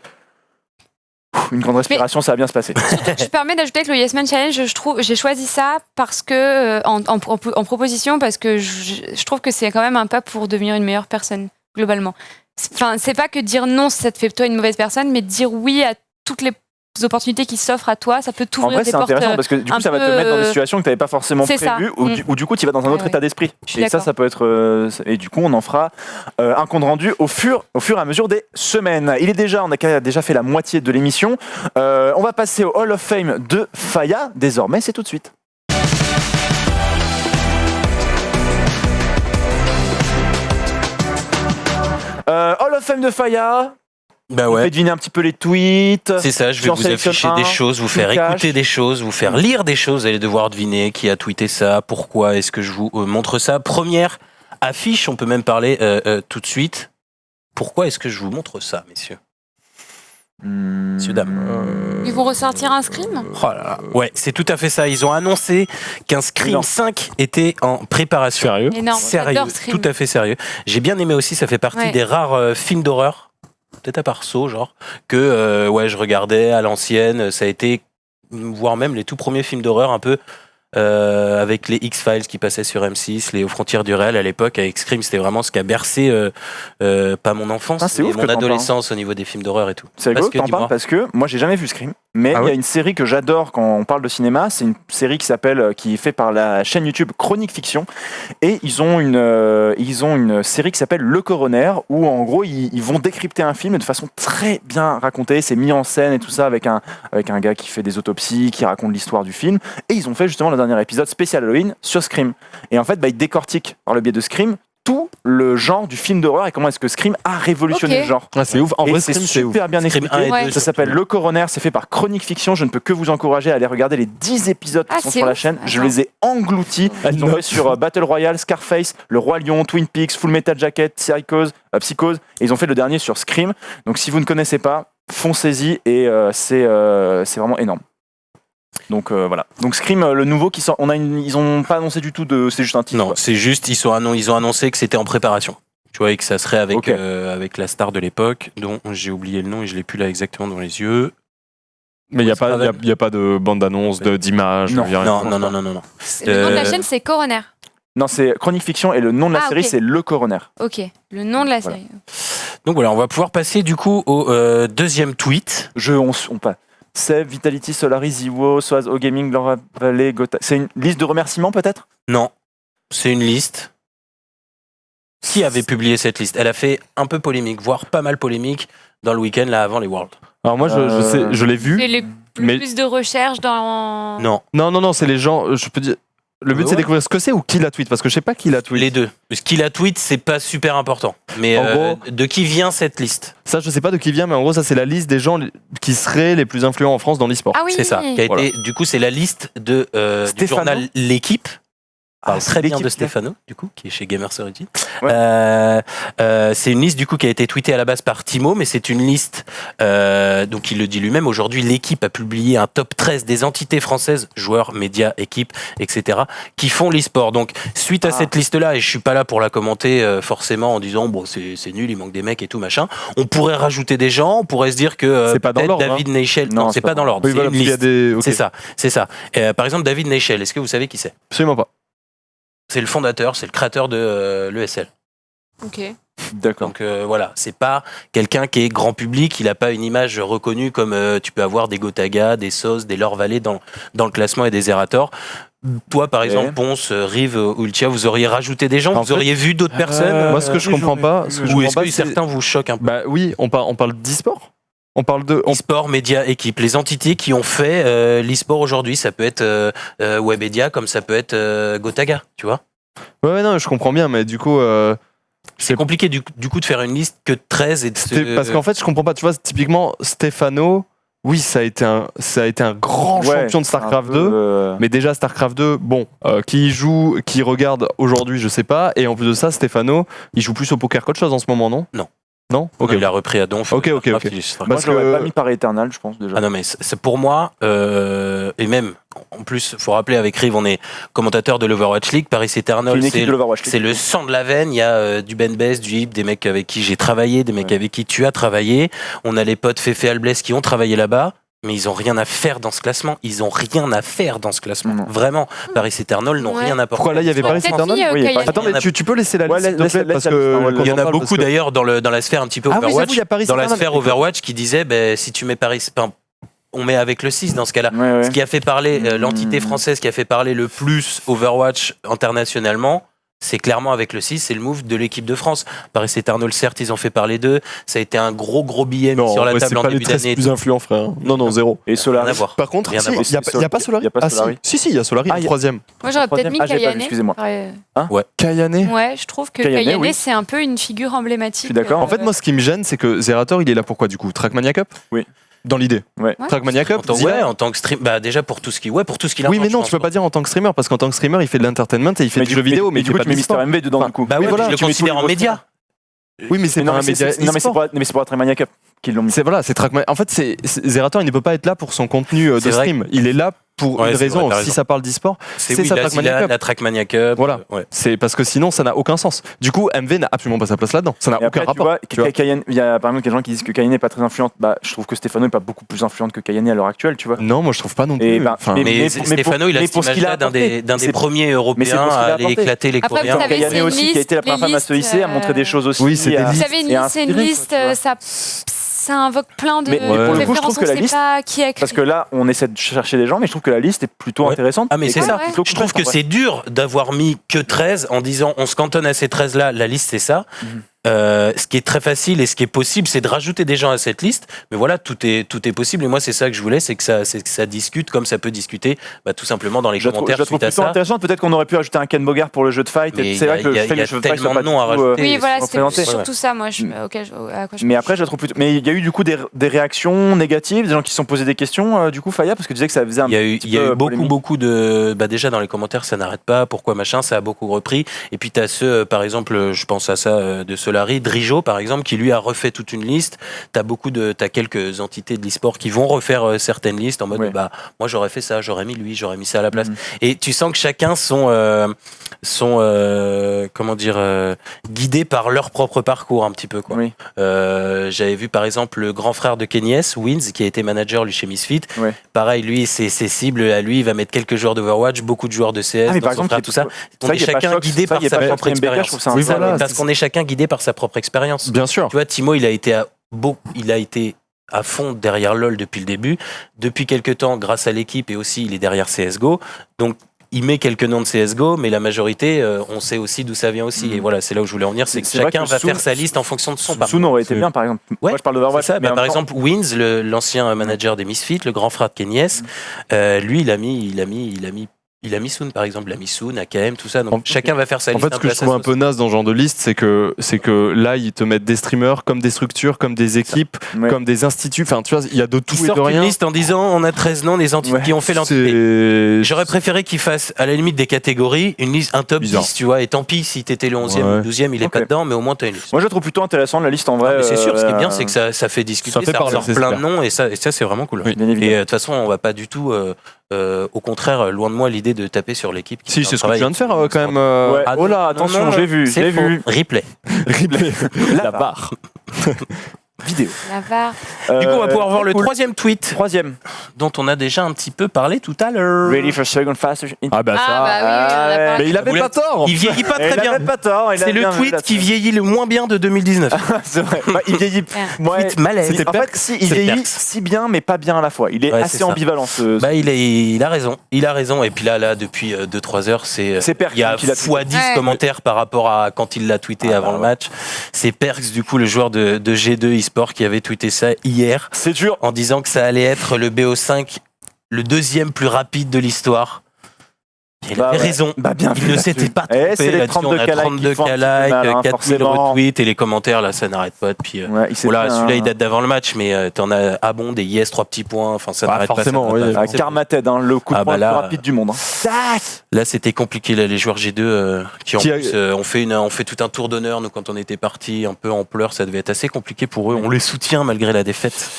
Une grande respiration, ça va bien se passer. Je me permets d'ajouter que le Yes Man Challenge, j'ai choisi ça parce que en proposition parce que je trouve que c'est quand même un pas pour devenir une meilleure personne globalement. Enfin, c'est pas que dire non, ça te fait de toi une mauvaise personne, mais dire oui à toutes les opportunités qui s'offrent à toi, ça peut En t'ouvrir vrai, des c'est portes. intéressant parce que du coup, un ça va te peu, mettre dans des situations que tu n'avais pas forcément c'est ça. prévues ou du coup, tu vas dans un autre Ouais, état d'esprit. Je suis Et ça, d'accord. ça peut être. Et du coup, on en fera un compte rendu au fur et à mesure des semaines. On a déjà fait la moitié de l'émission. On va passer au Hall of Fame de Faya. Désormais, c'est tout de suite. Hall of Fame de Faya. Bah On fait ouais. deviner un petit peu les tweets. C'est ça, je vais Tu en vous sélectionnes afficher un, des choses, vous tu faire le caches. écouter des choses, vous faire lire des choses. Vous allez devoir deviner qui a tweeté ça, pourquoi est-ce que je vous montre ça. Première affiche, on peut même parler tout de suite. Pourquoi est-ce que je vous montre ça, messieurs? Messieurs, dames. Ils vont ressortir un scream. Oh là là. Ouais, c'est tout à fait ça. Ils ont annoncé qu'un Scream Énorme. 5 était en préparation. Sérieux? Énorme. Sérieux, J'adore Scream. tout à fait sérieux. J'ai bien aimé aussi, ça fait partie Ouais. des rares films d'horreur, peut-être à part Saw, genre, que ouais, je regardais à l'ancienne. Ça a été, voire même les tout premiers films d'horreur un peu avec les X-Files qui passaient sur M6, les Aux frontières du réel à l'époque, avec Scream, c'était vraiment ce qui a bercé pas mon enfance, Ah, c'est mais ouf que mon t'en adolescence au niveau des films d'horreur et tout. C'est rigolo Parce que que, t'en parles dis-moi. parce que moi j'ai jamais vu Scream, mais il Ah y ouais a une série que j'adore quand on parle de cinéma, c'est une série qui est faite par la chaîne YouTube Chronique Fiction et ils ont une série qui s'appelle Le Coroner où en gros ils vont décrypter un film de façon très bien racontée, c'est mis en scène et tout ça avec un gars qui fait des autopsies, qui raconte l'histoire du film et ils ont fait justement le dernier épisode spécial Halloween sur Scream et en fait ils décortiquent par le biais de Scream tout le genre du film d'horreur et comment est-ce que Scream a révolutionné Ok. le genre. Ah, c'est ouf. En Et vrai, c'est Scream, c'est ouf. super bien Scream expliqué. 1 et Ouais. 2, Ça s'appelle Le Coroner, c'est fait par Chronique Fiction. Je ne peux que vous encourager à aller regarder les 10 épides qui Ah, sont c'est sur la ouf. chaîne. Je Attends. les ai engloutis. Ils ont fait sur Battle Royale, Scarface, Le Roi Lion, Twin Peaks, Full Metal Jacket, Psychose. Et ils ont fait le dernier sur Scream. Donc si vous ne connaissez pas, foncez-y et c'est vraiment énorme. Donc voilà. Donc Scream, le nouveau qui sort, ils ont pas annoncé du tout c'est juste un titre. Non, quoi. c'est juste, ils ont annoncé que c'était en préparation. Tu vois, et que ça serait avec, Ok. avec la star de l'époque, dont j'ai oublié le nom et je l'ai plus là exactement dans les yeux. Mais il n'y a, Ouais, c'est pas- y a pas de bande-annonce, d'image. Non. y a rien. Non. Le nom de la chaîne, c'est Coroner. Non, c'est Chronique Fiction et le nom de la Ah, série, ok. c'est Le Coroner. Ok. Le nom de la Voilà. série. Donc voilà, on va pouvoir passer du coup au deuxième tweet. On pas. Seb, Vitality, Solaris, Ziwo, Soaz, O Gaming, Laura Valley, Gotha. C'est une liste de remerciements peut-être? Non, c'est une liste. Qui avait publié cette liste? Elle a fait un peu polémique, voire pas mal polémique dans le week-end là avant les Worlds. Alors moi, je sais, je l'ai vu. C'est les mais- plus de recherches dans. Non, Non, c'est les gens. Je peux dire. Le but, Ouais. c'est de découvrir ce que c'est ou qui la tweet, parce que je sais pas qui la tweet. les deux. Ce qu'il a tweet, c'est pas super important. Mais En gros- de qui vient cette liste? Ça, je sais pas de qui vient, mais en gros, ça, c'est la liste des gens qui seraient les plus influents en France dans l'e-sport. Ah oui. C'est ça. Qui a été, Voilà. du coup, c'est la liste du Stéphano. journal L'équipe. parle très bien l'équipe, de là. Stefano, du coup, qui est chez Gamers Origin. Ouais. C'est une liste du coup qui a été tweetée à la base par Timo, mais c'est une liste, donc il le dit lui-même, aujourd'hui l'équipe a publié un top 13 des entités françaises, joueurs, médias, équipes, etc., qui font l'e-sport. Donc suite à cette liste-là, et je suis pas là pour la commenter forcément en disant bon c'est nul, il manque des mecs et tout machin, on pourrait rajouter des gens, on pourrait se dire que C'est pas dans peut-être l'ordre, David Neichel, Non, non c'est pas dans l'ordre, Oui, c'est voilà, une parce qu'il y a liste. des. ok. C'est ça. Par exemple David Neichel, est-ce que vous savez qui c'est? Absolument pas. C'est le fondateur, c'est le créateur de l'ESL. Ok. D'accord. Donc voilà, c'est pas quelqu'un qui est grand public, il n'a pas une image reconnue comme tu peux avoir des Gotaga, des Sauce, des Lore Valley dans le classement et des Zerator. Toi, par exemple, Ponce, Rive, Ultia, vous auriez rajouté des gens, En vous fait, auriez vu d'autres personnes Moi, ce que je comprends pas, ou est-ce que certains vous choquent un peu? Bah oui, on parle d'e-sport. On parle de. E-sport, médias, équipe, les entités qui ont fait l'e-sport aujourd'hui, ça peut être Webedia comme ça peut être Gotaga, tu vois. Ouais, non, je comprends bien, mais du coup. C'est compliqué du coup de faire une liste que de 13 et de Parce qu'en fait, je comprends pas. Tu vois, typiquement, Stefano, oui, ça a été un grand champion de StarCraft 2. Mais déjà, StarCraft 2, bon, qui y joue, qui regarde aujourd'hui, je sais pas. Et en plus de ça, Stefano, il joue plus au poker qu'autre chose en ce moment, non? Non. Non. Ok. il a repris à Donf. Ok. Moi, Parce je l'aurais que- pas mis par Eternal, je pense déjà. Ah non, mais c'est pour moi, et même, en plus, faut rappeler avec Rive, on est commentateur de l'Overwatch League, Paris C'est Eternal, une équipe de l'Overwatch League. c'est le sang de la veine, il y a du Ben Best, du Hip, des mecs avec qui j'ai travaillé, des mecs avec qui tu as travaillé, on a les potes Fefe Alblès qui ont travaillé là-bas, mais ils ont rien à faire dans ce classement, Non. Vraiment, Paris Eternal n'ont Ouais. rien apporté. Pourquoi là, il y avait Ouais, Paris peut-être Eternal? mis, Oui, Kayane. Attends, mais tu peux laisser la Ouais, liste, s'il te laisse- plaît, laisse parce la liste, que. ouais, Il y en a parce beaucoup que- d'ailleurs dans la sphère un petit peu Ah oui, j'avoue, Overwatch, il y a Paris dans la Eternal, sphère d'accord. Overwatch qui disait si tu mets Paris, enfin, on met avec le 6 dans ce cas-là. Ouais, ouais. Ce qui a fait parler, l'entité française qui a fait parler le plus Overwatch internationalement, c'est clairement avec le 6, c'est le move de l'équipe de France. Paris Eternal, certes, ils ont fait parler d'eux. Ça a été un gros billet mis Non, sur la ouais, c'est table en pas les début 13 d'année. plus influents, frère. Non, zéro. Et Rien Solari. à voir. Par contre, Rien à si, voir. il y a pas Solari. Il y a pas Ah Solari. si, il y a Solari, Ah, le il y a- troisième. Moi, j'aurais peut-être mis Ah, j'ai pas vu, Kayane. excusez-moi. Kayane. Ouais, je trouve que Kayane, Kayane, oui. c'est un peu une figure emblématique. Je suis d'accord. En fait, moi, ce qui me gêne, c'est que Zerator, il est là pour quoi, du coup? Trackmania Cup? Oui. Dans l'idée. Ouais. Trackmania Cup, Zilla. En tant que stream, déjà pour tout ce qui, pour tout ce qu'il a. Oui, mais non, tu peux pas dire en tant que streamer, parce qu'en tant que streamer, il fait de l'entertainment et il fait Mais du jeu vidéo, mais il du fait coup, pas tu de mets Mister l'e-sport. MV dedans, Enfin, du coup. Bah oui, voilà, je le tu mets tous considère les en gros média. Oui, mais c'est Non, pas un mais média c'est- non, mais c'est e-sport. pour la Trackmania Cup qu'ils l'ont mis. C'est voilà, c'est Trackmania. En fait, Zerator, il ne peut pas être là pour son contenu de C'est vrai. stream. Il est là pour Ouais, une c'est raison. vrai, t'as Si raison. ça parle d'e-sport, c'est Oui, sa la Trackmania Zilla, Cup. la Trackmania Cup. Voilà. Ouais. C'est parce que sinon, ça n'a aucun sens. Du coup, MV n'a absolument pas sa place là-dedans. Ça n'a Et après, aucun tu rapport. vois, tu vois. Kayane, il y a par exemple des gens qui disent que Kayane n'est pas très influente. Bah, je trouve que Stefano n'est pas beaucoup plus influente que Kayane à l'heure actuelle, tu vois. Non, moi je trouve pas non plus. Et bah, Enfin, mais- Mais Stefano, il a mais cette pour ce qu'il a image-là d'un apporté. des C'est- premiers mais c'est Européens pour ce qu'il a à aller apporté. éclater les Après, Coréens. vous savez, c'est Kayane une aussi, qui a été la liste, première femme à se les hisser, a montré des listes, choses aussi. Oui, c'est des à- Vous savez, et à c'est une inspirer, liste, quoi, tu vois. ça invoque plein de Mais pour le coup, je trouve références, que la on sait liste- pas qui a écrit. Parce que là, on essaie de chercher des gens, mais je trouve que la liste est plutôt Ouais. intéressante. Ah, mais et c'est que- ça. plutôt Je trouve que complète, en c'est dur d'avoir mis que 13 en disant on se cantonne à ces 13 là, la liste c'est ça. Mhm. Ce qui est très facile et ce qui est possible, c'est de rajouter des gens à cette liste. Mais voilà, tout est possible. Et moi, c'est ça que je voulais, c'est que ça discute comme ça peut discuter, tout simplement dans les Je la trouve commentaires plutôt suite à ça. intéressante. Peut-être qu'on aurait pu ajouter un Ken Bogart pour le jeu de fight. Mais C'est vrai que il y a le jeu de fight tellement soit de noms à pas du tout, rajouter. Oui, voilà, c'était représenté. surtout ça, moi, à quoi je Mais après, je la trouve plutôt. Mais il y a eu du coup des réactions négatives, des gens qui se sont posés des questions, du coup, Faya, parce que tu disais que ça faisait un Il y a petit eu peu beaucoup de. Déjà dans les commentaires, ça n'arrête pas. Pourquoi machin, ça a beaucoup repris. Et puis tu as ceux, par exemple, je pense à ça de Solari, Drijo par exemple, qui lui a refait toute une liste. T'as quelques entités de l'e-sport qui vont refaire certaines listes en mode Ouais. moi j'aurais fait ça, j'aurais mis lui, j'aurais mis ça à la place. Mhm. Et tu sens que chacun sont comment dire guidés par leur propre parcours un petit peu quoi. Oui. J'avais vu par exemple le grand frère de Kenny S, Wins, qui a été manager lui chez Misfit. Ouais. Pareil, lui, ses cibles à lui, il va mettre quelques joueurs d'Overwatch, beaucoup de joueurs de CS, Ah, mais dans par son exemple, frère, il y a- tout ça. c'est On vrai est qu'il y a pas chacun Shox, guidé c'est vrai par qu'il y a sa pas propre Shox MBK, je expérience. trouve ça Oui, intéressant. voilà, Parce qu'on est chacun guidé par sa propre expérience. bien sûr. Tu vois, Timo, il a été à fond derrière LoL depuis le début. Depuis quelques temps, grâce à l'équipe et aussi, il est derrière CSGO. Donc, il met quelques noms de CSGO, mais la majorité, on sait aussi d'où ça vient aussi. Et voilà, c'est là où je voulais en venir, c'est que C'est vrai chacun que va Soon- faire sa liste en fonction de son parcours. Soon aurait été C'est- bien, par exemple. Ouais, Moi, je parle de Overwatch. C'est ça, mais en par même temps- exemple, Wins, l'ancien manager des Misfits, le grand frère de Kenny S, lui, il a mis Il a mis Soon, par exemple, il a mis Soon, AKM, tout ça. Donc chacun va faire sa En liste. fait, ce que je trouve un peu naze dans ce genre de liste, c'est que là, ils te mettent des streamers comme des structures, comme des équipes, Ouais. comme des instituts. Enfin, tu vois, il y a de tout Ils et de sortent une rien. liste en disant on a 13 noms des entités Ouais. qui ont fait l'entité. C'est- J'aurais préféré qu'ils fassent à la limite des catégories, une liste, un top Bizarre. 10, tu vois. Et tant pis si t'étais le 11e Ouais. ou le 12e, il est pas Ok. dedans, mais au moins t'as une liste. Moi, je la trouve plutôt intéressante la liste en vrai. Mais c'est sûr, ce qui est bien, euh, c'est que ça fait discuter, ça fait parler, ressort c'est plein de super. noms, et ça c'est vraiment cool. Oui. Bien Et évidemment. de toute façon, on va pas du tout, au contraire, loin de moi l'idée de taper sur l'équipe. qui Si, fait c'est un ce que tu travail. viens de faire quand même. Ouais. Ah, Oh là, non, attention, non, j'ai vu, c'est j'ai faux. vu. Replay. Replay. La barre. Vidéo. La VAR. Du coup, on va pouvoir voir le cool. troisième tweet Troisième. dont on a déjà un petit peu parlé tout à l'heure. Ready for second fast. Ah bah ça. Ah, bah oui, on en a parlé. Mais il avait Vous pas tort. Il vieillit pas Et très il bien. avait pas tort. il a C'est le bien vu tweet là-dessus. qui vieillit le moins bien de 2019. C'est vrai. Bah, il vieillit. Ouais. Tweet malaise. En fait, si, il C'est vieillit Perks. si bien, mais pas bien à la fois. Il est Ouais, c'est assez ça. ambivalent. Bah, il a raison. Il a raison. Et puis là depuis 2-3 heures, c'est C'est Perks il y a qui l'a tweeté. x10 Ouais. commentaires par rapport à quand il l'a tweeté avant le match. C'est Perks, du coup, le joueur de G2 eSport, qui avait tweeté ça hier C'est dur. en disant que ça allait être le BO5, le deuxième plus rapide de l'histoire. Il Bah avait ouais. raison. Bah bien Il vu ne là-dessus. s'était pas Eh, trompé c'est les là-dessus. 32 On a likes 32 qui font un petit peu likes, mal, hein, 4000 forcément. retweets et les commentaires là, ça n'arrête pas depuis. Ouais, il s'est Voilà, pris celui-là il un- date d'avant le match, mais t'en as des yes, 3 petits points. Enfin, ça Bah, n'arrête pas. forcément, ça n'arrête oui. pas. un Karmated, hein, le coup de Ah, poing bah là, le plus rapide du monde. Tac. Là, c'était compliqué. Là, les joueurs G2 qui en Qui a- plus on fait tout un tour d'honneur. Nous, quand on était partis un peu en pleurs, ça devait être assez compliqué pour eux. On les soutient malgré la défaite.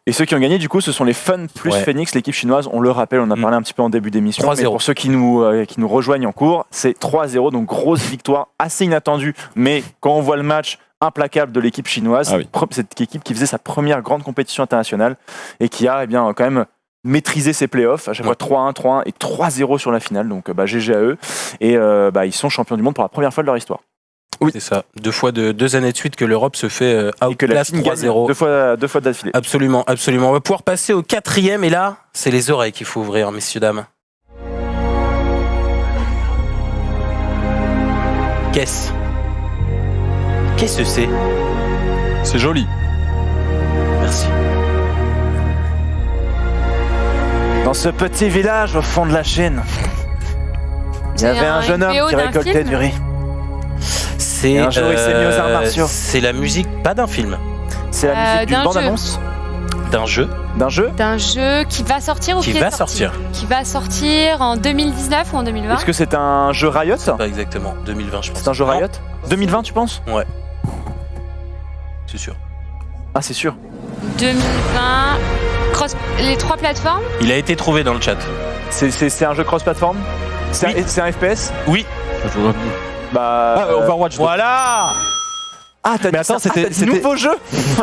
Et ceux qui ont gagné, du coup, ce sont les Fun plus Ouais. Phoenix, l'équipe chinoise. On le rappelle, on a parlé un petit peu en début d'émission. 3-0. Mais pour ceux qui nous rejoignent en cours, c'est 3-0, donc grosse victoire, assez inattendue. Mais quand on voit le match implacable de l'équipe chinoise, Ah oui. cette équipe qui faisait sa première grande compétition internationale et qui a quand même maîtrisé ses playoffs, à chaque fois 3-1, 3-1 et 3-0 sur la finale. Donc GG à eux. Et ils sont champions du monde pour la première fois de leur histoire. C'est ça. 2 années de suite que l'Europe se fait Et que la outclass Chine gagne 3-0. deux fois d'affilée. Absolument, absolument. On va pouvoir passer au 4e et là, c'est les oreilles qu'il faut ouvrir, messieurs, dames. Qu'est-ce que c'est? C'est joli. Merci. Dans ce petit village au fond de la Chine, il y C'est avait un jeune homme vidéo qui d'un récoltait film du riz. C'est Et un jour, il s'est mis aux arts martiaux. c'est la musique, pas d'un film, C'est la musique d'un d'une jeu. bande-annonce d'un jeu d'un jeu. D'un jeu qui va sortir ou qui qui est va sorti sortir. Qui va sortir en 2019 ou en 2020 Est-ce que c'est un jeu Riot? Pas exactement, 2020 je pense. C'est un jeu Non, Riot 2020, tu penses? c'est sûr. Ah, c'est sûr. 2020, les 3 plateformes. Il a été trouvé dans le chat. C'est un jeu cross-platform? C'est Oui. un FPS? Oui. Bah. Overwatch. Voilà. Ah, t'as Mais dit attends, ça. c'était- Ah, t'as dit nouveau jeu?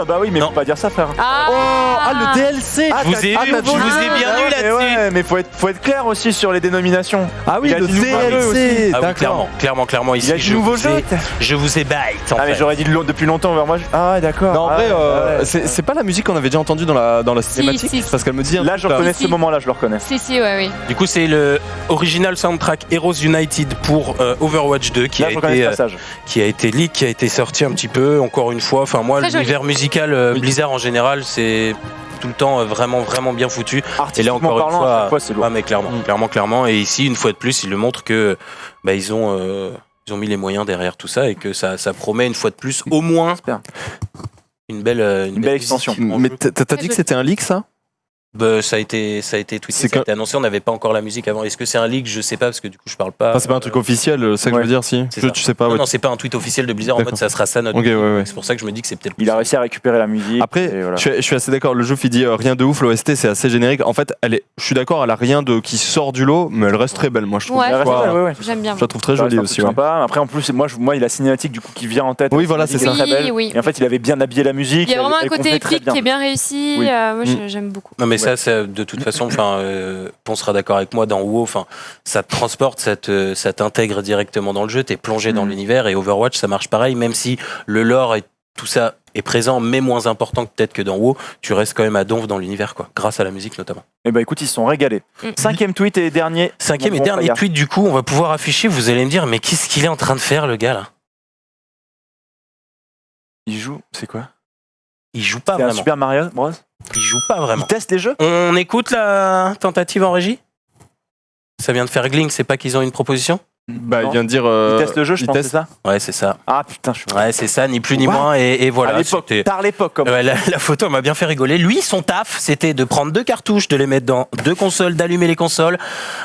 Ah bah oui, mais Non. faut pas dire ça, frère. Ah, DLC. Ah, Je vous t'as- ai ah, eu, t'as je dit- vous ai bien Ah eu ouais, là-dessus. Ouais, mais faut être clair aussi sur les dénominations. Ah oui, Il a le dit nouveau jeu DLC. Ah oui, D'accord. clairement ici. Il y a du nouveau jeu. Je vous ai bait en Ah, mais fait. j'aurais dit depuis longtemps vers moi. Ah, ouais, d'accord. Non, en Ah, vrai, ouais. c'est pas la musique qu'on avait déjà entendue dans la cinématique, si. parce qu'elle me dit. un Là, truc, je reconnais Si, ce si. moment-là, je le reconnais. si, ouais, oui. Du coup, c'est le original soundtrack Heroes United pour Overwatch 2 Là, je reconnais ce passage. qui a été leak, qui a été sorti un petit peu, encore une fois. Enfin, moi, Très joli. l'univers musical Blizzard en général, c'est tout le temps vraiment bien foutu. Et là, Artistiquement encore une parlant, à fois, chaque fois, c'est lourd. ouais, mais clairement. Et ici, une fois de plus, ils le montrent que ils ont mis les moyens derrière tout ça et que ça promet une fois de plus au moins J'espère. une belle extension. musique en Mais jeu. t'as dit que c'était un leak, ça? Bah, ça a été tweeté, C'est ça a été annoncé. On n'avait pas encore la musique avant. Est-ce que c'est un leak? Je sais pas parce que du coup, je parle pas. Enfin, c'est pas un truc officiel, c'est ça que je veux dire, si. c'est ça. Tu sais pas, Non, ouais. non, c'est pas un tweet officiel de Blizzard en D'accord. mode ça sera ça notre Ok, musique. ouais. C'est pour ça que je me dis que c'est peut-être. Il a réussi à récupérer la musique. Après, et voilà. je suis assez d'accord. Le jeu dit rien de ouf. L'OST, c'est assez générique. En fait, je suis d'accord, elle a rien de qui sort du lot, mais elle reste très belle. Moi, je trouve. Ouais. Elle reste Quoi, belle, ouais, ouais. J'aime bien. Je la trouve très Ça reste jolie un aussi. truc Ouais. sympa. Après, en plus, moi, il y a la cinématique du coup qui vient en tête. Oui, voilà, La c'est musique ça. est très belle. Oui. Et en fait, il avait bien habillé la musique. Il y a vraiment un elle côté convenait très épique bien. qui est bien réussi. Oui. Moi, j'aime beaucoup. Non mais ça de toute façon, on sera d'accord avec moi dans WoW, ça te transporte, ça t'intègre directement dans le jeu, t'es plongé dans l'univers et Overwatch ça marche pareil, même si le lore et tout ça est présent mais moins important que peut-être que dans WoW, tu restes quand même à donf dans l'univers quoi, grâce à la musique notamment. Et bah écoute, ils se sont régalés. Mm. 5e tweet et dernier. 5e et Bon, dernier regarde. tweet du coup, on va pouvoir afficher, vous allez me dire mais qu'est-ce qu'il est en train de faire le gars là? Il joue, c'est quoi? Il joue pas C'est un vraiment. Super Mario Bros. Il joue pas vraiment. Il teste les jeux? On écoute la tentative en régie? Ça vient de faire Gling, c'est pas qu'ils ont une proposition? Bah, il Non. vient de dire. Il teste le jeu, je pense, c'est ça? Ouais, c'est ça. Ah putain, je suis. Ouais, c'est ça, ni plus ni What moins. Et voilà. À l'époque, c'était- par l'époque, comme. Ouais, la photo m'a bien fait rigoler. Lui, son taf, c'était de prendre 2 cartouches, de les mettre dans 2 consoles, d'allumer les consoles.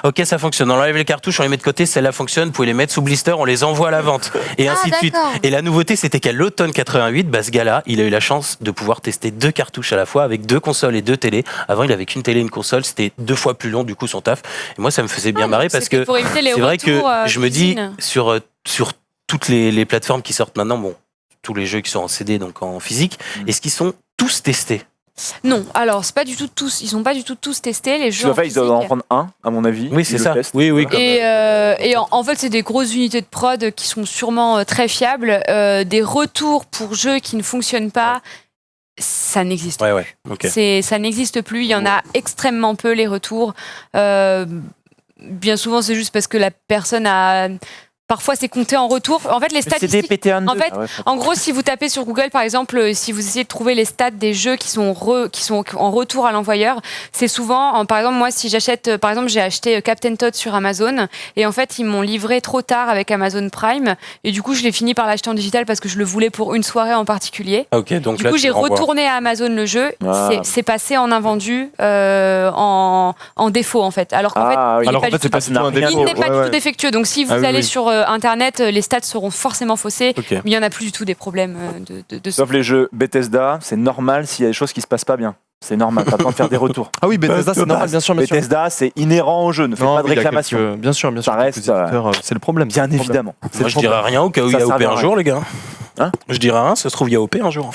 Ok, ça fonctionne. On enlève les cartouches, on les met de côté, celle-là fonctionne. Vous pouvez les mettre sous blister, on les envoie à la vente. Et ainsi de suite. d'accord. Et la nouveauté, c'était qu'à l'automne 88, ce gars-là, il a eu la chance de pouvoir tester 2 cartouches à la fois avec 2 consoles et 2 télés. Avant, il avait qu'une télé et une console. C'était 2 fois plus long, du coup, son taf. Et moi, ça me faisait bien marrer parce C'était que pour éviter les c'est vrai que retours, je me dis, cuisine. sur toutes les plateformes qui sortent maintenant, bon, tous les jeux qui sont en CD, donc en physique, est-ce qu'ils sont tous testés? Non, alors c'est pas du tout tous. Ils sont pas du tout tous testés les jeux. Ils doivent en prendre un, à mon avis. Oui, Ils c'est le ça. testent. Oui, oui. Voilà. Et en fait, c'est des grosses unités de prod qui sont sûrement très fiables. Des retours pour jeux qui ne fonctionnent pas, ça n'existe Ouais, ouais. Ok. Ça n'existe plus. Il y en a extrêmement peu, les retours. Bien souvent, c'est juste parce que la personne a. Parfois, c'est compté en retour. En fait, les Mais c'est des statistiques. PT1 En fait, en gros, si vous tapez sur Google, par exemple, si vous essayez de trouver les stats des jeux qui sont en retour à l'envoyeur, c'est souvent, par exemple, moi, si j'achète, par exemple, j'ai acheté Captain Todd sur Amazon, et en fait, ils m'ont livré trop tard avec Amazon Prime, et du coup, je l'ai fini par l'acheter en digital parce que je le voulais pour une soirée en particulier. Ok, donc Du là, coup, tu j'ai renvoies. retourné à Amazon le jeu, Ah. c'est passé en invendu, en défaut, en fait. Alors qu'en fait, Ah, oui. il Alors n'est qu'en pas fait, c'est du pas tout- du tout un il défaut. il n'est pas Ouais, du ouais. tout défectueux. Donc, si vous Ah oui, allez oui. sur Internet, les stats seront forcément faussés. Ok. Mais il n'y en a plus du tout des problèmes de Sauf les jeux Bethesda, c'est normal s'il y a des choses qui se passent pas bien. C'est normal, pas besoin de faire des retours. Ah oui, Bethesda, c'est normal, bien sûr, bien sûr. Bethesda, c'est inhérent au jeu, ne faites pas de oui, il y a réclamation. quelques- Bien sûr, bien sûr. Ça reste, quelques éditeurs, c'est le problème. Bien c'est le problème. évidemment. C'est Moi, le je dirais problème. rien au cas où il y Ça a OP servira un à jour, les gars. Hein Je dirais rien, ça se trouve, il y a OP un jour.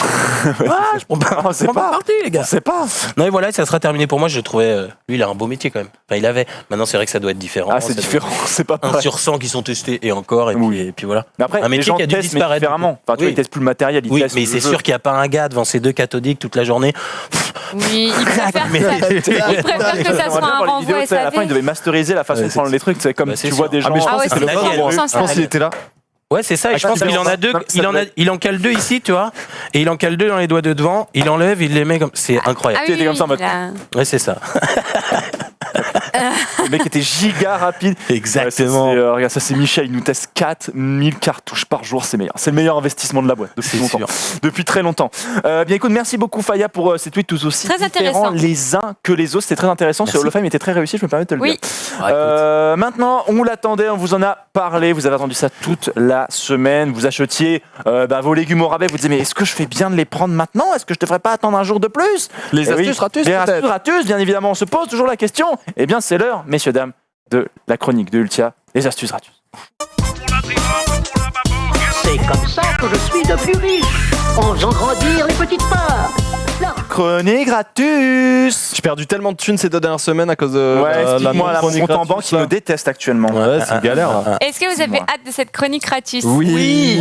Ah, je prends pas. On sait pas. Parti, les On gars. sait pas. Non, et voilà, ça sera terminé pour moi. Je trouvais. Lui, il a un beau métier quand même. Enfin, il avait. Maintenant, c'est vrai que ça doit être différent. Ah, c'est Ça doit différent, c'est pas être 1 pareil. sur 100 qui sont testés et encore. Oui. Et puis voilà. Mais après, Un les métier gens qui a dû testent mais disparaître, différemment. Enfin, tu vois, Oui. ils testent plus le matériel, ils Oui, testent mais le c'est jeu. sûr qu'il n'y a pas un gars devant ces 2 cathodiques toute la journée. Oui, ils préfèrent Mais- que ça J'aimerais soit bien un voir les renvoi vidéos, tu sais, à la fin, ils SAV. devaient masteriser la façon Ouais, de prendre les trucs. C'est comme Bah, c'est tu vois sûr. des Ah, gens. mais je Ah pense ouais, que c'est c'est le vraiment premier. ça, Je pense qu'il était là. Ouais, c'est ça. Et je pense qu'il en a 2. Non, ça Il en cale 2 ici, tu vois. Et il en cale 2 dans les doigts de devant. Il enlève, il les met comme. C'est incroyable. Tu étais comme ça en mode- là. Ouais, c'est ça. Le mec était giga rapide. Exactement. Regarde, ça c'est Michel, il nous teste 4000 cartouches par jour, c'est meilleur. C'est le meilleur investissement de la boîte depuis C'est longtemps. sûr. Depuis très longtemps. Bien écoute, merci beaucoup Faya pour ces tweets tous aussi Très différents intéressant. les uns que les autres. C'était très intéressant. Merci. Sur le film était très réussi, je me permets de te le Oui. dire. Maintenant, on l'attendait, on vous en a parlé. Vous avez attendu ça toute la semaine. Vous achetiez vos légumes au rabais. Vous disiez, mais est-ce que je fais bien de les prendre maintenant? Est-ce que je devrais pas attendre un jour de plus? Les Eh oui, astuces ratus, les peut-être. astuces ratus, bien évidemment. On se pose toujours la question. Eh bien, c'est l'heure, messieurs, dames, de la chronique de Ultia, les astuces ratus. C'est comme ça que je suis devenu riche, en faisant grandir les petites parts. Chronique ratus. J'ai perdu tellement de thunes ces 2 dernières semaines à cause de Ouais, explique-moi la chronique compte en ratus, banque qui là. me déteste actuellement. Ouais, c'est une galère là. Est-ce que vous avez Dis-moi. hâte de cette chronique ratus? Oui.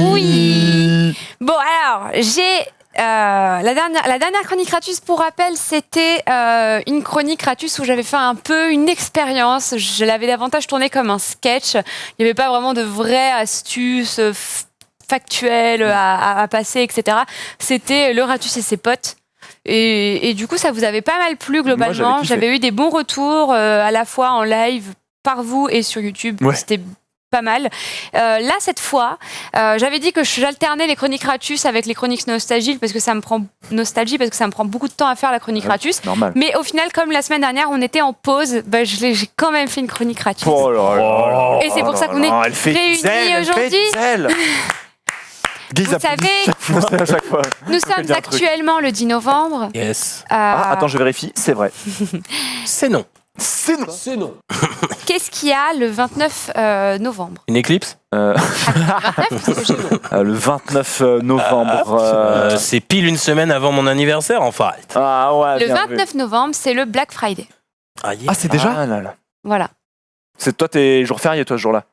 Bon, alors, j'ai. La dernière chronique Ratus, pour rappel, c'était une chronique Ratus où j'avais fait un peu une expérience. Je l'avais davantage tournée comme un sketch. Il n'y avait pas vraiment de vraies astuces factuelles à passer, etc. C'était le Ratus et ses potes. Et du coup, ça vous avait pas mal plu Moi, globalement. j'avais kiffé. J'avais eu des bons retours à la fois en live par vous et sur YouTube. Ouais. C'était pas mal. Là, cette fois, j'avais dit que j'alternais les chroniques Ratus avec les chroniques nostalgie parce que ça me prend beaucoup de temps à faire la chronique Ratus. Normal. Mais au final, comme la semaine dernière, on était en pause, j'ai quand même fait une chronique Ratus. Oh là là. Et c'est pour ça qu'on est Elle fait réunis zèle, elle fait aujourd'hui. zèle. Guise Vous savez, à chaque fois. nous sommes dire un truc. actuellement le 10 novembre. Yes. Ah, attends, je vérifie, c'est vrai. C'est non. C'est non. Qu'est-ce qu'il y a le 29 novembre? Une éclipse? 29, c'est ce que j'ai dit. Le 29 novembre. C'est pile une semaine avant mon anniversaire, enfin. Ah ouais, Le bien vu. 29 novembre, c'est le Black Friday. Ah, yes. Ah, c'est déjà. Ah là là. Voilà. C'est toi, t'es jour férié, toi, ce jour-là.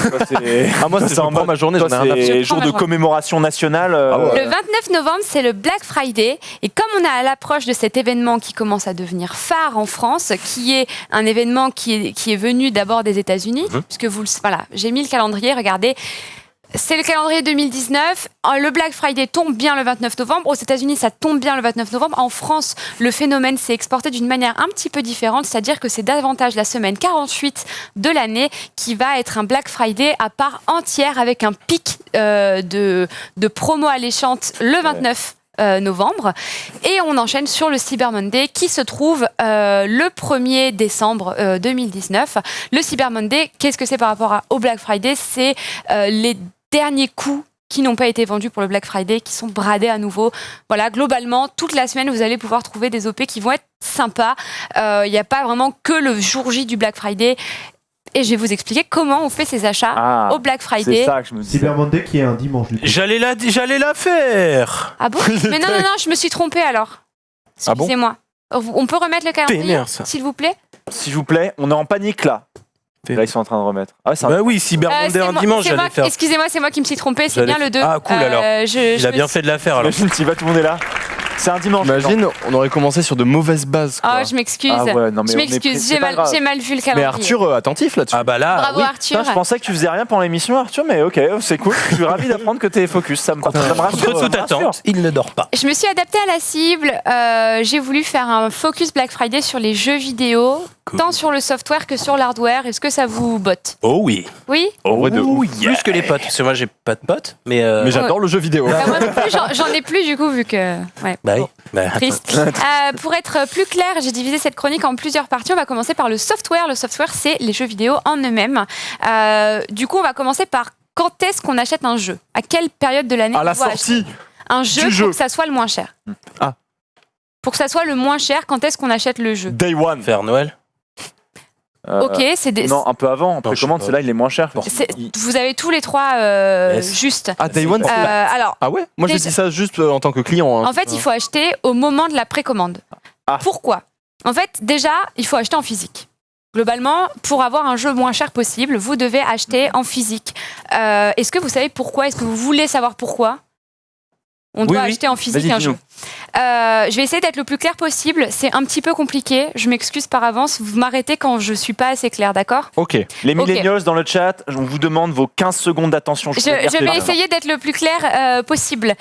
Toi, c'est- Ah, moi, c'est en en mode- ma journée, toi, j'en ai rien à c'est Je jour prends de ma commémoration nationale. Le 29 novembre, c'est le Black Friday. Et comme on est à l'approche de cet événement qui commence à devenir phare en France, qui est un événement qui est venu d'abord des États-Unis, puisque voilà, j'ai mis le calendrier, regardez. C'est le calendrier 2019. Le Black Friday tombe bien le 29 novembre. Aux États-Unis, ça tombe bien le 29 novembre. En France, le phénomène s'est exporté d'une manière un petit peu différente, c'est-à-dire que c'est davantage la semaine 48 de l'année qui va être un Black Friday à part entière avec un pic de promo alléchante le 29 novembre. Et on enchaîne sur le Cyber Monday qui se trouve le 1er décembre 2019. Le Cyber Monday, qu'est-ce que c'est par rapport au Black Friday ? C'est les derniers coups qui n'ont pas été vendus pour le Black Friday, qui sont bradés à nouveau. Voilà, globalement, toute la semaine, vous allez pouvoir trouver des OP qui vont être sympas. Il n'y a pas vraiment que le jour J du Black Friday. Et je vais vous expliquer comment on fait ses achats au Black Friday. C'est ça que je me disais. Cyber Monday qui est un dimanche du coup. J'allais la faire. Ah bon ? Mais non, je me suis trompée alors. Ah bon ? Excusez-moi. On peut remettre le calendrier, T'énerve, ça. s'il vous plaît ? S'il vous plaît, on est en panique là. Là, ils sont en train de remettre. Ah ouais, c'est un... Bah oui, Cyber Monday un dimanche, c'est moi, j'allais faire. excusez-moi, c'est moi qui me suis trompée, c'est J'allais bien le 2. Ah, cool, alors. Il a bien fait de la faire alors. Imagine, tu vas, tout le monde est là. C'est un dimanche. Imagine, on aurait commencé sur de mauvaises bases. Quoi. Oh, je m'excuse. Ah ouais, non, mais Je on est m'excuse, pris, c'est pas grave. j'ai mal vu le Mais calendrier. Arthur, attentif là-dessus. Ah bah là, Bravo oui. Arthur. Putain, je pensais que tu faisais rien pendant l'émission, Arthur, mais ok, c'est cool. Je suis ravi d'apprendre que t'es focus. Ça me rassure. Contre toute attente, il ne dort pas. Je me suis adaptée à la cible. J'ai voulu faire un focus Black Friday sur les jeux vidéo, tant sur le software que sur l'hardware. Est-ce que ça vous botte ? Oh oui. Oui ? En vrai, de ouf. Plus que les potes. Parce que moi, j'ai pas de potes. Mais Mais j'adore le jeu vidéo. Bah, moi non plus, j'en ai plus du coup, vu que. Ouais. bah oui. Bon. Bah, Triste. Pour être plus clair, j'ai divisé cette chronique en plusieurs parties. On va commencer par le software. Le software, c'est les jeux vidéo en eux-mêmes. Du coup, on va commencer par quand est-ce qu'on achète un jeu ? À quelle période de l'année À la on doit acheter sortie. un jeu du pour jeu. que ça soit le moins cher. Ah. Pour que ça soit le moins cher, quand est-ce qu'on achète le jeu ? Day one. faire Noël. Ok, c'est des. Non, un peu avant, en Non, je sais précommande, pas. c'est là, il est moins cher. Vous avez tous les trois Yes. juste. Ah, Day one. Alors, Ah ouais. Moi, je déjà- dis ça juste en tant que client. hein. en fait, il faut acheter au moment de la précommande. Ah. Pourquoi ? En fait, déjà, il faut acheter en physique. Globalement, pour avoir un jeu moins cher possible, vous devez acheter en physique. Est-ce que vous savez pourquoi ? Est-ce que vous voulez savoir pourquoi on doit oui. acheter en physique Vas-y, un dis-nous. jeu ? Je vais essayer d'être le plus clair possible. C'est un petit peu compliqué. Je m'excuse par avance. Vous m'arrêtez quand je suis pas assez claire, d'accord ? Ok. Les millennials dans le chat, on vous demande vos 15 secondes d'attention. Je vais essayer d'être le plus clair possible.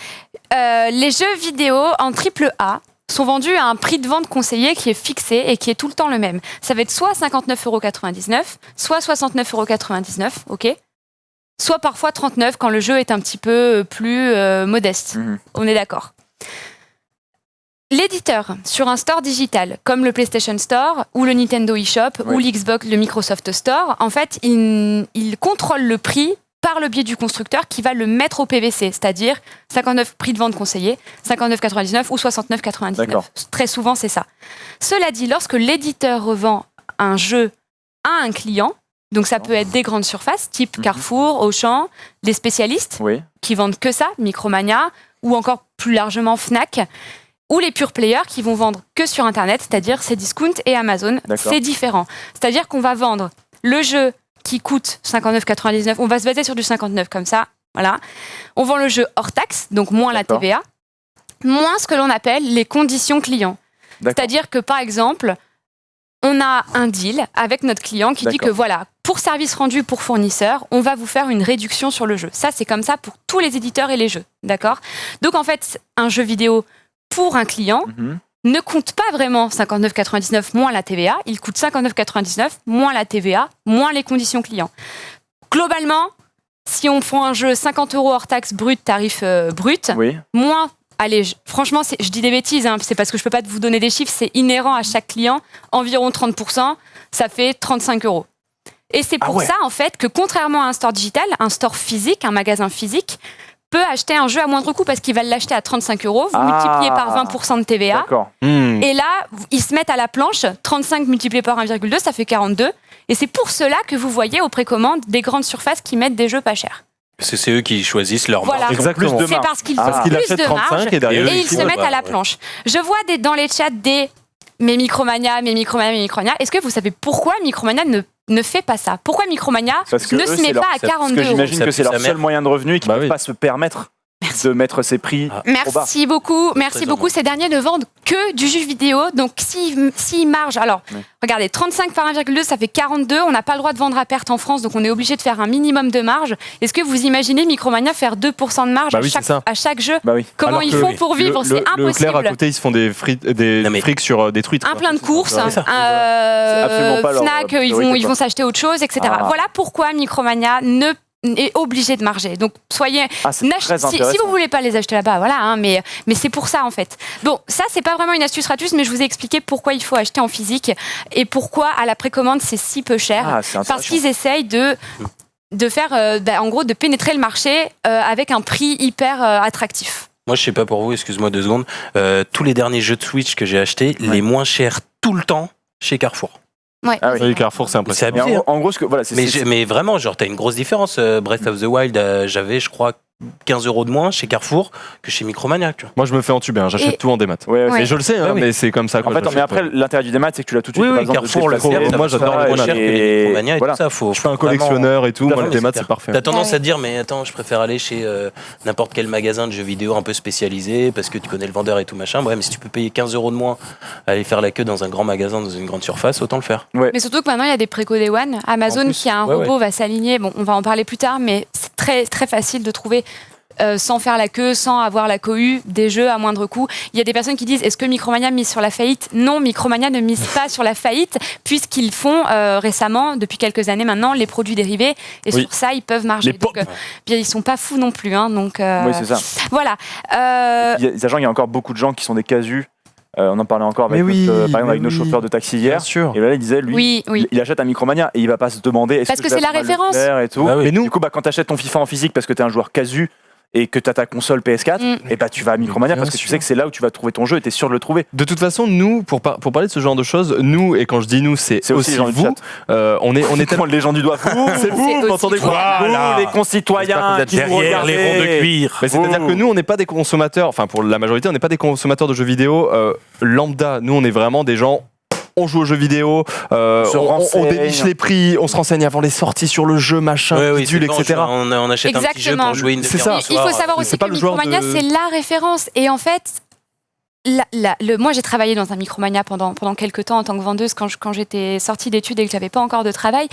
Les jeux vidéo en AAA sont vendus à un prix de vente conseillé qui est fixé et qui est tout le temps le même. Ça va être soit 59,99 €, soit 69,99 €, ok ? Soit parfois 39 quand le jeu est un petit peu plus modeste. Mhm. On est d'accord. L'éditeur sur un store digital, comme le PlayStation Store ou le Nintendo eShop ou l'Xbox, le Microsoft Store, en fait, il contrôle le prix par le biais du constructeur qui va le mettre au PVC, c'est-à-dire 59 prix de vente conseillé, 59,99 ou 69,99. D'accord. Très souvent, c'est ça. Cela dit, lorsque l'éditeur revend un jeu à un client, donc ça peut être des grandes surfaces, type Carrefour, Auchan, des spécialistes Oui. qui vendent que ça, Micromania, ou encore plus largement Fnac, ou les pure players qui vont vendre que sur Internet, c'est-à-dire Cdiscount et Amazon. D'accord. C'est différent. C'est-à-dire qu'on va vendre le jeu qui coûte 59,99, on va se baser sur du 59 comme ça, voilà. On vend le jeu hors taxe, donc moins la D'accord. TVA, moins ce que l'on appelle les conditions clients. D'accord. C'est-à-dire que, par exemple, on a un deal avec notre client qui dit D'accord. que voilà, pour service rendu pour fournisseur, on va vous faire une réduction sur le jeu. Ça, c'est comme ça pour tous les éditeurs et les jeux, d'accord ? Donc, en fait, un jeu vidéo pour un client Mhm. ne compte pas vraiment 59,99 moins la TVA, il coûte 59,99 moins la TVA, moins les conditions clients. Globalement, si on prend un jeu 50 € hors taxe brut, tarif brut, Oui. moins, allez, franchement, je dis des bêtises, hein, c'est parce que je peux pas vous donner des chiffres, c'est inhérent à chaque client, environ 30%, ça fait 35 €. Et c'est pour ouais. ça, en fait, que contrairement à un store digital, un store physique, un magasin physique, peut acheter un jeu à moindre coût parce qu'il va l'acheter à 35 €, vous multipliez par 20% de TVA, D'accord. et là, ils se mettent à la planche, 35 multiplié par 1,2, ça fait 42. Et c'est pour cela que vous voyez aux précommandes des grandes surfaces qui mettent des jeux pas chers. Parce que c'est eux qui choisissent leur Voilà. marge. Exactement. Plus de C'est marge. parce qu'ils Ah. font Parce qu'il plus achète de 35 marge et derrière, Et eux, et ils ils se font- mettent bah, à la ouais. planche. Je vois dans les chats des mes Micromania. Est-ce que vous savez pourquoi Micromania ne fait pas ça ? Pourquoi Micromania Parce que ne eux, se c'est met leur- pas à ça- 42 Parce que €? j'imagine Ça que c'est pue leur sa seul mère. moyen de revenu et qu'ils Bah ne peuvent oui. pas se permettre de mettre ses prix Ah. trop bas. Merci beaucoup. Merci Très beaucoup. heureux. Ces derniers ne vendent que du jeu vidéo. Donc, s'ils margent, alors, Ouais. regardez, 35 par 1,2, ça fait 42. On n'a pas le droit de vendre à perte en France, donc on est obligé de faire un minimum de marge. Est-ce que vous imaginez Micromania faire 2% de marge Bah oui, c'est ça. à chaque jeu? Bah oui. Comment Alors ils que font pour vivre? C'est Leclerc à impossible. côté, ils se font des frics Non, mais- sur des truites. Un quoi. plein de courses, C'est ça. C'est absolument pas leur Fnac, ils priorité, vont quoi. s'acheter autre chose, etc. Ah. Voilà pourquoi Micromania est obligé de marger. Donc soyez, Ah, c'est très si intéressant. vous voulez pas les acheter là-bas, voilà, hein, mais c'est pour ça en fait. Bon, ça c'est pas vraiment une astuce ratus, mais je vous ai expliqué pourquoi il faut acheter en physique et pourquoi à la précommande c'est si peu cher. Ah, c'est Parce intéressant. qu'ils essayent de faire, en gros, de pénétrer le marché avec un prix hyper attractif. Moi, je sais pas pour vous, excuse-moi 2 secondes. Tous les derniers jeux de Switch que j'ai achetés, les moins chers tout le temps chez Carrefour. Ouais. Ah oui. Oui, Carrefour, c'est C'est impressionnant. Mais abusé. hein. en gros, ce que, voilà, c'est Mais vraiment, genre, t'as une grosse différence. Breath of the Wild, j'avais, je crois, 15 € de moins chez Carrefour que chez Micromania. Tu vois. Moi, je me fais entuber, hein, j'achète Et- tout en démat. Ouais, Ouais. Et je le sais, hein, Ouais, oui. mais c'est comme ça. En quoi, fait, je mais l'achète, après, ouais. l'intérêt du démat, c'est que tu l'as tout de suite. Oui, par oui, exemple, Carrefour, de le déplacer, concept, moi, j'adore moins le cher que les et Micromania et voilà. tout ça. Faut, Je suis un faut collectionneur et tout. Tout à Moi, fait, le démat, c'est c'est parfait. T'as tendance Ouais. à te dire, mais attends, je préfère aller chez n'importe quel magasin de jeux vidéo un peu spécialisé parce que tu connais le vendeur et tout machin. Ouais, mais si tu peux payer 15 € de moins à aller faire la queue dans un grand magasin, dans une grande surface, autant le faire. Mais surtout que maintenant, il y a des préco Day One. Amazon En plus, qui a un ouais, robot va s'aligner. Bon, on va en parler plus tard, mais c'est très, très facile de trouver, sans faire la queue, sans avoir la cohue, des jeux à moindre coût. Il y a des personnes qui disent, est-ce que Micromania mise sur la faillite? Non, Micromania ne mise pas sur la faillite, puisqu'ils font récemment, depuis quelques années maintenant, les produits dérivés. Et Oui. sur ça, ils peuvent marger. Les Donc, bien, ils sont pas fous non plus. Hein, donc, Oui, c'est ça. voilà. Sachant qu'il y a encore beaucoup de gens qui sont des casus. On en parlait encore avec, Mais oui, par exemple, avec mais nos oui. chauffeurs de taxi Bien hier. sûr. Et là, il disait, lui, Oui, oui. il achète un Micromania et il va pas se demander est-ce Parce que je vais c'est la acheter un référence. Leclerc et tout. Bah oui. Mais nous, Du coup, bah, quand tu achètes ton FIFA en physique parce que tu es un joueur casu et que tu as ta console PS4, et bah, tu vas à Micromania Bien parce que tu sûr. sais que c'est là où tu vas trouver ton jeu et tu es sûr de le trouver. de toute façon, nous, pour parler de ce genre de choses, nous, et quand je dis nous, c'est C'est aussi aussi les gens du vous, chat. on est On tellement... les gens du doigt. Vous, C'est vous, aussi m'entendez vous. quoi vous, les concitoyens J'espère que vous êtes qui nous regardez. cuir. Mais c'est-à-dire que nous, on n'est pas des consommateurs, enfin pour la majorité, on n'est pas des consommateurs de jeux vidéo lambda. Nous, on est vraiment des gens. On joue aux jeux vidéo, se on renseigne. déniche les prix, on se renseigne avant les sorties sur le jeu, machin, bidule, etc. On achète un petit jeu Exactement. pour jouer une C'est demi-heure ça. le Il faut soir. savoir c'est aussi pas que le joueur Micromania, de- c'est la référence. Et en fait, moi, j'ai travaillé dans un Micromania pendant quelques temps en tant que vendeuse quand j'étais sortie d'études et que j'avais pas encore de travail.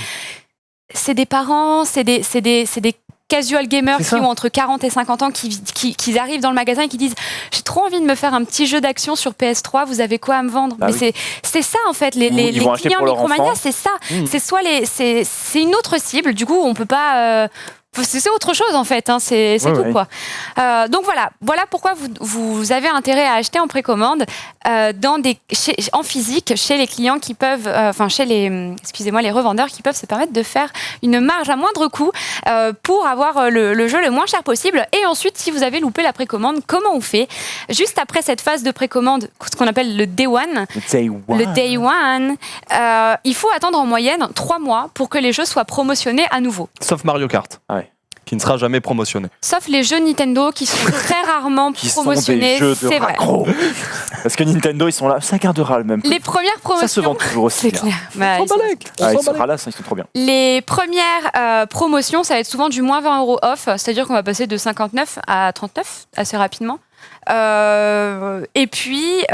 C'est des parents, c'est des casual gamers C'est qui ça. ont entre 40 et 50 ans qui arrivent dans le magasin et qui disent j'ai trop envie de me faire un petit jeu d'action sur PS3, vous avez quoi à me vendre? Bah Mais oui. c'est ça en fait, les Ils vont acheter clients pour leur Micromania, enfant. c'est ça. Mmh. C'est soit c'est une autre cible, du coup on peut pas. C'est autre chose en fait, hein, c'est Ouais, tout ouais. quoi. Donc voilà pourquoi vous avez intérêt à acheter en précommande en physique chez les clients qui peuvent, chez les revendeurs qui peuvent se permettre de faire une marge à moindre coût pour avoir le jeu le moins cher possible. Et ensuite, si vous avez loupé la précommande, comment on fait? Juste après cette phase de précommande, ce qu'on appelle le Day One, le Day One, il faut attendre en moyenne 3 mois pour que les jeux soient promotionnés à nouveau. Sauf Mario Kart, Ah ouais. qui ne sera jamais promotionné. Sauf les jeux Nintendo qui sont très rarement Qui sont promotionnés, des jeux de c'est vrai. raccro. Parce que Nintendo, ils sont là, 5 quarts de râle même. Les premières Ça se promotions, vend toujours aussi. c'est hein. clair. Bah, ils sont- Ils sont ralassent, ils sont trop bien. Les premières promotions, ça va être souvent du moins 20 € off, c'est-à-dire qu'on va passer de 59 à 39 assez rapidement. Et puis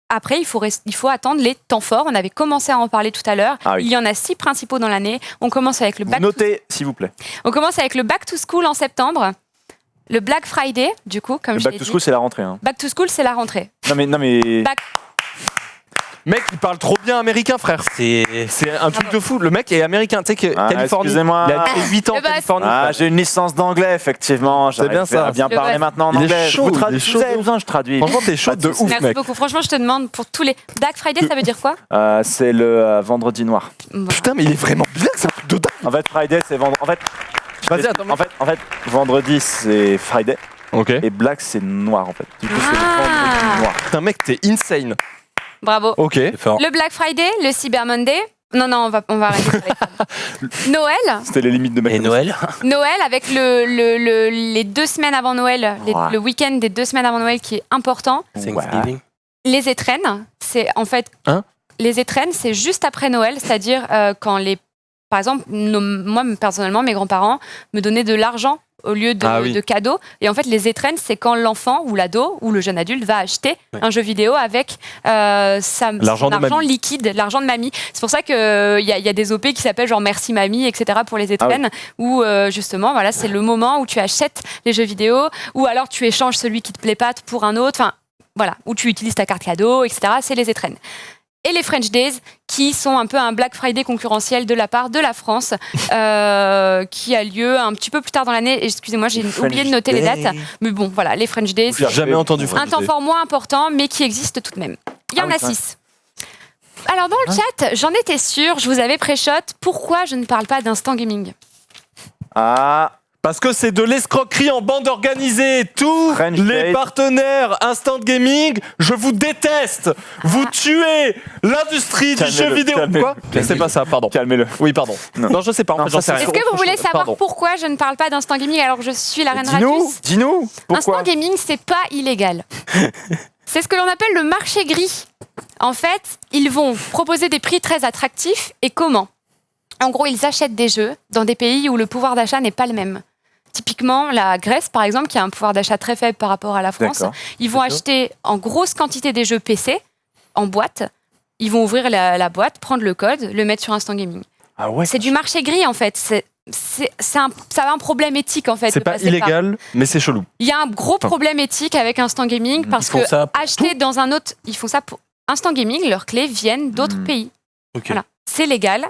après, il faut attendre les temps forts. On avait commencé à en parler tout à l'heure. Ah oui. Il y en a 6 principaux dans l'année. On commence avec le Vous notez, s'il vous plaît. Back to School en septembre, le Black Friday, du coup, comme Le je back l'ai to dit. school, c'est la rentrée. Hein. Back to School, c'est la rentrée. Non mais. Back- Mec, il parle trop bien américain, frère. C'est C'est un truc de fou. Le mec est américain. Tu sais que Ah, Californie, excusez-moi. il a été 8 ans en Le boss. Californie. Ah, frère. j'ai une licence d'anglais, effectivement. C'est bien ça. À bien Le parler boss. maintenant en Il est anglais. chaud, Je vous il est si chaud. vous avez besoin, je traduis. Franchement, t'es chaud de ouf, Merci mec. beaucoup. Franchement, je te demande pour tous les... Black Friday, ça veut dire quoi? C'est le vendredi noir. Bon. Putain, mais il est vraiment bien, c'est un truc de dingue. En fait, Friday, c'est vendredi. En fait, Vas-y, attends. en fait, vendredi, c'est Friday. Ok. Et black, c'est noir, en fait. Du coup, c'est le Ah. vendredi noir. Putain, mec, t'es insane. Bravo. Ok. fort. Le Black Friday, le Cyber Monday. Non, on va arrêter. Noël. C'était les limites de ma Et Noël? Noël avec les 2 semaines avant Noël, Ouais. le week-end des 2 semaines avant Noël qui est important. Thanksgiving. Les étrennes, c'est en fait Hein les étrennes, c'est juste après Noël, c'est-à-dire quand les par exemple, moi personnellement, mes grands-parents me donnaient de l'argent au lieu de cadeaux. Et en fait, les étrennes, c'est quand l'enfant ou l'ado ou le jeune adulte va acheter un jeu vidéo avec l'argent liquide, l'argent de mamie. C'est pour ça qu'il y a des OP qui s'appellent genre Merci Mamie, etc. pour les étrennes, où justement, voilà, c'est le moment où tu achètes les jeux vidéo, ou alors tu échanges celui qui te plaît pas pour un autre, enfin, voilà, où tu utilises ta carte cadeau, etc. C'est les étrennes. Et les French Days, qui sont un peu un Black Friday concurrentiel de la part de la France, qui a lieu un petit peu plus tard dans l'année. Excusez-moi, j'ai oublié de noter les dates. Mais bon, voilà, les French Days. J'ai jamais entendu French Un temps fort moins important, mais qui existe tout de même. Il y en a 6. Alors, dans le chat, j'en étais sûre, je vous avais pré-shot. Pourquoi je ne parle pas d'instant gaming ? Parce que c'est de l'escroquerie en bande organisée. Tous French les Date. partenaires Instant Gaming, je vous déteste. Vous tuez l'industrie du jeu vidéo. Quoi ? C'est pas ça, pardon. Calmez-le. Oui, pardon. Non, je sais pas. En fait, j'en sais rien. Est-ce que vous voulez savoir Pardon. pourquoi je ne parle pas d'instant gaming alors que je suis la reine Radius ? Dis-nous. Pourquoi Instant gaming, c'est pas illégal. C'est ce que l'on appelle le marché gris. En fait, ils vont proposer des prix très attractifs. Et comment ? En gros, ils achètent des jeux dans des pays où le pouvoir d'achat n'est pas le même. Typiquement, la Grèce, par exemple, qui a un pouvoir d'achat très faible par rapport à la France, D'accord. ils vont acheter en grosse quantité des jeux PC, en boîte. Ils vont ouvrir la boîte, prendre le code, le mettre sur Instant Gaming. Ah ouais. C'est du marché gris, en fait. Ça a un problème éthique, en fait. C'est de pas passer illégal, mais c'est chelou. Il y a un gros problème éthique avec Instant Gaming parce font que ça pour acheter dans un autre... Ils font ça pour... Instant Gaming, leurs clés viennent d'autres pays. Ok. Voilà. C'est légal.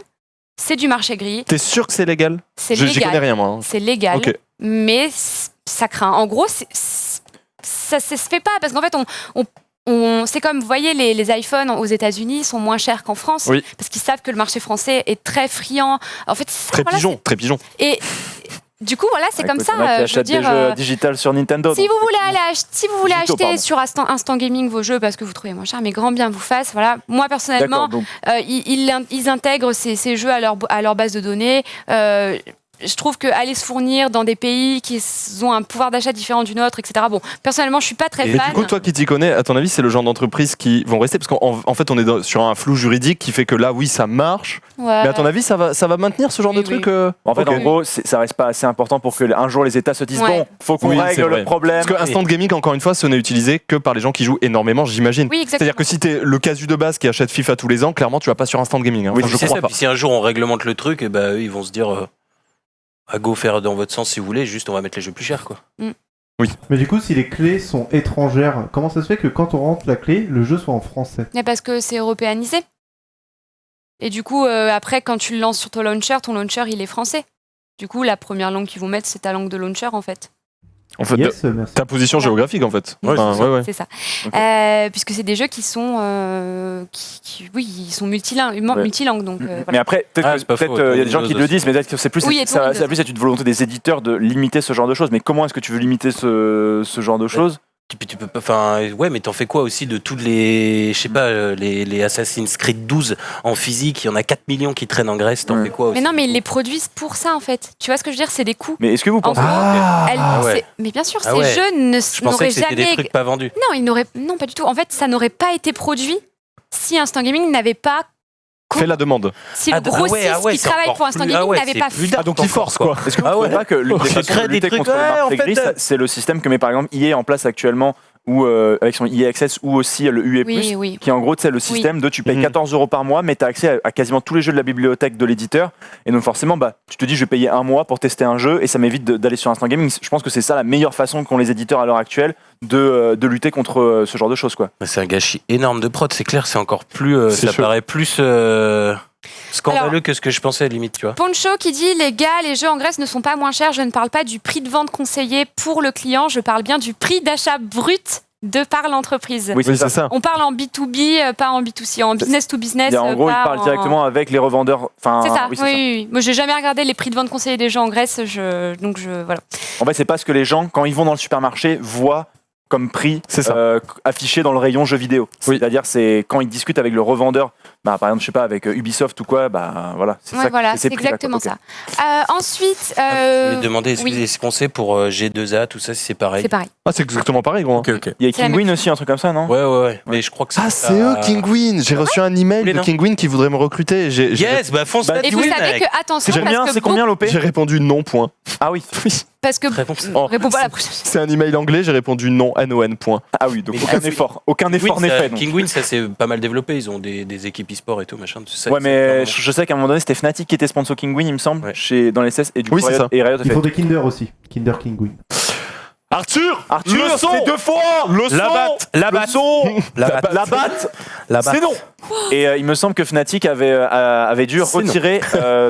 C'est du marché gris. T'es sûr que c'est légal ? C'est J'y connais légal. rien, moi. C'est légal. Ok. Mais ça craint. En gros, ça se fait pas parce qu'en fait, c'est comme, vous voyez, les iPhones aux États-Unis sont moins chers qu'en France parce qu'ils savent que le marché français est très friand. En fait, c'est ça, voilà, Très pigeon. Et du coup, voilà, c'est comme ça. Il y en a qui je veux achètent dire, des jeux digital sur Nintendo. si vous voulez Digitaux, acheter pardon. sur Instant Gaming vos jeux parce que vous trouvez moins cher, mais grand bien vous fasse. Voilà. Moi, personnellement, D'accord, donc ils intègrent ces jeux à leur base de données. Je trouve qu'aller se fournir dans des pays qui ont un pouvoir d'achat différent du nôtre, etc. Bon, personnellement, je suis pas très Mais fan. du coup, toi qui t'y connais, à ton avis, c'est le genre d'entreprise qui vont rester ? Parce qu'en fait, on est sur un flou juridique qui fait que là, oui, ça marche. Ouais. Mais à ton avis, ça va maintenir ce genre Oui, de oui. truc en fait, Ok. en gros, ça reste pas assez important pour que un jour les États se disent Ouais. bon, faut qu'on Oui, c'est règle vrai. le problème. Parce que Instant Gaming, encore une fois, ce n'est utilisé que par les gens qui jouent énormément, j'imagine. Oui, exactement. C'est-à-dire que si t'es le casu de base qui achète FIFA tous les ans, clairement, tu vas pas sur Instant Gaming. Hein. Oui, Enfin, je C'est crois ça. pas. Puis si un jour on réglemente le truc, et eux, ils vont se dire à go faire dans votre sens si vous voulez, juste on va mettre les jeux plus chers, quoi. Mais du coup, si les clés sont étrangères, comment ça se fait que quand on rentre la clé, le jeu soit en français ? Mais parce que c'est européanisé. Et du coup, après, quand tu le lances sur ton launcher, il est français. Du coup, la première langue qu'ils vont mettre, c'est ta langue de launcher, en fait. En fait, Yes, merci. ta position géographique, en fait. Ouais, Enfin, c'est ça. ouais. C'est ça. Ok. Puisque c'est des jeux qui sont, ils sont multilangues. Donc, voilà. Mais après, peut-être Ah, c'est pas faux, il y a des gens qui Windows le disent, mais peut-être que c'est plus, Oui, il y a tout Windows. c'est plus une volonté des éditeurs de limiter ce genre de choses. Mais comment est-ce que tu veux limiter ce genre de choses ? Puis tu peux pas. Enfin, ouais, mais t'en fais quoi aussi de toutes les. Je sais pas, les Assassin's Creed 12 en physique, il y en a 4 millions qui traînent en Grèce, t'en Ouais. fais quoi aussi Mais non, mais ils les produisent pour ça, en fait. Tu vois ce que je veux dire ? C'est des coûts. Mais est-ce que vous En pensez gros, Ah ouais. mais bien sûr, Ah ces ouais. jeux Je pensais n'auraient que c'était des jamais. trucs pas vendus. Non, pas du tout. En fait, ça n'aurait pas été produit si Instant Gaming n'avait pas. Fais la demande. Si le grossiste qui c'est travaille encore pour Instant plus- Gaming ouais, n'avait c'est pas plus fait. Ah, donc il force, quoi. Est-ce que vous Ah trouvez ouais. pas que l'une des Tu façons crées de des lutter trucs, contre le ouais, marché en fait, gris, c'est le système que met par exemple EA en place actuellement, ou avec son EA Access, ou aussi le UE+, Oui. qui est en gros le système de tu payes 14 € par mois, mais tu as accès à quasiment tous les jeux de la bibliothèque de l'éditeur. Et donc forcément, tu te dis, je vais payer un mois pour tester un jeu, et ça m'évite d'aller sur Instant Gaming. Je pense que c'est ça la meilleure façon qu'ont les éditeurs à l'heure actuelle de lutter contre ce genre de choses, quoi. C'est un gâchis énorme de prod, c'est clair, c'est encore plus. C'est ça chaud. paraît plus scandaleux Alors, que ce que je pensais, limite, tu vois. Poncho qui dit les gars, les jeux en Grèce ne sont pas moins chers. Je ne parle pas du prix de vente conseillé pour le client. Je parle bien du prix d'achat brut de par l'entreprise. Oui, Oui, c'est ça. On parle en B2B, pas en B2C, en business to business. En gros, ils pas parlent en- directement avec les revendeurs. Enfin, C'est ça. oui, Oui. Moi, j'ai jamais regardé les prix de vente conseillés des jeux en Grèce. Donc voilà. En fait, c'est pas ce que les gens, quand ils vont dans le supermarché, voient comme prix C'est ça. affiché dans le rayon jeux vidéo. Oui. C'est-à-dire, c'est quand ils discutent avec le revendeur Bah, par exemple, je sais pas, avec Ubisoft ou quoi, bah voilà, c'est Ouais, ça. voilà, c'est ces prix-là, exactement quoi. ça. Ensuite, Je voulais demander, oui. est-ce qu'on sait pour G2A, tout ça, si c'est pareil? c'est pareil. Ah, c'est exactement pareil, gros. Ok, ok. Il y a C'est la Kinguin même aussi, un truc comme ça, non? Ouais. Mais je crois que Ah, c'est eux, Kinguin. J'ai reçu un email Les de noms. Kinguin qui voudrait me recruter. Yes, bah fonce Bah, là, Et vous savez que, attention, C'est combien, parce que c'est combien l'OP? J'ai répondu non, point. Ah oui. parce que Réponse. réponds pas à la prochaine. C'est un email anglais, j'ai répondu non, NON, point. Ah oui, donc Mais- aucun effort. Aucun effort n'est fait. donc. Kinguin, ça c'est pas mal développé. Ils ont des équipes e-sport et tout, machin. Ça, Ouais, c'est mais vraiment- je sais qu'à un moment donné, c'était Fnatic qui était sponsor Kinguin, il me semble, Ouais. dans les CS, et du coup, Oui, c'est Riot, ça. et Riot a Il fait. faut des Kinder aussi. Kinder Kinguin. Arthur Arthur, le son c'est 2 fois Le son La Le son La La batte La C'est non. Et il me semble que Fnatic avait dû C'est retirer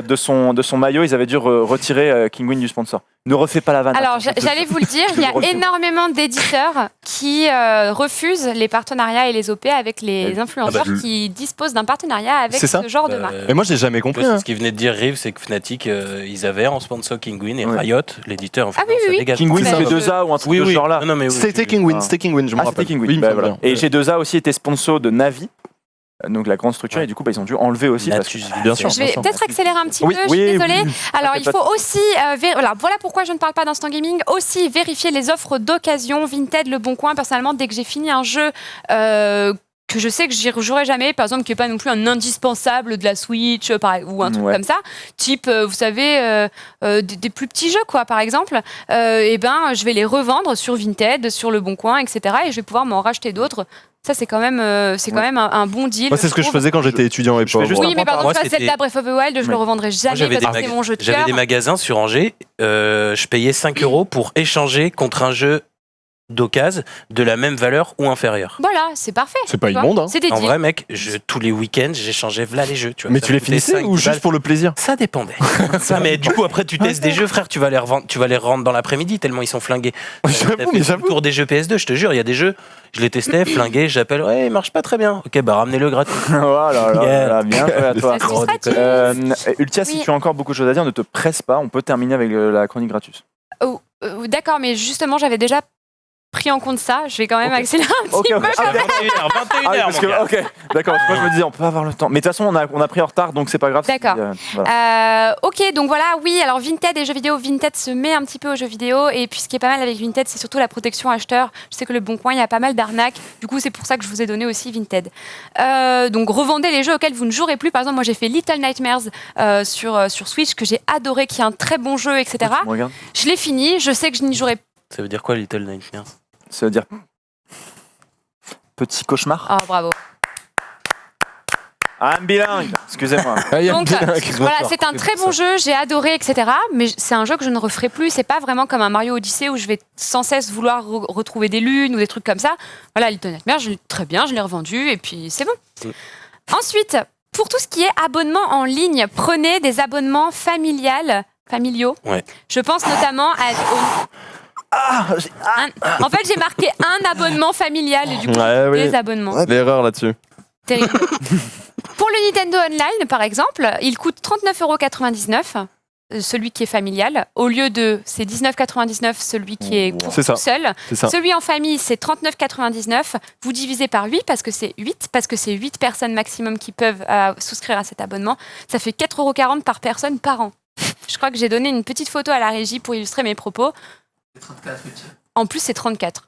de son maillot, ils avaient dû retirer Kinguin du sponsor. Ne refais pas la vanne. Alors, j'allais vous le dire, il y a Je le refais. énormément d'éditeurs qui refusent les partenariats et les OP avec les influenceurs Ah bah, qui disposent d'un partenariat avec C'est ça. ce genre de marque. Mais moi, j'ai jamais compris. hein. Ce qu'il venait de dire Rive, c'est que Fnatic, ils avaient en sponsor Kinguin et Ouais. Riot, l'éditeur. Ah oui, ça oui. dégage. Kinguin, Ouais. c'est G2A ou un truc Oui, de oui. ce genre-là. Non, mais oui, C'était oui. Kinguin, Ah. c'était Kinguin, je me Ah, c'était rappelle. Kinguin. Oui, il me Bah, semble voilà. bien. Et G2A aussi était sponsor de Navi, donc la grande structure, Ouais. et du coup, ils ont dû enlever aussi. Parce que... Natus, bien sûr. Je vais peut-être accélérer un petit Oui, peu, je oui, suis désolée. oui. Alors, il T'inquiète faut aussi, voilà pourquoi je ne parle pas d'Instant Gaming, aussi vérifier les offres d'occasion, Vinted, Le Bon Coin. Personnellement, dès que j'ai fini un jeu que je sais que j'y rejouerai jamais, par exemple, qui n'est pas non plus un indispensable de la Switch ou un truc Ouais. comme ça, type, vous savez, des plus petits jeux, quoi, par exemple, et ben, je vais les revendre sur Vinted, sur Le Bon Coin, etc. Et je vais pouvoir m'en racheter d'autres. Ça, c'est quand même, un bon deal. Moi, c'est ce que je trouve. faisais quand j'étais étudiant et je fais pauvre. juste Oui, mais par Moi, exemple, tu vois, c'était- Zelda Breath of the Wild, je Oui. le revendrai jamais j'avais parce des que c'est mon jeu de J'avais cœur. des magasins sur Angers, je payais 5 € pour échanger contre un jeu d'occasion de la même valeur ou inférieure. Voilà, c'est parfait. C'est pas tu vois. immonde, hein. C'est des En deals. vrai, mec, tous les week-ends, j'échangeais là les jeux. Tu vois, Mais ça tu me les coûtait finissais 5 ou balles. juste pour le plaisir? Ça dépendait. Mais du coup, après, tu testes des jeux, frère, tu vas les revendre, tu vas les rendre dans l'après-midi tellement ils sont flingués. J'avoue, mais j'avoue. Pour des jeux PS2, je te jure, il y a des jeux, je les testais, flingués, j'appelle, ouais, il marche pas très bien. Ok, bah ramenez-le gratuit. Voilà, Yeah. bien joué à toi. Ça suce pas, tu- Ultia, si Oui. tu as encore beaucoup de choses à dire, ne te presse pas, on peut terminer avec la chronique gratuite. D'accord, mais justement, j'avais déjà pris en compte ça. Je vais quand même Ok. accélérer un petit Ok, peu. ok. Ah, 21h, Ah oui, parce que, ok, d'accord, moi je me disais, on peut pas avoir le temps. Mais de toute façon, on a pris en retard, donc c'est pas grave. D'accord. Voilà. Ok, donc voilà, oui, alors Vinted et jeux vidéo, Vinted se met un petit peu aux jeux vidéo, et puis ce qui est pas mal avec Vinted, c'est surtout la protection acheteur. Je sais que Le Bon Coin, il y a pas mal d'arnaques, du coup c'est pour ça que je vous ai donné aussi Vinted. Donc revendez les jeux auxquels vous ne jouerez plus. Par exemple, moi j'ai fait Little Nightmares sur Switch, que j'ai adoré, qui est un très bon jeu, etc. Tu me regardes. Je l'ai fini, je sais que je n'y jouerai pas. Ça veut dire quoi, Little Nightmares? Ça veut dire petit cauchemar. Oh, bravo. Ah, un bilingue, excusez-moi. Donc, voilà, c'est un très bon jeu, j'ai adoré, etc. Mais c'est un jeu que je ne referai plus. C'est pas vraiment comme un Mario Odyssey où je vais sans cesse vouloir retrouver des lunes ou des trucs comme ça. Voilà, Little Nightmares, très bien, je l'ai revendu et puis c'est bon. Ensuite, pour tout ce qui est abonnement en ligne, prenez des abonnements familiaux. Ouais. Je pense notamment en fait, j'ai marqué un abonnement familial et du coup, Ouais, oui. des abonnements. L'erreur là-dessus. Terrible. Pour le Nintendo Online, par exemple, il coûte 39,99 €, celui qui est familial, au lieu de c'est 19,99 celui qui est pour C'est ça. tout seul. C'est ça. Celui en famille, c'est 39,99. Vous divisez par 8 parce que c'est 8 personnes maximum qui peuvent souscrire à cet abonnement. Ça fait 4,40 € par personne par an. Je crois que j'ai donné une petite photo à la régie pour illustrer mes propos. En plus, c'est 34.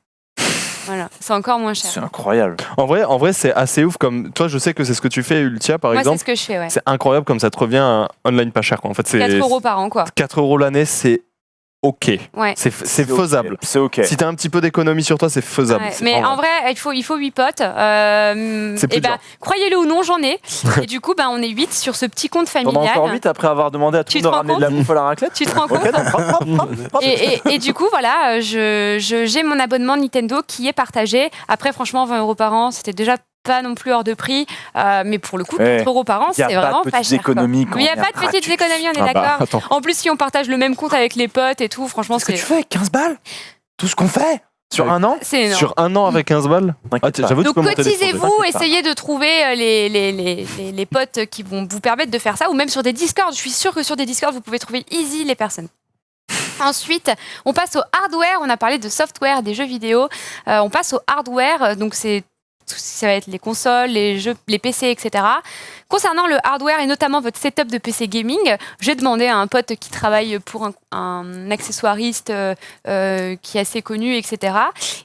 Voilà, c'est encore moins cher. C'est incroyable. En vrai, c'est assez ouf. Comme toi, je sais que c'est ce que tu fais, Ultia, par Moi, c'est exemple. ce que je fais, ouais. C'est incroyable comme ça te revient un online pas cher. Quoi. En fait, c'est 4 € par an, quoi. 4 € l'année, c'est ok. Ouais. C'est faisable. C'est ok. Si t'as un petit peu d'économie sur toi, c'est faisable. Ouais, C'est mais vraiment- en vrai, il faut 8 potes. C'est plus et ben, dur. croyez-le ou non, j'en ai. Et du coup, on est 8 sur ce petit compte T'en as familial. encore 8 après avoir demandé à tout Tu le te monde de rends ramener de la bouffe à la raclette. Tu te rends compte Ok, d'accord. et du coup, voilà, j'ai mon abonnement Nintendo qui est partagé. Après, franchement, 20 € par an, c'était déjà pas non plus hors de prix. Mais pour le coup, 4 € par an, y a c'est pas de vraiment pas petites cher. quoi. économies quand Mais il n'y a on est pas de à petites économies, on est Ah bah, d'accord. attends. En plus, si on partage le même compte avec les potes et tout, franchement, Qu'est-ce que c'est tu fais 15 balles Tout ce qu'on fait Sur Ouais. un an c'est énorme. Sur un an avec 15 balles. T'inquiète pas. J'avoue, tu Donc peux monter des cotisez-vous, t'inquiète pas. essayez de trouver les potes qui vont vous permettre de faire ça, ou même sur des Discord. Je suis sûre que sur des Discord, vous pouvez trouver easy les personnes. Ensuite, on passe au hardware. On a parlé de software, des jeux vidéo. On passe au hardware. Donc c'est ça va être les consoles, les jeux, les PC, etc. Concernant le hardware et notamment votre setup de PC gaming, j'ai demandé à un pote qui travaille pour un accessoiriste qui est assez connu, etc.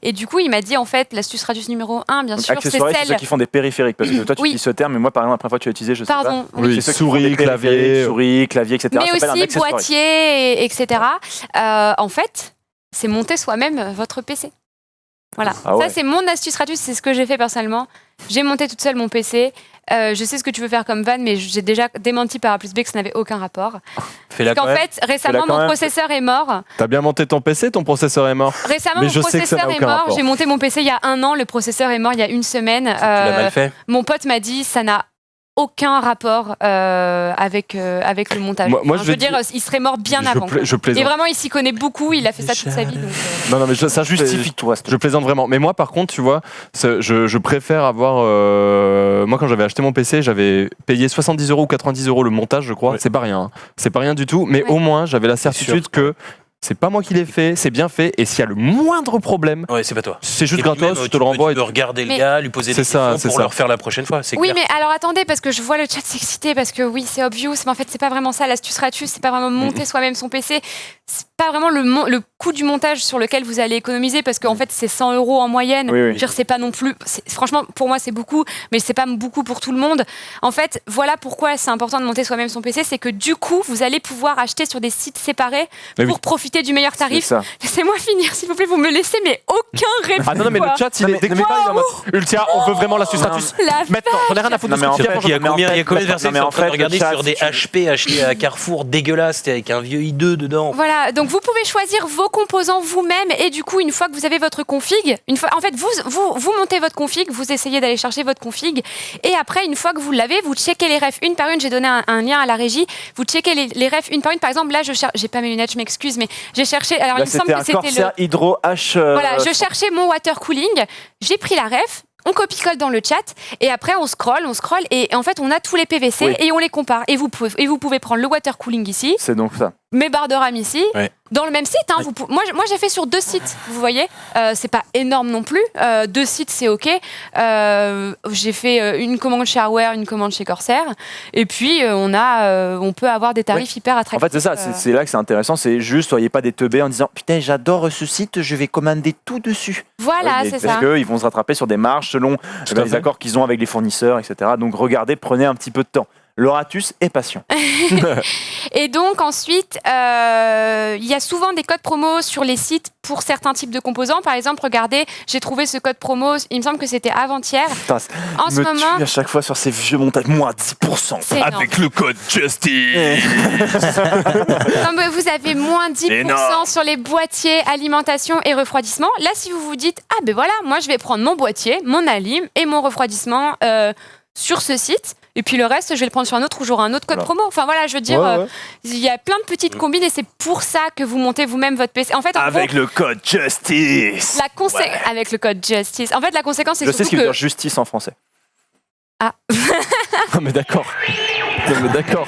Et du coup, il m'a dit en fait, l'astuce Radius numéro 1, bien sûr, c'est Accessoires, c'est celle... ceux qui font des périphériques. Parce que toi, tu Oui. utilises ce terme, mais moi, par exemple, la première fois que tu l'as utilisé, je sais Pardon, pas. Oui, C'est ceux qui font souris, des périphériques, clavier. souris, clavier, etc. mais Ça s'appelle un aussi accessoire. boîtier, etc. En fait, c'est monter soi-même votre PC. Voilà, Ah ouais. ça c'est mon astuce Radius, c'est ce que j'ai fait personnellement. J'ai monté toute seule mon PC. Je sais ce que tu veux faire comme van, mais j'ai déjà démenti par A plus B que ça n'avait aucun rapport. Fais-la Parce quand qu'en même. fait, récemment, quand mon même. processeur est mort. T'as bien monté ton PC, ton processeur est mort. Récemment, Mais mon je sais que ça processeur n'a est aucun mort. rapport. J'ai monté mon PC il y a 1 an. Le processeur est mort il y a 1 semaine. Tu l'as mal fait. Mon pote m'a dit ça n'a aucun rapport avec le montage. Moi, Enfin, je je veux dis- dire, il serait mort bien avant. quoi. Je Et plaisante. vraiment, il s'y connaît beaucoup. Il a fait ça toute sa vie. Donc, Non, mais ça, Justifie-toi. s'il te Je plaisante vraiment. Mais moi, par contre, tu vois, je préfère avoir. Moi, quand j'avais acheté mon PC, j'avais payé 70 € ou 90 € le montage, je crois. Ouais. C'est pas rien. Hein. C'est pas rien du tout. Mais Ouais. au moins, j'avais la certitude que c'est pas moi qui l'ai fait, c'est bien fait. Et s'il y a le moindre problème, Ouais, c'est pas toi. c'est juste Et puis gratos, même, je te le renvoie. Tu peux regarder Mais- le gars, lui poser des C'est ça, questions c'est pour ça. le refaire la prochaine fois. C'est oui, clair. mais alors attendez, parce que je vois le chat s'exciter, parce que oui, c'est obvious, mais en fait, c'est pas vraiment ça. L'astuce Radius, c'est pas vraiment monter soi-même son PC. C'est pas vraiment le coût du montage sur lequel vous allez économiser, parce qu'en fait, c'est 100 € en moyenne. Oui, oui. Je veux dire, c'est pas non plus. Franchement, pour moi, c'est beaucoup, mais c'est pas beaucoup pour tout le monde. En fait, voilà pourquoi c'est important de monter soi-même son PC, c'est que du coup, vous allez pouvoir acheter sur des sites séparés Mais pour oui. profiter du meilleur plaît. tarif. C'est ça. Laissez-moi finir, s'il vous plaît, vous me laissez, mais aucun réponse. Ah non, non, mais le chat, il est dès que tu parles, il est en mode Ultia, on veut vraiment l'astuce Radius. Maintenant, j'en ai rien à foutre Non, de mais ce en que tu fait, dis. Il y a mais en combien, fait, il y a combien de non, personnes mais qui sont en en train de fait, regarder le chat, sur des si tu- HP achetés à Carrefour dégueulasses avec un vieux i2 dedans? Voilà, donc vous pouvez choisir vos composants vous-même et du coup, une fois que vous avez votre config, en fait, vous montez votre config, vous essayez d'aller chercher votre config et après, une fois que vous l'avez, vous checkez les refs une par une. J'ai donné un lien à la régie. Vous checkez les refs une par une. Par exemple, là, j'ai pas mes lunettes, je m'excuse, mais j'ai cherché. Alors, Là, il me semble c'était que un c'était Corsair Hydro H. Voilà, je cherchais mon water cooling, j'ai pris la ref. On copie-colle dans le chat et après on scrolle et en fait on a tous les PVC Oui. et on les compare. Et vous pouvez prendre le water cooling ici, C'est donc ça. mes barres de RAM ici, Ouais. dans le même site. Hein, moi j'ai fait sur 2 sites, vous voyez. C'est pas énorme non plus. 2 sites, c'est OK. J'ai fait une commande chez Hardware, une commande chez Corsair. Et puis, on peut avoir des tarifs hyper En attractifs. fait, c'est ça, c'est là que c'est intéressant. C'est juste, soyez pas des teubés en disant putain, j'adore ce site, je vais commander tout dessus. Voilà, Ouais, c'est parce ça. qu'ils vont se rattraper sur des marges selon à les fait. accords qu'ils ont avec les fournisseurs, etc. Donc regardez, prenez un petit peu de temps. Loratus est patient. Et donc ensuite, il y a souvent des codes promo sur les sites pour certains types de composants. Par exemple, regardez, j'ai trouvé ce code promo, il me semble que c'était avant-hier. Putain, En il ce me moment, tue à chaque fois sur ces vieux montages. Moins 10%. c'est énorme. le code Justice. Non, mais vous avez moins 10% Énorme. sur les boîtiers, alimentation et refroidissement. Là, si vous vous dites, ah ben voilà, moi je vais prendre mon boîtier, mon alim et mon refroidissement sur ce site. Et puis le reste, je vais le prendre sur un autre où j'aurai un autre code Voilà. promo. Enfin voilà, je veux dire, Ouais, ouais. il y a plein de petites combines et c'est pour ça que vous montez vous-même votre PC. En fait, en Avec gros, le code Justice. avec le code Justice. En fait, la conséquence, c'est Je sais ce surtout qui veut que... dire justice en français. Non, mais d'accord. Non, mais d'accord.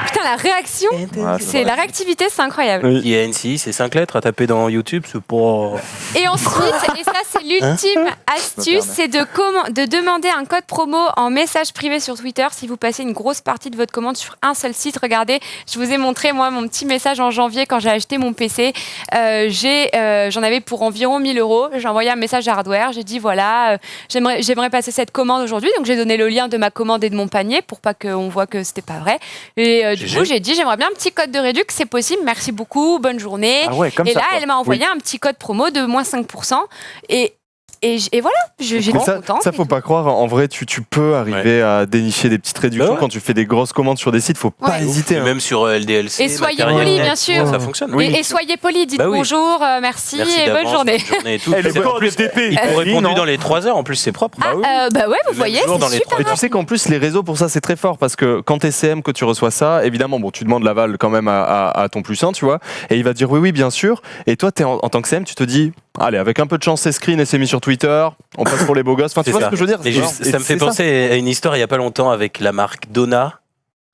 Putain, la réaction, Ouais, c'est la réactivité, c'est incroyable. Oui. Il y a NCI, c'est 5 lettres à taper dans YouTube, c'est pas. Et ensuite, et ça c'est l'ultime astuce, c'est de demander un code promo en message privé sur Twitter si vous passez une grosse partie de votre commande sur un seul site. Regardez, je vous ai montré moi mon petit message en janvier quand j'ai acheté mon PC. J'en avais pour environ 1 000 €. J'ai envoyé un message à Hardware, j'ai dit voilà, j'aimerais passer cette commande aujourd'hui. Donc j'ai donné le lien de ma commande et de mon panier pour pas qu'on voit que c'était pas vrai. Et du GG. coup j'ai dit j'aimerais bien un petit code de réduc, c'est possible, merci beaucoup, bonne journée. Ah ouais, comme Et ça. là, quoi. elle m'a envoyé un petit code promo de moins 5%. Et voilà, j'étais Mais ça, contente. ça, faut pas croire. En vrai, tu peux arriver à dénicher des petites réductions Bah ouais. quand tu fais des grosses commandes sur des sites. Faut pas Ouais. hésiter. Et hein. même sur LDLC. Et soyez Matériel polis, Net, bien sûr. Ça fonctionne. Oui. Et soyez polis, dites Bah oui. bonjour, merci, Merci et bonne d'avance, journée. bonne journée et tout. Eh, le C'est- corps en plus, de DP, ils t'ont il répondu non. dans les 3 heures. En plus, c'est propre. Bah ouais, vous voyez, jour, dans c'est les super. Et tu sais qu'en plus, les réseaux, pour ça, c'est très fort parce que quand t'es CM, que tu reçois ça, évidemment, bon, tu demandes l'aval quand même à ton plus 1, tu vois, et il va te dire oui, bien sûr. Et toi, en tant que CM, tu te dis, allez, avec un peu de chance, c'est screen et c'est mis sur Twitter, on passe pour les beaux gosses. Enfin, tu C'est vois ça. ce que je veux dire? Mais juste, Et ça me fait c'est penser à une histoire il y a pas longtemps avec la marque Donna.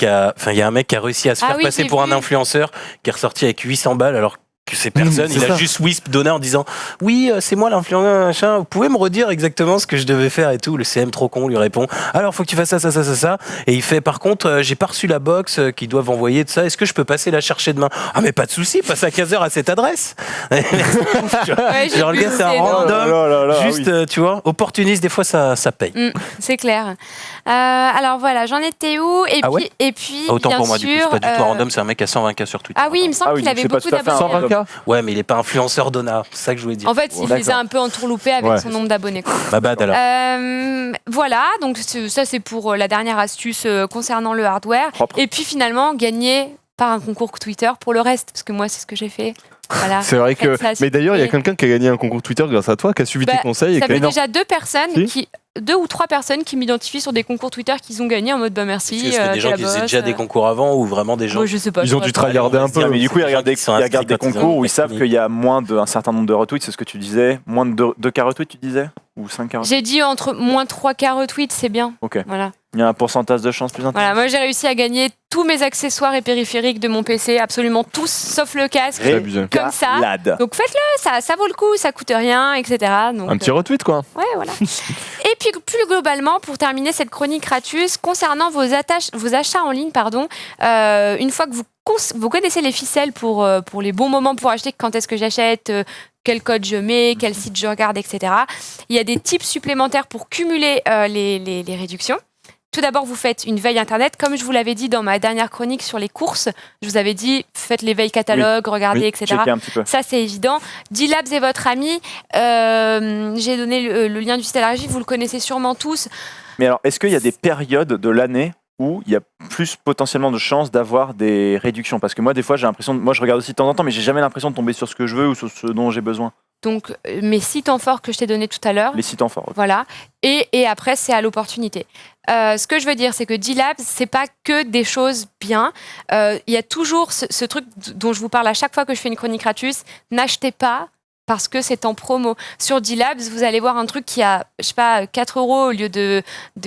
Il y a un mec qui a réussi à se Ah faire oui, passer j'ai pour vu. un influenceur qui est ressorti avec 800 balles alors que ces personnes, C'est il a ça. juste Wisp donné en disant oui, c'est moi l'influenceur, machin, vous pouvez me redire exactement ce que je devais faire et tout. Le CM trop con lui répond alors faut que tu fasses ça. Et il fait par contre, j'ai pas reçu la box qu'ils doivent envoyer de ça, est-ce que je peux passer la chercher demain? Ah, mais pas de souci, passe à 15h à cette adresse. Ouais, j'ai Genre le vu, gars, c'est un c'est énorme. random, juste, tu vois, opportuniste, des fois ça paye. C'est clair. Alors voilà, j'en étais où? Ah ouais Et puis Autant bien pour moi, du coup, c'est sûr, pas du tout un random, c'est un mec à 120K sur Twitter. Ah oui, il me semble Ah oui, qu'il donc avait c'est pas beaucoup tout à fait un d'abonnés. random. 120K. Ouais, mais il est pas influenceur d'Ona, c'est ça que je voulais dire. En fait, il les a un peu entourloupés avec Ouais. son nombre d'abonnés, quoi. Ma bad alors. Voilà, donc ça c'est pour la dernière astuce concernant le hardware. Propre. Et puis finalement, gagner par un concours Twitter pour le reste, parce que moi c'est ce que j'ai fait. Voilà. C'est vrai que. Faites ça, Mais d'ailleurs, il y a et- quelqu'un qui a gagné un concours Twitter grâce à toi, qui a suivi tes Bah, conseils. Et Ça qui a- fait déjà deux ou trois personnes qui m'identifient sur des concours Twitter qu'ils ont gagné en mode bah merci. Est-ce que c'était des gens t'es qui la faisaient boss, déjà des concours avant ou vraiment des gens Moi, je sais pas. Ils ont dû tryharder un peu. Mais du coup, ils C'est des gens regardent des, qui sont ils regardent des inscrits quand ils concours ont où ils savent fini. qu'il y a moins d'un certain nombre de retweets, c'est ce que tu disais. Moins de 2K retweets, tu disais? Ou 5K retweets? J'ai dit entre moins 3K retweets, c'est bien. Ok. Voilà. Il y a un pourcentage de chance plus intéressant. Voilà, moi j'ai réussi à gagner tous mes accessoires et périphériques de mon PC, absolument tous, sauf le casque. C'est abusé. Comme ça. Lad. Donc faites-le, ça vaut le coup, ça coûte rien, etc. Donc, Un petit retweet, quoi. ouais, voilà. Et puis plus globalement, pour terminer cette chronique Ratus, concernant vos achats en ligne, une fois que vous connaissez les ficelles pour les bons moments pour acheter, quand est-ce que j'achète, quel code je mets, quel site je regarde, etc. Il y a des tips supplémentaires pour cumuler les réductions. Tout d'abord, vous faites une veille Internet. Comme je vous l'avais dit dans ma dernière chronique sur les courses, je vous avais dit, faites les veilles catalogues, regardez, Oui, etc. checker un petit peu. Ça, c'est évident. D-Labs est votre ami. J'ai donné le lien du site à la régie, vous le connaissez sûrement tous. Mais alors, est-ce qu'il y a des périodes de l'année où il y a plus potentiellement de chances d'avoir des réductions? Parce que moi, des fois, j'ai l'impression, moi je regarde aussi de temps en temps, mais j'ai jamais l'impression de tomber sur ce que je veux ou sur ce dont j'ai besoin. Donc, mes sites en fort que je t'ai donné tout à l'heure. Les sites en fort. Voilà. Et après, c'est à l'opportunité. Ce que je veux dire, c'est que D-Labs, c'est pas que des choses bien. Il y a toujours ce truc dont je vous parle à chaque fois que je fais une chronique Ratus. N'achetez pas parce que c'est en promo. Sur D-Labs, vous allez voir un truc qui a, je sais pas, 4 € au lieu de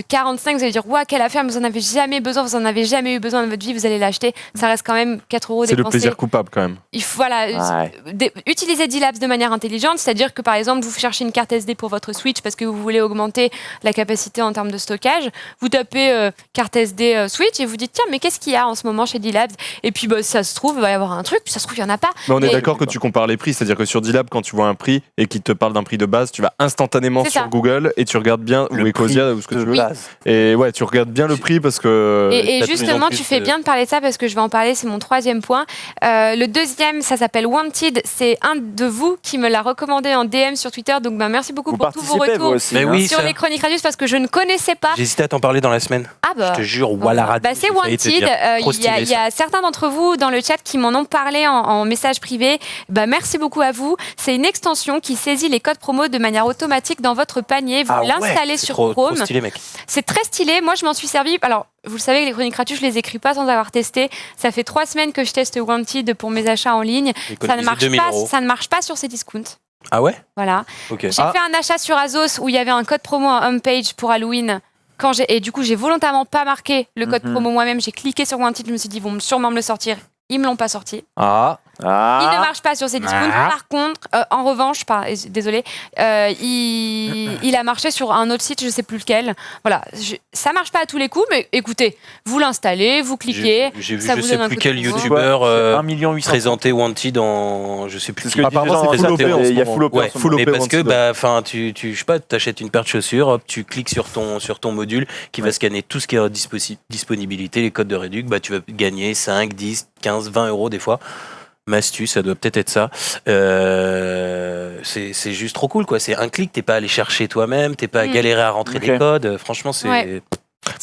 45. Vous allez dire, ouah, quelle affaire, mais vous en avez jamais besoin, vous en avez jamais eu besoin dans votre vie, vous allez l'acheter. Ça reste quand même 4 € C'est le dépensés. plaisir coupable, quand même. Il faut, voilà, Ouais. utilisez D-Labs de manière intelligente, c'est-à-dire que par exemple, vous cherchez une carte SD pour votre Switch parce que vous voulez augmenter la capacité en termes de stockage. Vous tapez carte SD Switch et vous dites, tiens, mais qu'est-ce qu'il y a en ce moment chez D-Labs? Et puis, bah, ça se trouve, il va y avoir un truc, puis ça se trouve, il n'y en a pas. Mais on est Mais- d'accord que tu compares les prix, c'est-à-dire que sur D-Lab, quand tu vois un prix et qu'il te parle d'un prix de base, tu vas instantanément C'est sur ça. Google et tu regardes bien, ou Ecosia, ou ce que tu veux. base. Et ouais, tu regardes bien le prix parce que. Et t'as de plus en justement, plus tu fais de- bien de parler de ça parce que je vais en parler, c'est mon 3e point. Le 2e, ça s'appelle Wanted. C'est un de vous qui me l'a recommandé en DM sur Twitter. Donc, ben, merci beaucoup Vous pour tous vos participez, vous retours aussi. Mais hein. oui, sur ça. les chroniques Radius parce que je ne connaissais pas. J'hésitais à t'en parler dans la semaine. Ah bah. Je te jure, voilà, Bah, c'est Wanted. Il y a certains d'entre vous dans le chat qui m'en ont parlé en message privé. Bah, merci beaucoup à vous. C'est une extension qui saisit les codes promo de manière automatique dans votre panier. Vous Ah ouais, l'installez sur Chrome. Trop stylé, mec. C'est très stylé. Moi, je m'en suis servi. Alors, vous le savez, les chroniques gratuites, je les écris pas sans avoir testé. Ça fait 3 semaines que je teste Wanted pour mes achats en ligne. Ça ne marche 2000 pas. €. Ça ne marche pas sur ces discounts. Ah ouais? Voilà. Ok. J'ai fait un achat sur Azos où il y avait un code promo en homepage pour Halloween. Et du coup, j'ai volontairement pas marqué le code promo moi-même. J'ai cliqué sur Wanted. Je me suis dit, ils vont sûrement me le sortir. Ils me l'ont pas sorti. Ah, Il ne Ah, marche pas sur ces discounts. Ah. Par contre, en revanche, désolé, il a marché sur un autre site, je sais plus lequel. Voilà, ça marche pas à tous les coups, mais écoutez, vous l'installez, vous cliquez. J'ai vu, ça je vous sais donne un plus coup de quel pouce. youtubeur 1 800 000. présenté Wanted en. Je sais plus C'est ce qui. que disent les Apparemment, gens, c'est full OP en ce il y a moment. full OP en Ouais, ce full moment. OP mais parce que, Wanted. enfin, je sais pas, t'achètes une paire de chaussures, hop, tu cliques sur ton module qui va scanner tout ce qui est en disponibilité, les codes de réduc, bah, tu vas gagner 5, 10, 15, 20 € des fois. Ma astuce, ça doit peut-être être ça. C'est juste trop cool, quoi. C'est un clic, t'es pas allé chercher toi-même, t'es pas à galérer à rentrer Ok. des codes. Franchement, c'est. Ouais.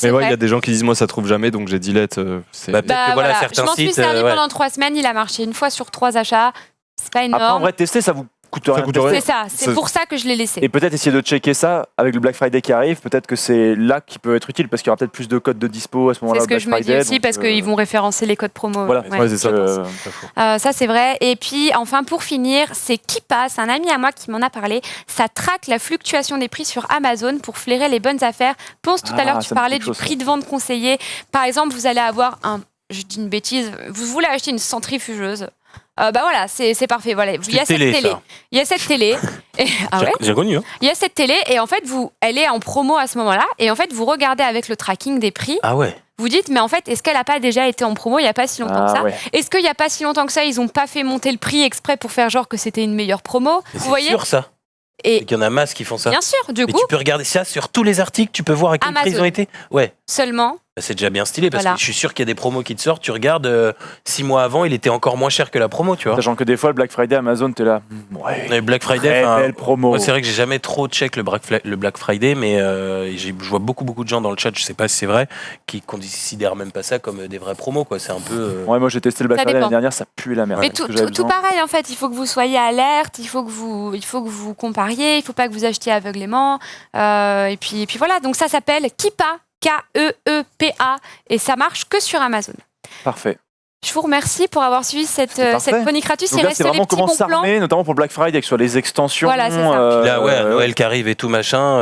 mais ouais, il y vrai. a des gens qui disent moi ça trouve jamais donc j'ai delete. Bah, peut-être que voilà, je certains m'en suis sites, servi ouais. pendant 3 semaines, il a marché une fois sur 3 achats. C'est pas Après, en énorme. vrai, tester, ça vous coûte rien. de coûte tester. rien. C'est ça, c'est Ça- pour ça que je l'ai laissé. Et peut-être essayer de checker ça avec le Black Friday qui arrive. Peut-être que c'est là qui peut être utile parce qu'il y aura peut-être plus de codes de dispo à ce moment-là. C'est ce au que Black je me dis Friday, aussi donc, parce qu'ils vont référencer les codes promo. Voilà, ouais, c'est ça. je pense. Ça, c'est vrai. Et puis, enfin, pour finir, c'est Kipa, c'est un ami à moi qui m'en a parlé. Ça traque la fluctuation des prix sur Amazon pour flairer les bonnes affaires. Pense tout à l'heure, tu ça me parlais dit du quelque chose, prix de vente conseillé. Par exemple, vous allez avoir je dis une bêtise, vous voulez acheter une centrifugeuse. Bah voilà, c'est parfait. Voilà. Il y a cette télé, télé. ça. Il y a cette télé. Et, ah ouais. J'ai connu. Hein. Il y a cette télé et en fait, elle est en promo à ce moment-là. Et en fait, vous regardez avec le tracking des prix. Ah ouais. Vous dites, mais en fait, est-ce qu'elle n'a pas déjà été en promo il n'y a pas si longtemps que ça ouais. Est-ce qu'il n'y a pas si longtemps que ça, ils n'ont pas fait monter le prix exprès pour faire genre que c'était une meilleure promo Mais Vous voyez sûr ça. Et Et qu'il y en a masse qui font ça. bien sûr, du Mais coup, tu peux regarder ça sur tous les articles, tu peux voir à quel prix Amazon. ils ont été. Ouais. seulement. Bah, c'est déjà bien stylé parce Voilà. que je suis sûr qu'il y a des promos qui te sortent. Tu regardes 6 mois avant, il était encore moins cher que la promo, tu vois. Sachant que des fois, le Black Friday, Amazon, t'es là. Ouais. Et Black Friday, Très enfin, belle promo. moi, c'est vrai que j'ai jamais trop check le Black Friday, mais je vois beaucoup de gens dans le chat, je sais pas si c'est vrai, qui considèrent même pas ça comme des vrais promos, quoi. C'est un peu. Ouais, moi j'ai testé le Black Ça Friday dépend. l'année dernière, ça pue la merde. Mais Parce tout, que j'avais tout besoin. pareil, en fait, il faut que vous soyez alerte, il faut que vous compariez, il faut pas que vous achetiez aveuglément. Et puis voilà, donc ça s'appelle Keepa, K-E-E-P-A, et ça marche que sur Amazon. Parfait. Je vous remercie pour avoir suivi cette parfait. chronique gratus. Donc Il là, reste c'est les vraiment petits comment bons plans. s'armer, notamment pour Black Friday, avec sur les extensions. Voilà, c'est ça. Puis là, ouais, Noël qui arrive et tout machin.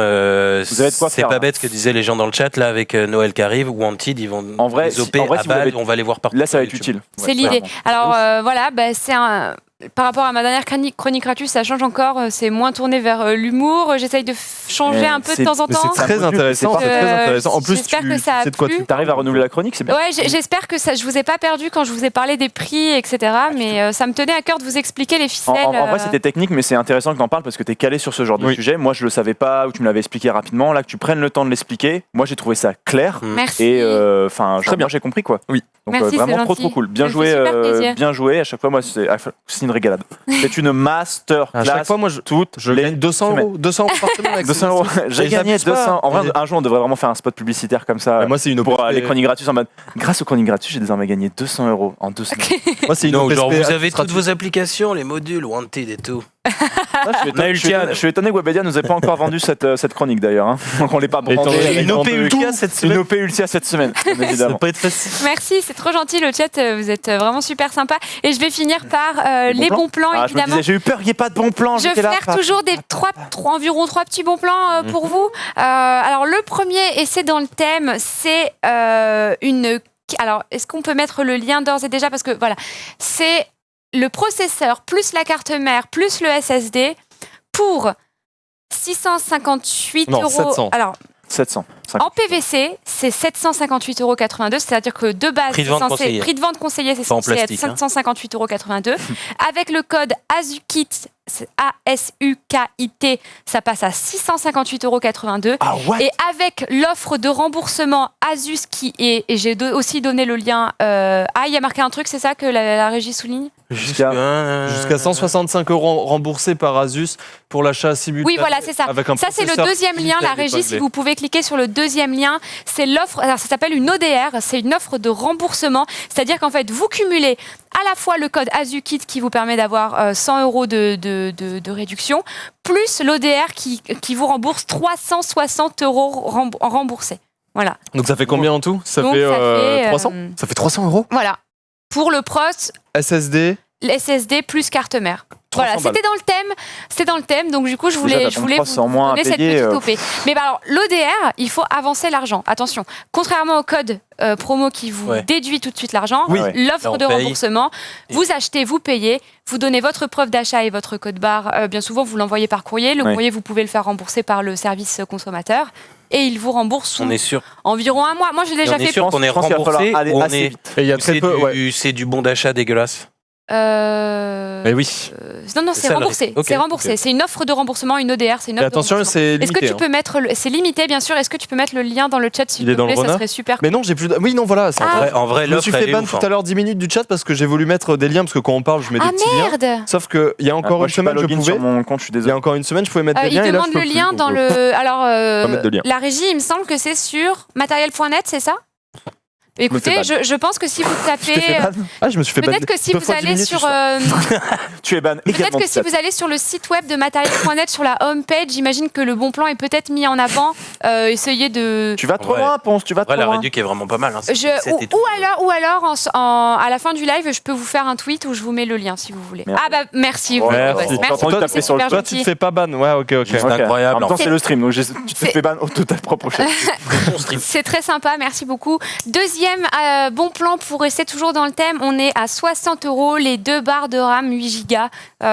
Vous avez de quoi c'est faire, pas là. bête ce que disaient les gens dans le chat là avec Noël qui arrive, Wanted, ils vont En vrai, les OP en vrai, à si vous balle, avez- on va les voir partout. Là, ça va sur être YouTube. utile. C'est l'idée. clairement. Alors voilà, bah, c'est un. Par rapport à ma dernière chronique gratus, ça change encore. C'est moins tourné vers l'humour. J'essaye de changer Mais un peu de c'est- temps en Mais temps. c'est très module, intéressant. c'est C'est très parfait. intéressant. En plus, J'espère tu que ça a sais de quoi plu. tu T'arrives à renouveler la chronique, c'est bien. Ouais, j'espère que ça, je vous ai pas perdu quand je vous ai parlé des prix, etc. Mais ça me tenait à cœur de vous expliquer les En ficelles. vrai, c'était technique, mais c'est intéressant que t'en parles parce que t'es calé sur ce genre de Oui. sujet. Moi, je le savais pas, ou tu me l'avais expliqué rapidement. Là, que tu prennes le temps de l'expliquer, moi, j'ai trouvé ça clair. Merci. Et enfin, Très bien. moi, j'ai compris quoi. Oui. Donc Merci, vraiment c'est trop gentil. cool. Bien Ça me fait joué, super plaisir. bien joué. À chaque fois, moi, c'est une régalade. C'est une master À chaque fois, moi, je les gagne 200 semaines. euros. 200 euros par semaine avec 200 euros. J'ai Et gagné j'abuse pas. 200. En vrai, Et- un jour, on devrait vraiment faire un spot publicitaire comme ça. Moi, c'est une Pour OPSP. les chroniques gratuites en mode. Grâce aux chroniques gratuites, j'ai désormais gagné 200 euros en 2 semaines. Moi, c'est une Non, OPSP genre vous avez toutes administrative. vos applications, les modules, Wanted et tout. Je suis étonné que Webedia nous ait pas encore vendu cette chronique d'ailleurs. Hein. Donc on l'est pas Et t'en brandé. as avec une en OP deux- Ultia cette Une semaine. OP Ultia cette semaine, bien Ça évidemment. va pas être facile. Merci, c'est trop gentil le chat. Vous êtes vraiment super sympa. Et je vais finir par les bons plans, Ah, je me évidemment. disais, j'ai eu peur qu'il n'y ait pas de bons plans. Je J'étais là. flaire toujours des environ trois petits bons plans pour vous. Alors le premier, et c'est dans le thème, c'est une. Alors est-ce qu'on peut mettre le lien d'ores et déjà parce que voilà, c'est le processeur plus la carte mère plus le SSD pour 658 Non, euros. 700. Alors 700. en PVC, c'est 758,82 €, c'est-à-dire que de base, Prix de vente c'est censé- conseillé. prix de vente conseillé, c'est Pas en censé être plastique, hein. 758,82 €. Avec le code ASUKIT, c'est ASUKIT, ça passe à 658,82 €. Ah ouais. Et avec l'offre de remboursement Asus qui est, et j'ai aussi donné le lien, il y a marqué un truc, c'est ça que la régie souligne? Jusqu'à 165 euros remboursés par Asus pour l'achat simultané. Oui, voilà, c'est ça. Avec un Ça, c'est le processeur deuxième lien, la Intel régie. Si épinglé. vous pouvez cliquer sur le deuxième lien, c'est l'offre. Alors, ça s'appelle une ODR, c'est une offre de remboursement. C'est-à-dire qu'en fait, vous cumulez à la fois le code ASUKIT qui vous permet d'avoir 100 € de réduction, plus l'ODR qui vous rembourse 360 € remboursés. Voilà. Donc ça fait combien en tout? Ça Donc, fait ça fait, 300. Ça fait 300 euros. Voilà. Pour le PROS, SSD. l'SSD plus carte mère. Voilà, 300 balles. c'était dans le thème, donc du coup je Déjà, voulais t'as ton vous 300 moins à donner cette payer, petite OP. Mais bah, alors l'ODR, il faut avancer l'argent. Attention, contrairement au code promo qui vous Ouais. déduit tout de suite l'argent, Oui. Là, l'offre on de paye. remboursement, vous achetez, vous payez, vous donnez votre preuve d'achat et votre code barre. Bien souvent, vous l'envoyez par courrier. Le Ouais. courrier, vous pouvez le faire rembourser par le service consommateur. Et il vous rembourse sous On est sûr. environ un mois. Moi, j'ai Et déjà on est fait. sûr qu'on est Je pense qu'il va falloir remboursé aller ou on assez est. vite. Et il y a ou très c'est peu. du- Ouais. c'est du bon d'achat dégueulasse. Mais oui. Non, C'est c'est ça, le remboursé. risque. Ok, C'est remboursé. ok. C'est une offre de remboursement, une ODR. C'est une Et offre attention, de remboursement. c'est Est-ce que limité. tu peux mettre c'est limité bien sûr. Est-ce que tu peux mettre le lien dans le chat s'il Il est te dans le plaît, ça renard serait super. Mais non, j'ai plus. Oui, non, voilà. c'est Ah. vrai. En vrai, Je me suis l'offre, fait elle est ban ouf. tout hein. à l'heure 10 minutes du chat parce que j'ai voulu mettre des liens parce que quand on parle, je mets des Ah petits liens. merde. Sauf que il y a encore Moi, une je suis pas semaine, je login pouvais. sur mon compte, je suis Il y a désolé. encore une semaine, je pouvais mettre des Il liens. Et là, je demande peux le plus, lien donc, dans le. Alors pas mettre de lien. la régie, il me semble que c'est sur matériel.net, c'est ça? Écoutez, ban. je pense que si vous Tu t'es fait tapez, ban. Ah, je me suis fait ban. peut-être que si deux vous fois 10 allez minutes, sur, je Tu es ban peut-être également. que si vous allez sur le site web de matériel.net sur la home page, j'imagine que le bon plan est peut-être mis en avant. Essayez de. Tu vas trop Ouais. loin, Ponce, tu vas En vrai, trop la loin. réduc est vraiment pas mal. Hein. C'est Je, 7 et tout. ou alors à la fin du live, je peux vous faire un tweet où je vous mets le lien si vous voulez. Merci. Ah bah merci. Ouais, vous, merci. merci J'ai entendu beaucoup, taper c'est sur le super Toi, tu te gentil. fais pas ban. Ouais, ok. Juste Ok. incroyable. En même temps, C'est- c'est le stream, donc tu te c'est- fais ban au total propre. C'est très sympa, merci beaucoup. Deuxième deuxième bon plan pour rester toujours dans le thème, on est à 60 € les 2 barres de RAM 8 Go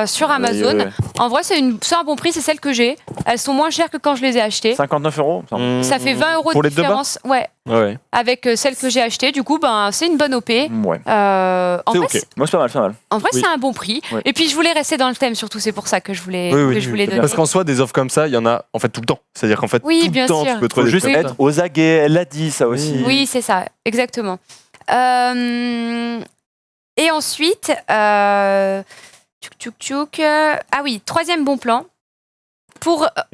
sur Amazon. Ouais. En vrai, c'est un bon prix, c'est celle que j'ai. Elles sont moins chères que quand je les ai achetées. 59 €. Ça fait 20 € Pour de les 2 barres différence. Ouais. Ouais. Avec celle que j'ai achetée, du coup, ben, c'est une bonne OP. Ouais. En C'est vrai, ok. Moi, c'est pas mal. En vrai, Oui. c'est un bon prix. Ouais. Et puis, je voulais rester dans le thème, surtout, c'est pour ça que je voulais, donner. Parce qu'en soi, des offres comme ça, il y en a en fait tout le temps. C'est-à-dire qu'en fait, Oui, tout bien le temps, sûr. tu peux Faut trouver des juste trucs. être aux aguets. Elle l'a dit, ça aussi. Oui, c'est ça, exactement. Et ensuite, ah oui, troisième bon plan.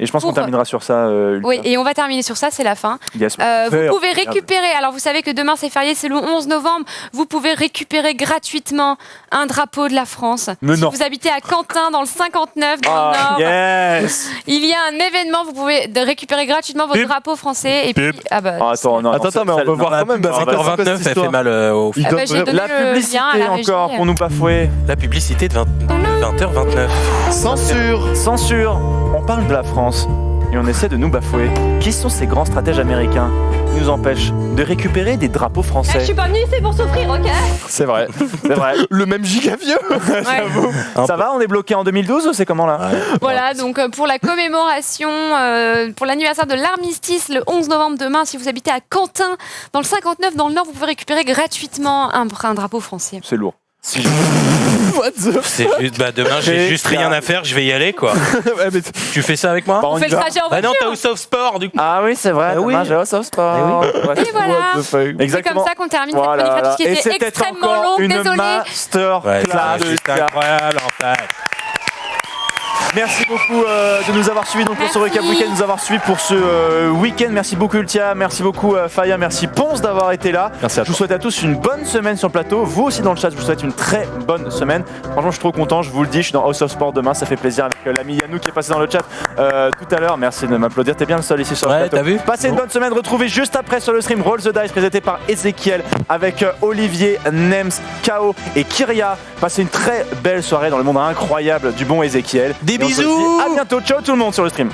Et je pense qu'on Pour- terminera sur ça. Lucas. Oui, et on va terminer sur ça, c'est la fin. Yes. Vous pouvez récupérer, alors vous savez que demain c'est férié, c'est le 11 novembre, vous pouvez récupérer gratuitement un drapeau de la France. Mais si non. vous habitez à Quentin, dans le 59, dans le Nord, Yes. il y a un événement, vous pouvez récupérer gratuitement votre Pip. drapeau français. Et puis, ah bah, Ah, attends, non. Attends, mais on peut voir quand même. Bah, 20h29, ça fait mal au Il ah doit bah, j'ai vraiment- donné La le publicité lien à la régie. encore pour nous bafouer. La publicité de 20h29. Censure. Censure. On parle de la France et on essaie de nous bafouer. Qui sont ces grands stratèges américains qui nous empêchent de récupérer des drapeaux Je français? suis pas venue ici pour souffrir, ok? C'est vrai. C'est vrai. Le même giga vieux. Ouais. Ça va, on est bloqué en 2012 ou c'est comment là? Voilà, donc pour la commémoration, pour l'anniversaire de l'armistice, le 11 novembre demain, si vous habitez à Quentin, dans le 59, dans le Nord, vous pouvez récupérer gratuitement un drapeau français. C'est lourd. What the C'est juste, bah demain j'ai juste rien à faire, je vais y aller quoi. Ouais, mais Tu fais ça avec moi? Bon, On fait le trajet en Bah non, voiture. t'as au Soft Sport du coup. Ah oui, c'est vrai. Ah oui. Dommage, au sport. Et voilà. C'est Exactement. comme ça qu'on termine cette Voilà. chronique gratuite qui Et était c'était extrêmement encore longue, une désolée. masterclass. Ouais, c'est juste incroyable en fait. Merci beaucoup de nous avoir suivis donc pour ce Merci. recap week-end, de nous avoir suivis pour ce week-end. Merci beaucoup Ultia, merci beaucoup Faya, merci Ponce d'avoir été là. Merci à Je vous souhaite à tous une bonne semaine sur le plateau. Vous aussi dans le chat, je vous souhaite une très bonne semaine. Franchement, je suis trop content, je vous le dis, je suis dans House of Sport demain, ça fait plaisir avec l'ami Yannou qui est passé dans le chat tout à l'heure. Merci de m'applaudir, t'es bien le seul ici sur le Ouais, plateau. t'as vu? Passez une bonne semaine, retrouvez juste après sur le stream Roll the Dice présenté par Ezekiel avec Olivier, Nems, Kao et Kyria. Passez une très belle soirée dans le monde incroyable du bon Ezekiel. Des Et on se bisous. dit à bientôt, ciao tout le monde sur le stream.